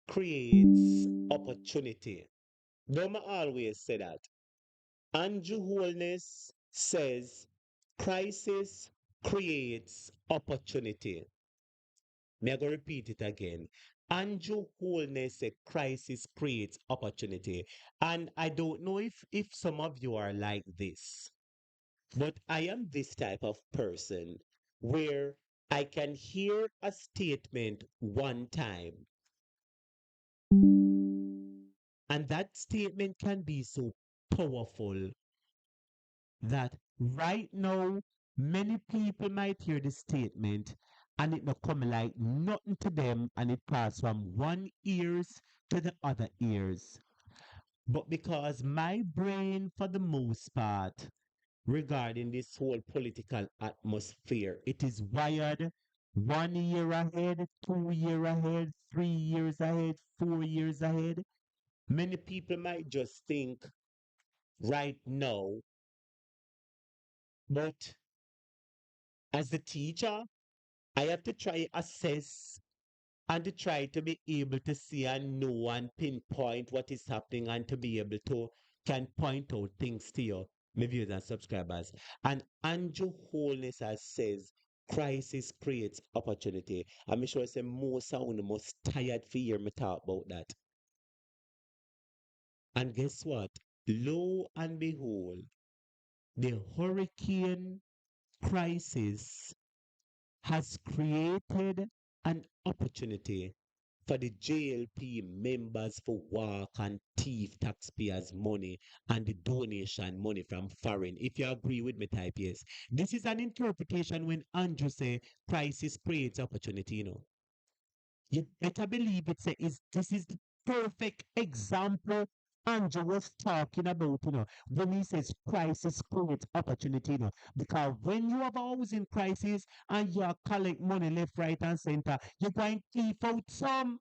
creates opportunity. Don't always say that. Andrew Holness says, crisis creates opportunity. May I go repeat it again? Andrew Holness said, crisis creates opportunity. And I don't know if some of you are like this. But I am this type of person where I can hear a statement one time, and that statement can be so powerful that right now many people might hear the statement and it will come like nothing to them, and it pass from one ears to the other ears. But because my brain, for the most part, regarding this whole political atmosphere, it is wired 1 year ahead, 2 year ahead, 3 years ahead, 4 years ahead. Many people might just think right now, but as the teacher, I have to try assess and to try to be able to see and know and pinpoint what is happening and to be able to can point out things to you, my viewers and subscribers. And Andrew Holness has says crisis creates opportunity. I'm sure say most sound most tired for hear me talk about that. And guess what? Lo and behold, the hurricane crisis has created an opportunity for the JLP members for work and thief taxpayers' money and the donation money from foreign. If you agree with me, type yes. This is an interpretation when Andrew say crisis creates opportunity. You better believe it say this is the perfect example Andrew was talking about, when he says crisis creates opportunity. Because when you have a housing crisis and you are collect money left, right, and center, you're going to thief out some.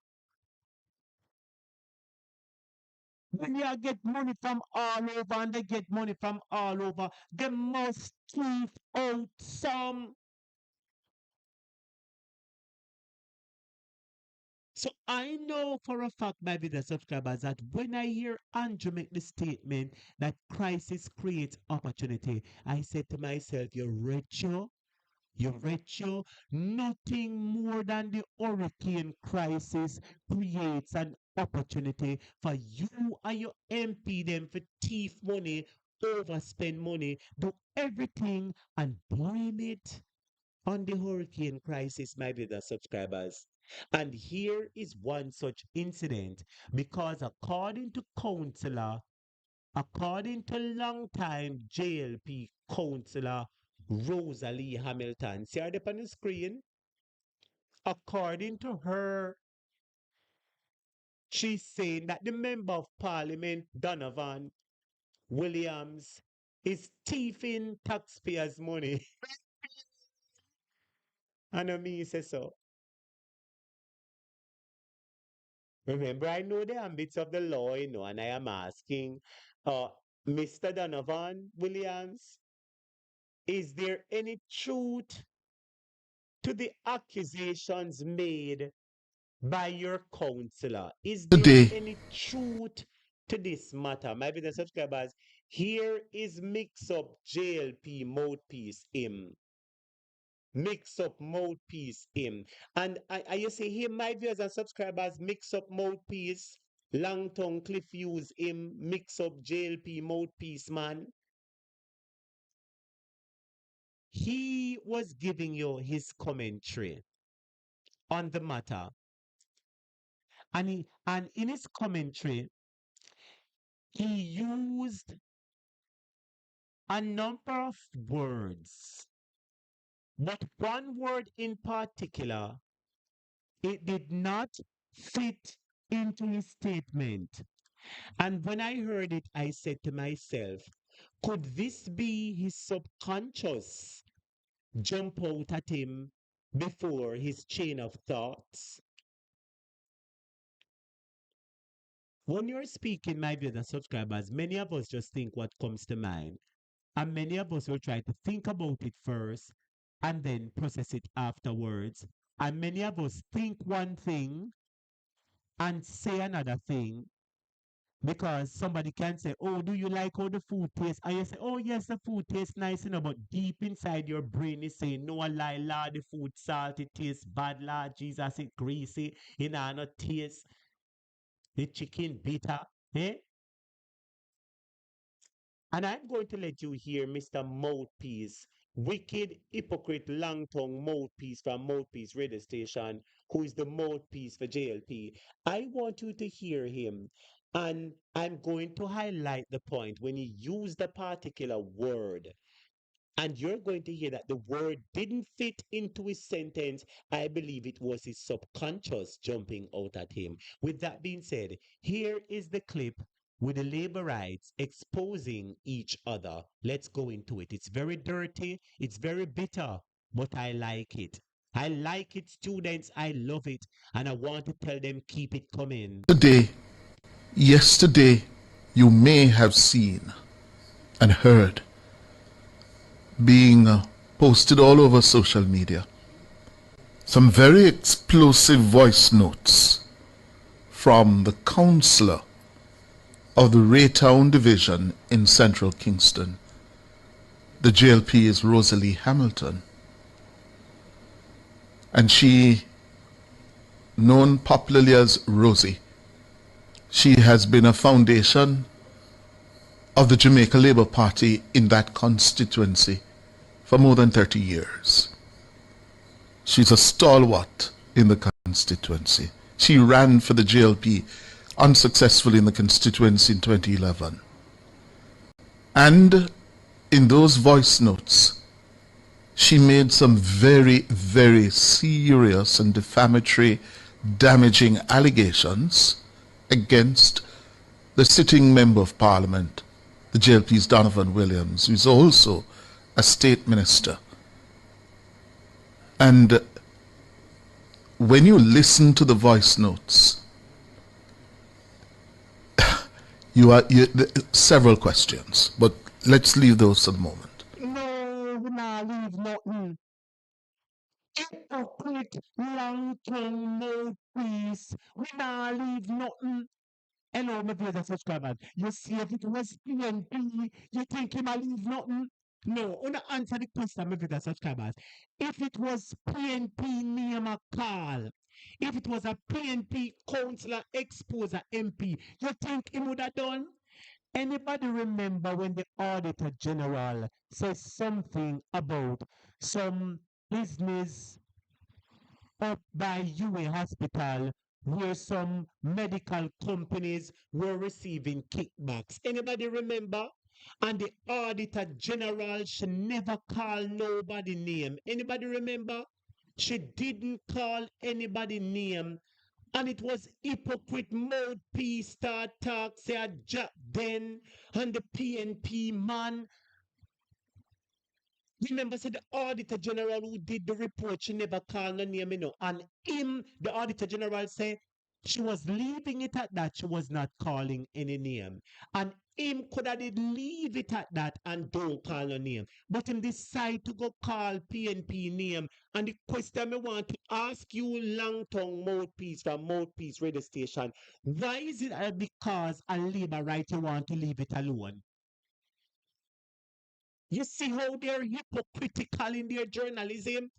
When you get money from all over and they get money from all over, they must thief out some. So I know for a fact, my video subscribers, that when I hear Andrew make the statement that crisis creates opportunity, I said to myself, you're rich, you're rich, nothing more than the hurricane crisis creates an opportunity for you and your MP them for thief money, overspend money, do everything and blame it on the hurricane crisis, my brother subscribers. And here is one such incident because according to longtime JLP councillor Rosalie Hamilton, see her up on the screen? According to her, she's saying that the member of parliament, Donovan Williams, is thieving taxpayers' money. And I mean, say so. Remember, I know the ambits of the law, and I am asking, Mr. Donovan Williams, is there any truth to the accusations made by your counselor? Is there Today. any truth to this matter? My business subscribers, here is Mix Up JLP mouthpiece him. Mix Up mouthpiece him. And you see him, my viewers and subscribers, Mix Up mouthpiece. Long tongue Cliff use him, Mix Up JLP mouthpiece man. He was giving you his commentary on the matter. And in his commentary, he used a number of words, but one word in particular, it did not fit into his statement. And when I heard it, I said to myself, could this be his subconscious jump out at him before his chain of thoughts? When you're speaking, my viewers and subscribers, many of us just think what comes to mind. And many of us will try to think about it first and then process it afterwards. And many of us think one thing and say another thing because somebody can say, "Oh, do you like how the food tastes?" And you say, "Oh, yes, the food tastes nice, but deep inside your brain is saying, "No, a lie, Lord, the food salty, it tastes bad, Lord Jesus, it greasy, it not taste, the chicken bitter." Eh? And I'm going to let you hear Mr. Mouthpiece, wicked, hypocrite, long tongue mouthpiece from Mouthpiece Radio Station, who is the mouthpiece for JLP. I want you to hear him. And I'm going to highlight the point when he used a particular word. And you're going to hear that the word didn't fit into his sentence. I believe it was his subconscious jumping out at him. With that being said, here is the clip with the laborites exposing each other. Let's go into it. It's very dirty, it's very bitter, but I like it. I like it, students. I love it. And I want to tell them, keep it coming. Yesterday, you may have seen and heard being posted all over social media some very explosive voice notes from the councillor of the Raytown Division in Central Kingston. The JLP is Rosalie Hamilton, and she, known popularly as Rosie, she has been a foundation of the Jamaica Labour Party in that constituency for more than 30 years. She's a stalwart in the constituency. She ran for the JLP unsuccessfully in the constituency in 2011. And in those voice notes, she made some very, very serious and defamatory, damaging allegations against the sitting Member of Parliament, the JLP's Donovan Williams, who is also a state minister. And when you listen to the voice notes, several questions, but let's leave those for the moment. No, we not leave nothing. Hypocrite, long-tongue mouthpiece. We not leave nothing. Hello, my brothers and subscribers. You see, if it was PNP, you think him a leave nothing? No, I want to answer the question, my brothers and subscribers. If it was PNP name a call, if it was a PNP councillor expose a MP, you think he would have done? Anybody remember when the Auditor General says something about some business up by UA Hospital where some medical companies were receiving kickbacks? Anybody remember? And the Auditor General, she never called nobody name. Anybody remember? She didn't call anybody name. And it was hypocrite mouthpiece start talk, say a Jack Den and the PNP man. Remember, said the Auditor General who did the report, she never called no name, And him, the Auditor General, said she was leaving it at that. She was not calling any name. And him could have did leave it at that and don't call no name. But him decide to go call PNP name. And the question I want to ask you, long tongue mouthpiece from Mouthpiece Radio Station, why is it because a labor right you want to leave it alone? You see how they're hypocritical in their journalism?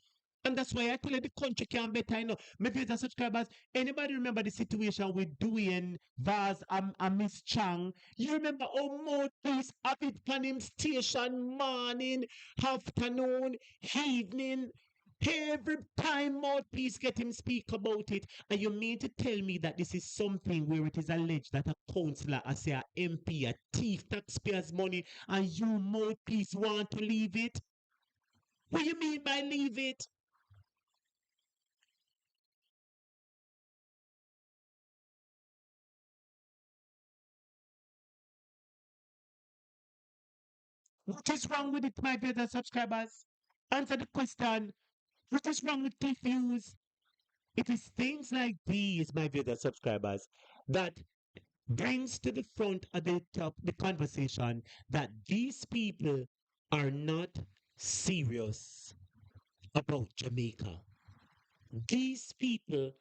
And that's why I tell you the country can better, My viewers subscribers, anybody remember the situation with Dwayne Vaz and Miss Chang? You remember how Mouthpiece have it on him station morning, afternoon, evening? Every time Mouthpiece get him speak about it, and you mean to tell me that this is something where it is alleged that a councillor, I say a MP, a thief taxpayers' money, and you Mouthpiece want to leave it? What do you mean by leave it? What is wrong with it, my brothers subscribers? Answer the question. What is wrong with Cliff Hughes? It is things like these, my brothers subscribers, that brings to the front of the top the conversation that these people are not serious about Jamaica. These people,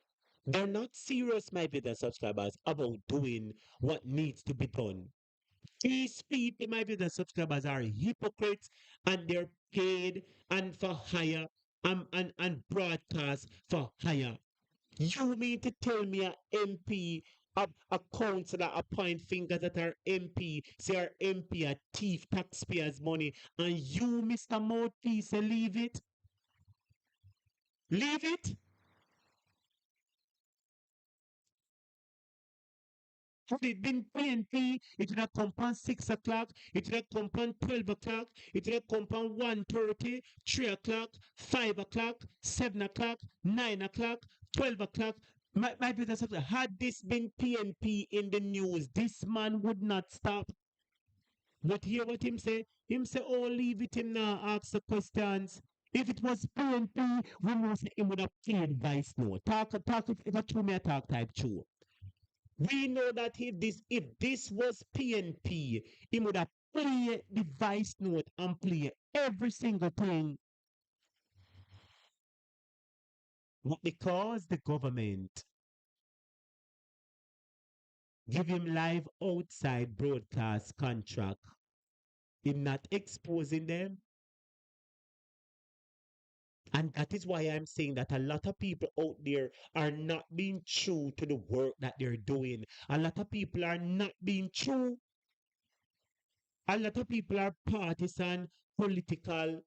they're not serious, my video subscribers, about doing what needs to be done. These people, my video subscribers, are hypocrites and they're paid and for hire and broadcast for hire. You mean to tell me a MP, a councillor, a point fingers at our MP, say our MP a thief taxpayers' money, and you, Mr. Mouthpiece, say leave it? Leave it? Had it been PNP, it would have come on 6 o'clock, it would have come on 12 o'clock, it would have come on 1:30, 3 o'clock, 5 o'clock, 7 o'clock, 9 o'clock, 12 o'clock. My brothers, had this been PNP in the news, this man would not stop. But hear what him say? Him say, oh, leave it him now, ask the questions. If it was PNP, we know say him would have played vice note. Talk, if a true me a talk type true. We know that if this was PNP, he would have played the vice note and play every single thing. But because the government give him live outside broadcast contract, him not exposing them. And that is why I'm saying that a lot of people out there are not being true to the work that they're doing. A lot of people are not being true. A lot of people are partisan, political,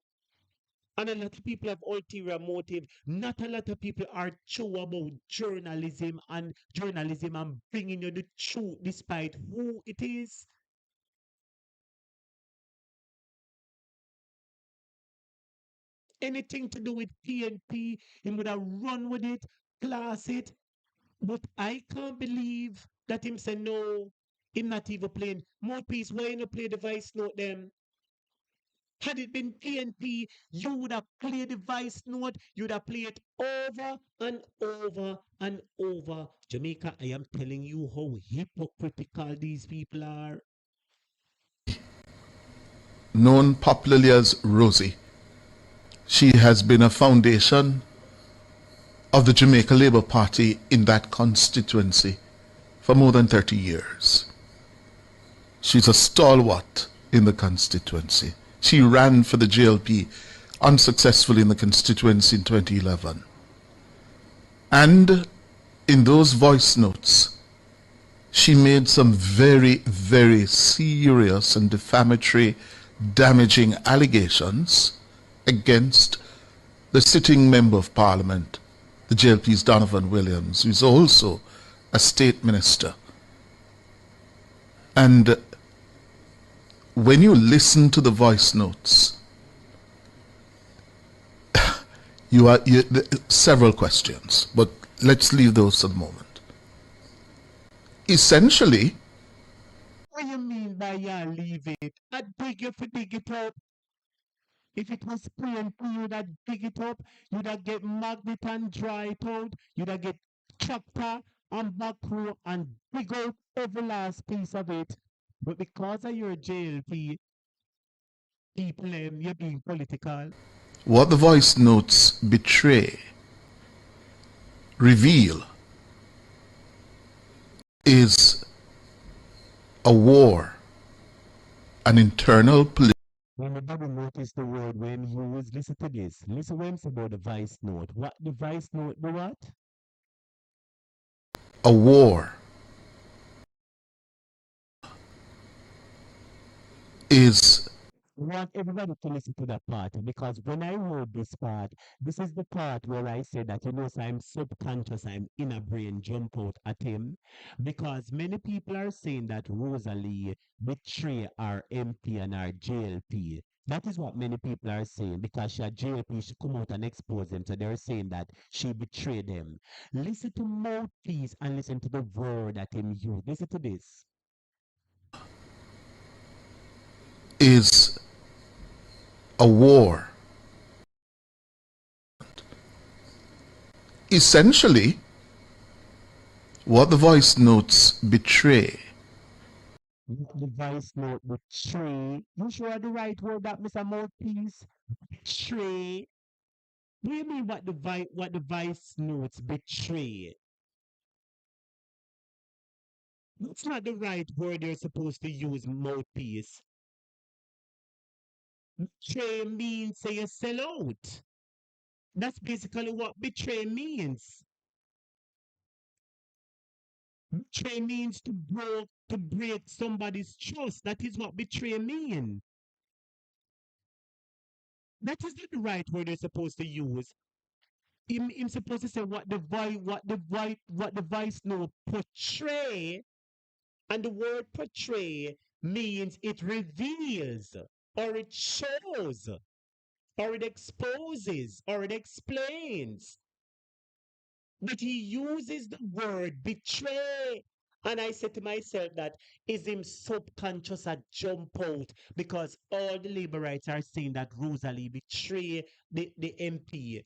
and a lot of people have ulterior motive. Not a lot of people are true about journalism and bringing you the truth despite who it is. Anything to do with PNP, he would have run with it, class it. But I can't believe that him say no, him not even playing. Mouthpiece, why you not play the vice note them? Had it been PNP, you would have played the vice note, you would have played it over and over and over. Jamaica, I am telling you how hypocritical these people are. Known popularly as Rosie, she has been a foundation of the Jamaica Labour Party in that constituency for more than 30 years. She's a stalwart in the constituency. She ran for the JLP unsuccessfully in the constituency in 2011. And in those voice notes, she made some very, very serious and defamatory, damaging allegations against the sitting Member of Parliament, the JLP's Donovan Williams, who is also a state minister. And when you listen to the voice notes, several questions, but let's leave those for the moment. Essentially, what do you mean by y'all leave it? I beg you to dig it up. If it was PNP, you'd have dig it up, you'd have get magnet and dry it out, you'd have get tractor and backhoe and dig out every last piece of it. But because of your JLP, people, you're being political. what the voice notes betray, reveal, is a war, an internal political. When the Bible notice the word when you was listen to this, listen when it's about the vice note. What the vice note do what? A war is. I want everybody to listen to that part because when I heard this part, this is the part where I say that, so I'm subconscious, I'm inner brain jump out at him because many people are saying that Rosalie betray our MP and our JLP. That is what many people are saying because she had JLP, she come out and expose them. So they're saying that she betrayed them. Listen to Mouthpiece and listen to the word that him use. Listen to this. Is a war. Essentially, what the voice notes betray The voice note betray. You sure the right word that Mr. Mouthpiece? Betray. What do you mean what the voice notes betray? That's not the right word you're supposed to use, Mouthpiece. Betray means say you sell out. That's basically what betray means. Betray means to break somebody's trust. That is what betray means. That is not the right word you're supposed to use. Him supposed to say what the voice note portray, and the word portray means it reveals, or it shows, or it exposes, or it explains. But he uses the word betray. And I said to myself that is him subconscious a jump out, because all the labor rights are saying that Rosalie betray the MP.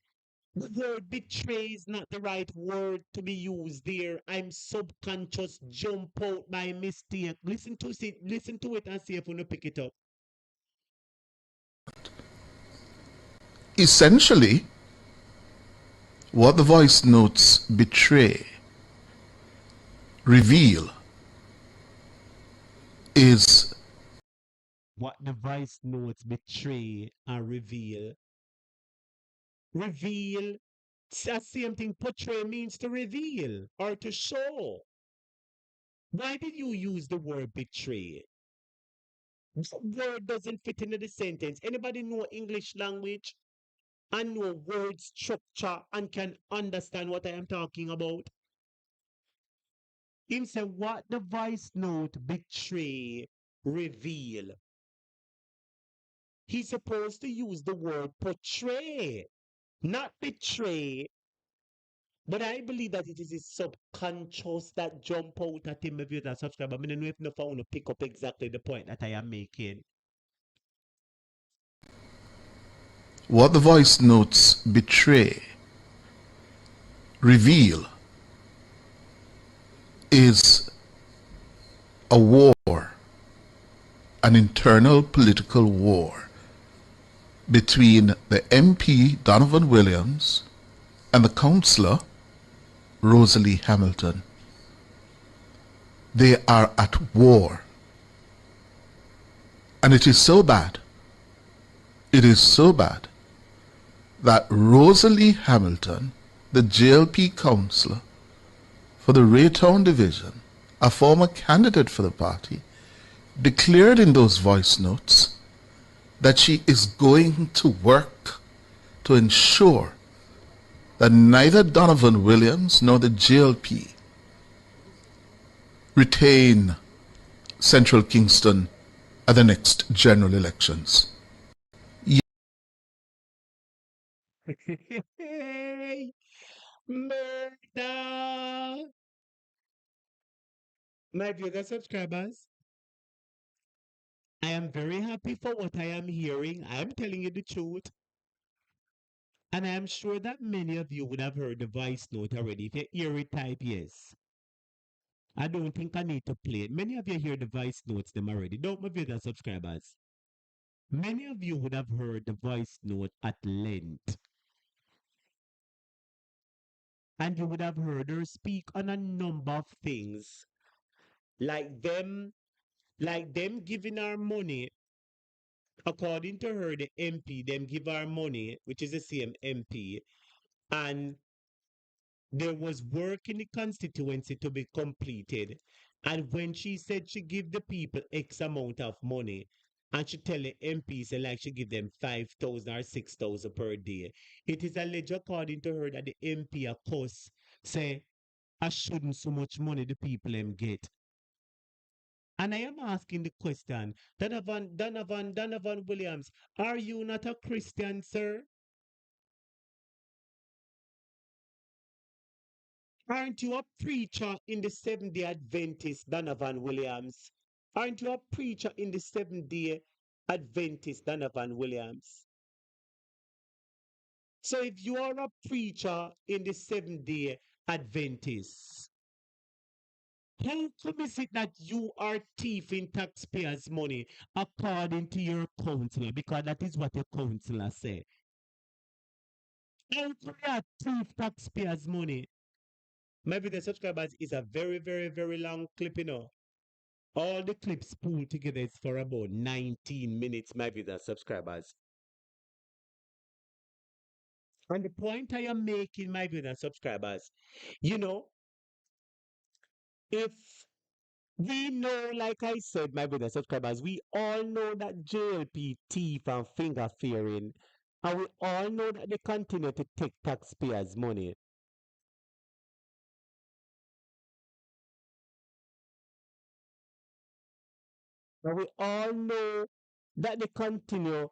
The word betray is not the right word to be used there. I'm subconscious jump out by mistake. Listen to it and see if you want to pick it up. Essentially, what the voice notes betray, reveal, is What the voice notes betray and reveal. Reveal, that same thing portray means to reveal or to show. Why did you use the word betray? The word doesn't fit into the sentence. Anybody know English language and know word structure and can understand what I am talking about? Him say what the voice note betray, reveal. He's supposed to use the word portray, not betray. But I believe that it is his subconscious that jump out at him if you're a subscriber. I don't know if no phone to pick up exactly the point that I am making. what the voice notes betray, reveal, is a war, an internal political war between the MP Donovan Williams and the councillor Rosalie Hamilton. They are at war. And it is so bad, that Rosalie Hamilton, the JLP councillor for the Raytown division, a former candidate for the party, declared in those voice notes that she is going to work to ensure that neither Donovan Williams nor the JLP retain Central Kingston at the next general elections. Hey, murder! My viewers subscribers, I am very happy for what I am hearing. I am telling you the truth. And I am sure that many of you would have heard the voice note already. If you hear it, type yes. I don't think I need to play it. Many of you hear the voice notes them already. Don't my viewers subscribers. Many of you would have heard the voice note at length. And you would have heard her speak on a number of things. Like them giving her money. According to her, the MP, them give her money, which is the same MP. And there was work in the constituency to be completed. And when she said she give the people X amount of money, and she tell the MPs like she give them 5,000 or 6,000 per day, it is alleged according to her that the MP of course say I shouldn't so much money the people them get. And I am asking the question, Donovan Williams, are you not a Christian, sir? Aren't you a preacher in the Seventh-day Adventist, Donovan Williams? Aren't you a preacher in the Seventh-day Adventist, Donovan Williams? So if you are a preacher in the Seventh-day Adventist, How come is it that you are thieving taxpayers' money according to your counselor? Because that is what your counselor say. How come you are thief taxpayers' money? My video subscribers is a very, very, very long clip, you know. All the clips pulled together is for about 19 minutes, my video subscribers. And the point I am making, my video subscribers, you know, if we know, like I said, my brother subscribers, we all know that JLP thief and finger fearing, and we all know that they continue to take taxpayers' money. And we all know that they continue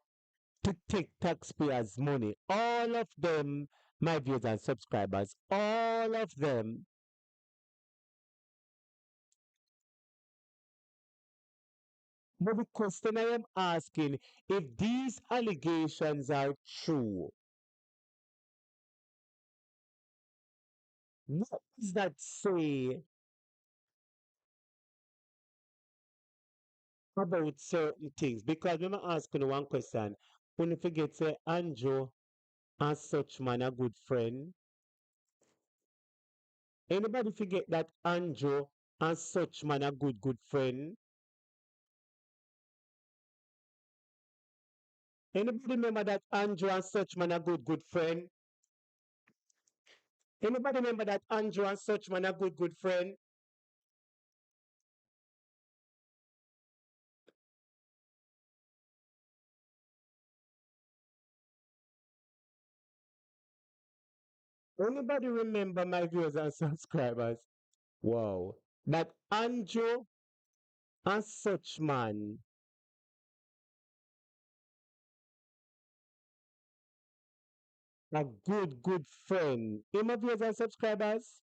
to take taxpayers' money. All of them, my viewers and subscribers, all of them. But the question I am asking, if these allegations are true, what does that say about certain things? Because when I ask you one question, when you forget say Andrew and such man a good friend, anybody forget that Andrew and such man a good friend? Anybody remember that Andrew and such man a good friend? Anybody remember that Andrew and such man a good friend? Anybody remember, my viewers and subscribers? Wow. That Andrew and such man a good friend. In my viewers and subscribers?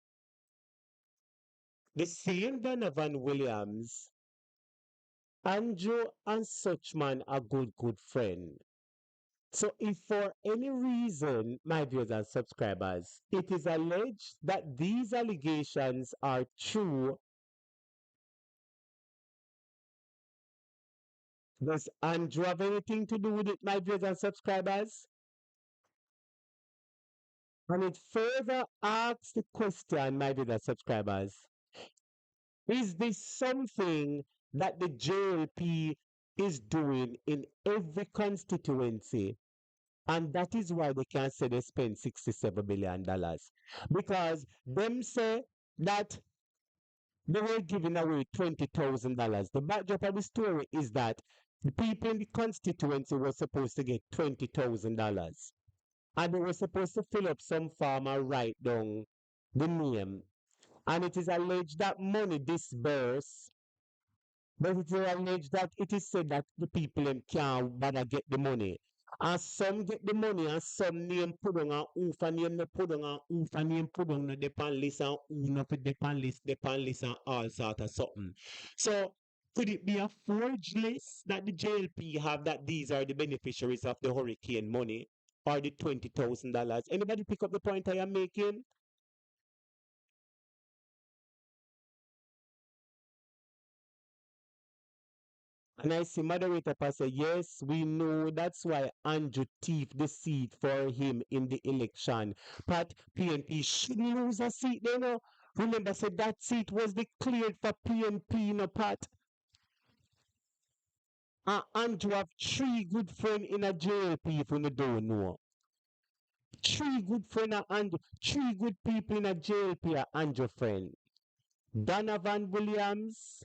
The same Donovan Williams, Andrew and such man a good friend. So if for any reason, my viewers and subscribers, it is alleged that these allegations are true, does Andrew have anything to do with it, my viewers and subscribers? And it further asks the question, my viewers and subscribers, is this something that the JLP is doing in every constituency? And that is why they can say they spend $67 billion. Because them say that they were giving away $20,000. The backdrop of the story is that the people in the constituency were supposed to get $20,000. And they were supposed to fill up some form and write down the name. And it is alleged that money disbursed, but it is alleged that it is said that the people them can't bother get the money. And some get the money and some name put on and oof and name no put on and oof and name put on no depend list and who no fit depend list and all sort of something. So could it be a forged list that the JLP have that these are the beneficiaries of the hurricane money or the $20,000? Anybody pick up the point I am making? And I see moderator pass say, yes, we know that's why Andrew thief the seat for him in the election. But PNP shouldn't lose a seat, they know. Remember, said that seat was declared for PNP, no Pat. Andrew have three good friends in a JLP if you don't know. Three good friends are Andrew. Three good people in a JLP are Andrew friend. Donovan Williams,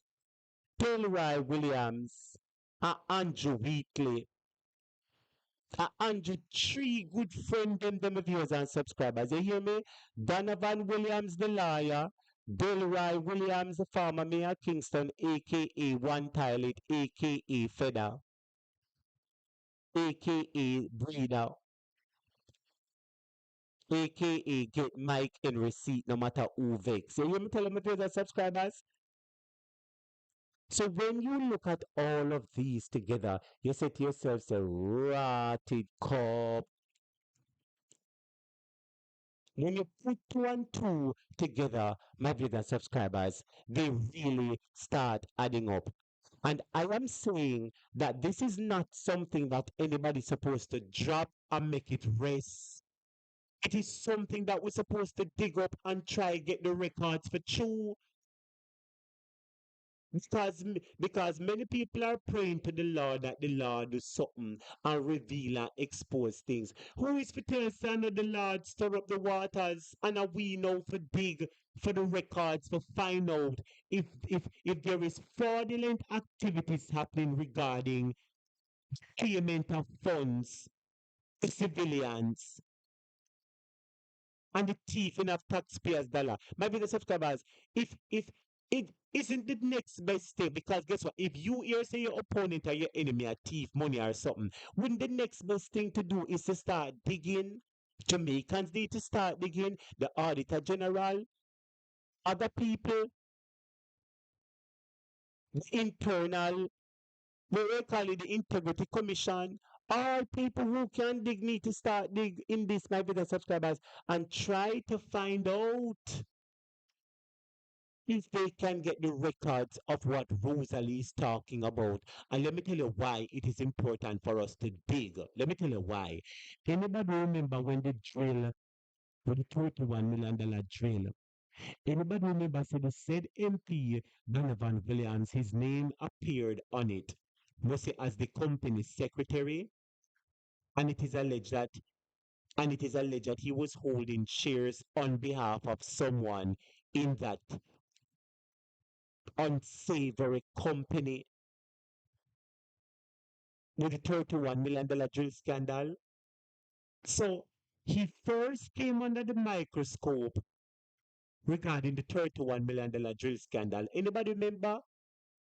Delroy Williams, and Andrew Wheatley. Andrew, three good friend them viewers and subscribers. You hear me? Donovan Williams, the lawyer. Delroy Williams, the former mayor of Kingston, aka One Toilet, aka Feather, aka Breeder, aka Get Mike in Receipt, no matter who vex. You hear me telling my viewers and subscribers? So when you look at all of these together, you say to yourself, say, rotted cop. When you put two and two together, my viewers and subscribers, they really start adding up. And I am saying that this is not something that anybody's supposed to drop and make it rest. It is something that we're supposed to dig up and try get the records for true. Because many people are praying to the Lord that the Lord do something and reveal and expose things. Who is for tell son of the Lord stir up the waters and we know for dig for the records for find out if there is fraudulent activities happening regarding payment of funds to civilians and the thieving of taxpayers' dollar. My business subscribers, if it isn't the next best thing, because guess what? If you hear say your opponent or your enemy a thief money or something, wouldn't the next best thing to do is to start digging? Jamaicans need to start digging. The Auditor General, other people, the internal, we call it the Integrity Commission. All people who can dig need to start dig in this, my business subscribers, and try to find out if they can get the records of what Rosalie is talking about. And let me tell you why it is important for us to dig. Let me tell you why. Anybody remember when the drill, for the $31 million drill, anybody remember so the said MP Donovan Williams, his name appeared on it, was as the company secretary, and it is alleged that he was holding shares on behalf of someone in that unsavory company with the $31 million drill scandal. So he first came under the microscope regarding the $31 million drill scandal. Anybody remember?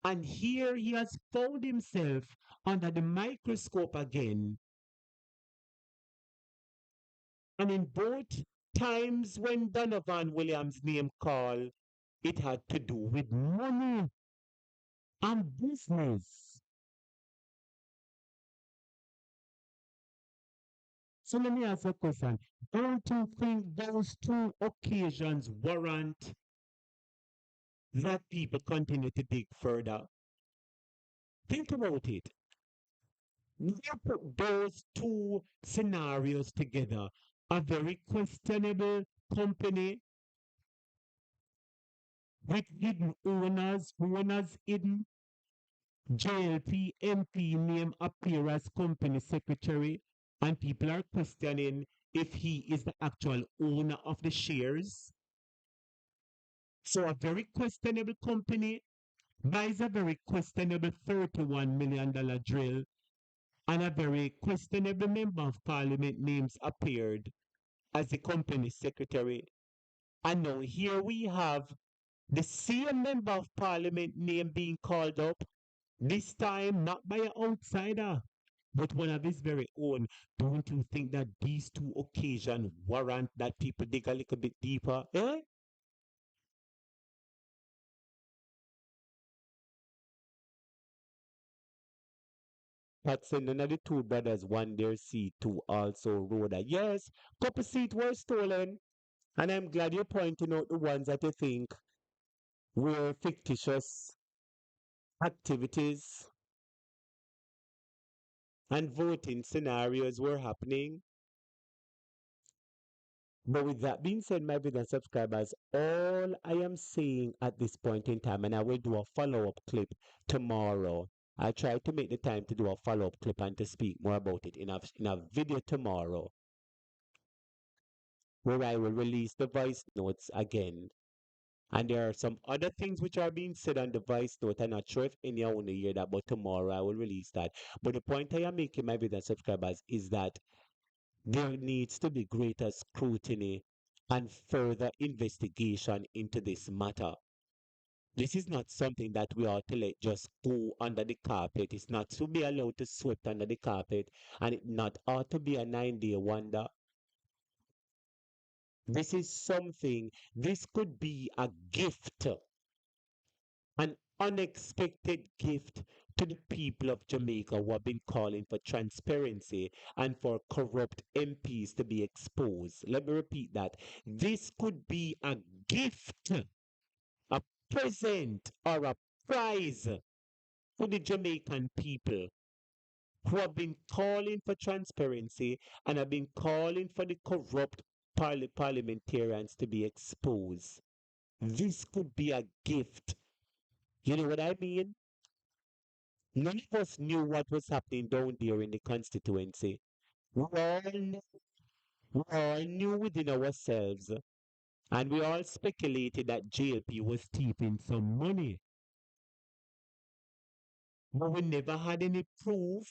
And here he has found himself under the microscope again. And in both times when Donovan Williams' name called, it had to do with money and business. So let me ask a question. Don't you think those two occasions warrant that people continue to dig further? Think about it. You put those two scenarios together. A very questionable company with hidden owners hidden. JLP MP name appear as company secretary, and people are questioning if he is the actual owner of the shares. So a very questionable company buys a very questionable $31 million drill, and a very questionable member of parliament names appeared as the company secretary. And now here we have the same member of parliament name being called up, this time not by an outsider, but one of his very own. Don't you think that these two occasions warrant that people dig a little bit deeper? Eh? Pat said none of the two brothers won their seat to also Rhoda. Yes, couple seats were stolen. And I'm glad you're pointing out the ones that you think were fictitious activities and voting scenarios were happening. But with that being said, my viewers and subscribers, all I am saying at this point in time, and I will do a follow-up clip tomorrow. I try to make the time to do a follow-up clip and to speak more about it in a video tomorrow, where I will release the voice notes again. And there are some other things which are being said on the voice note. I'm not sure if any want to hear that, but tomorrow I will release that. But the point I am making, my viewers and subscribers, is that there needs to be greater scrutiny and further investigation into this matter. This is not something that we ought to let just go under the carpet. It's not to be allowed to sweep under the carpet, and it not ought to be a 9-day wonder. This is something, this could be a gift, an unexpected gift to the people of Jamaica who have been calling for transparency and for corrupt MPs to be exposed. Let me repeat that. This could be a gift, a present, or a prize for the Jamaican people who have been calling for transparency and have been calling for the corrupt parliamentarians to be exposed. This could be a gift. You know what I mean? None of us knew what was happening down there in the constituency. We all knew within ourselves, and we all speculated that JLP was stealing some money. But we never had any proof.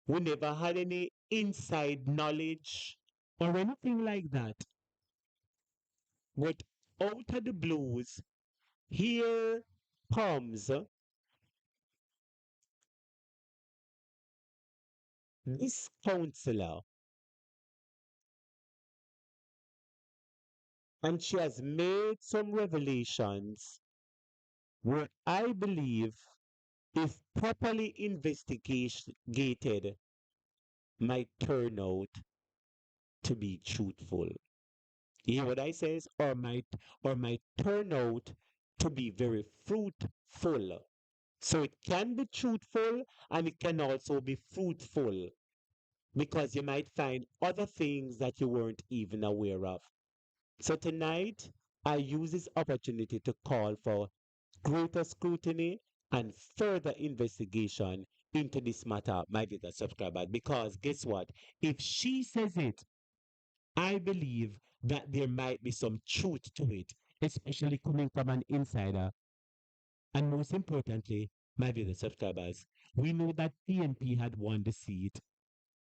We never had any inside knowledge or anything like that. But out of the blues, here comes this councillor, and she has made some revelations where I believe, if properly investigated, might turn out to be truthful. You hear what I says? Or might turn out to be very fruitful. So it can be truthful and it can also be fruitful because you might find other things that you weren't even aware of. So tonight, I use this opportunity to call for greater scrutiny and further investigation into this matter, my dear subscribers, because guess what? If she says it, I believe that there might be some truth to it, especially coming from an insider. And most importantly, my dear subscribers, we know that PNP had won the seat,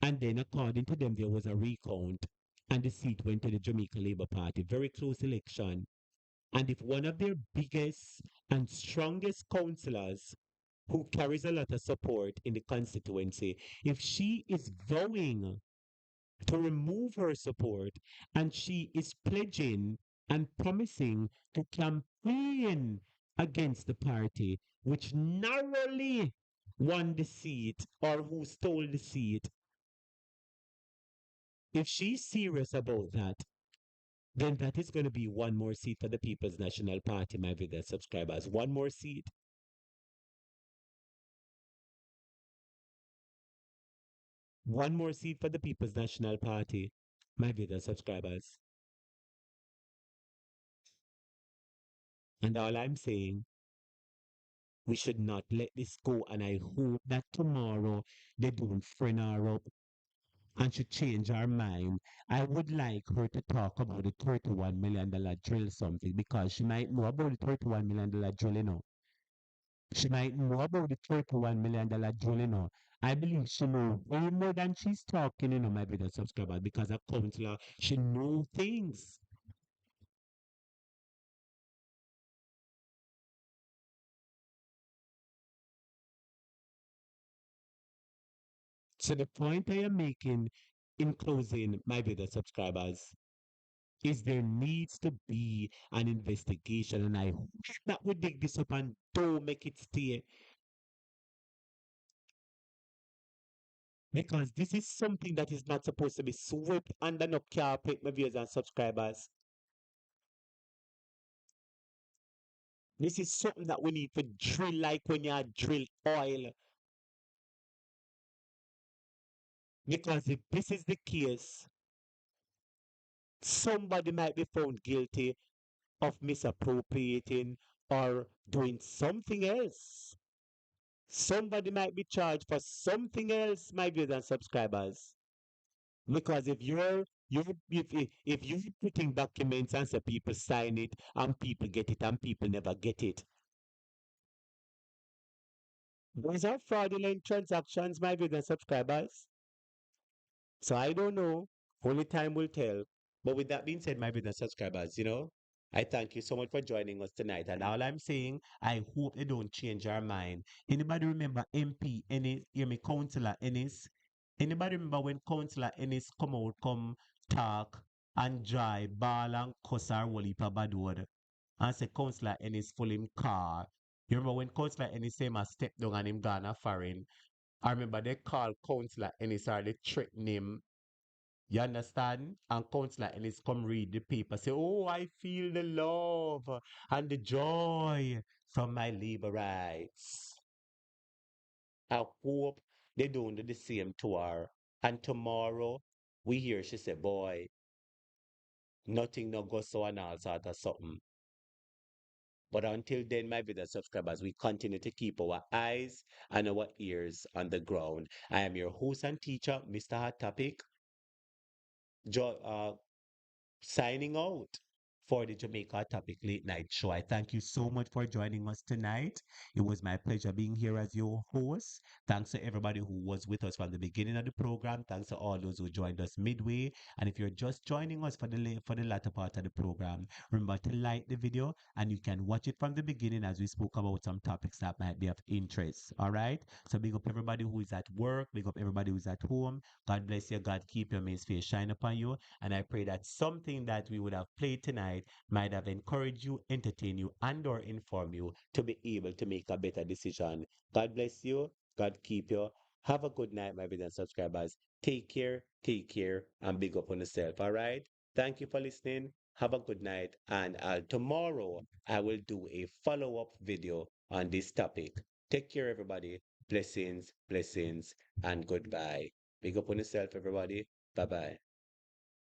and then according to them, there was a recount, and the seat went to the Jamaica Labour Party. Very close election. And if one of their biggest and strongest councillors who carries a lot of support in the constituency, if she is vowing to remove her support and she is pledging and promising to campaign against the party which narrowly won the seat or who stole the seat, if she's serious about that, then that is going to be one more seat for the People's National Party, my video subscribers. One more seat. One more seat for the People's National Party, my video subscribers. And all I'm saying, we should not let this go. And I hope that tomorrow they don't friend her up and should change our mind. I would like her to talk about the $31 million drill something because she might know about the $31 million drill, you know. She might know about the $31 million drill, you know. I believe she knows way more than she's talking, you know, my brother subscriber, because a counselor, she knows things. So the point I am making in closing, my brother subscribers, is there needs to be an investigation, and I hope that we dig this up and don't make it stay. Because this is something that is not supposed to be swept under no carpet, my viewers and subscribers. This is something that we need to drill like when you drill oil. Because if this is the case, somebody might be found guilty of misappropriating or doing something else. Somebody might be charged for something else, my viewers and subscribers. Because if you're putting documents and say people sign it and people get it and people never get it. Those are fraudulent transactions, my viewers and subscribers. So I don't know. Only time will tell. But with that being said, my business subscribers, I thank you so much for joining us tonight. And all I'm saying, I hope they don't change our mind. Anybody remember MP Ennis, hear me, Councillor Ennis? Anybody remember when Councillor Ennis come talk and drive ball and cuss our whole heap of bad word? And say Councillor Ennis full him car You remember when Councillor Ennis same a step down and him gone a foreign? I remember they called Councillor Ennis or they threatened him. You understand? And Councillor Ennis come read the paper, say, oh, I feel the love and the joy from my labor rights. I hope they don't do the same to her. And tomorrow, we hear she say, boy, nothing no go so and all sort of something. But until then, my video subscribers, we continue to keep our eyes and our ears on the ground. I am your host and teacher, Mr. Hot Topic, signing out for the Jamaica Topic Late Night Show. I thank you so much for joining us tonight. It was my pleasure being here as your host. Thanks to everybody who was with us from the beginning of the program. Thanks to all those who joined us midway. And if you're just joining us for the latter part of the program, remember to like the video and you can watch it from the beginning as we spoke about some topics that might be of interest. All right. So big up everybody who is at work. Big up everybody who's at home. God bless you. God keep your face shine upon you. And I pray that something that we would have played tonight might have encouraged you, entertained you, and or inform you to be able to make a better decision. God bless you. God keep you. Have a good night, my viewers and subscribers. Take care, and big up on yourself. All right. Thank you for listening. Have a good night. And tomorrow I will do a follow-up video on this topic. Take care, everybody. Blessings, and goodbye. Big up on yourself, everybody. Bye bye.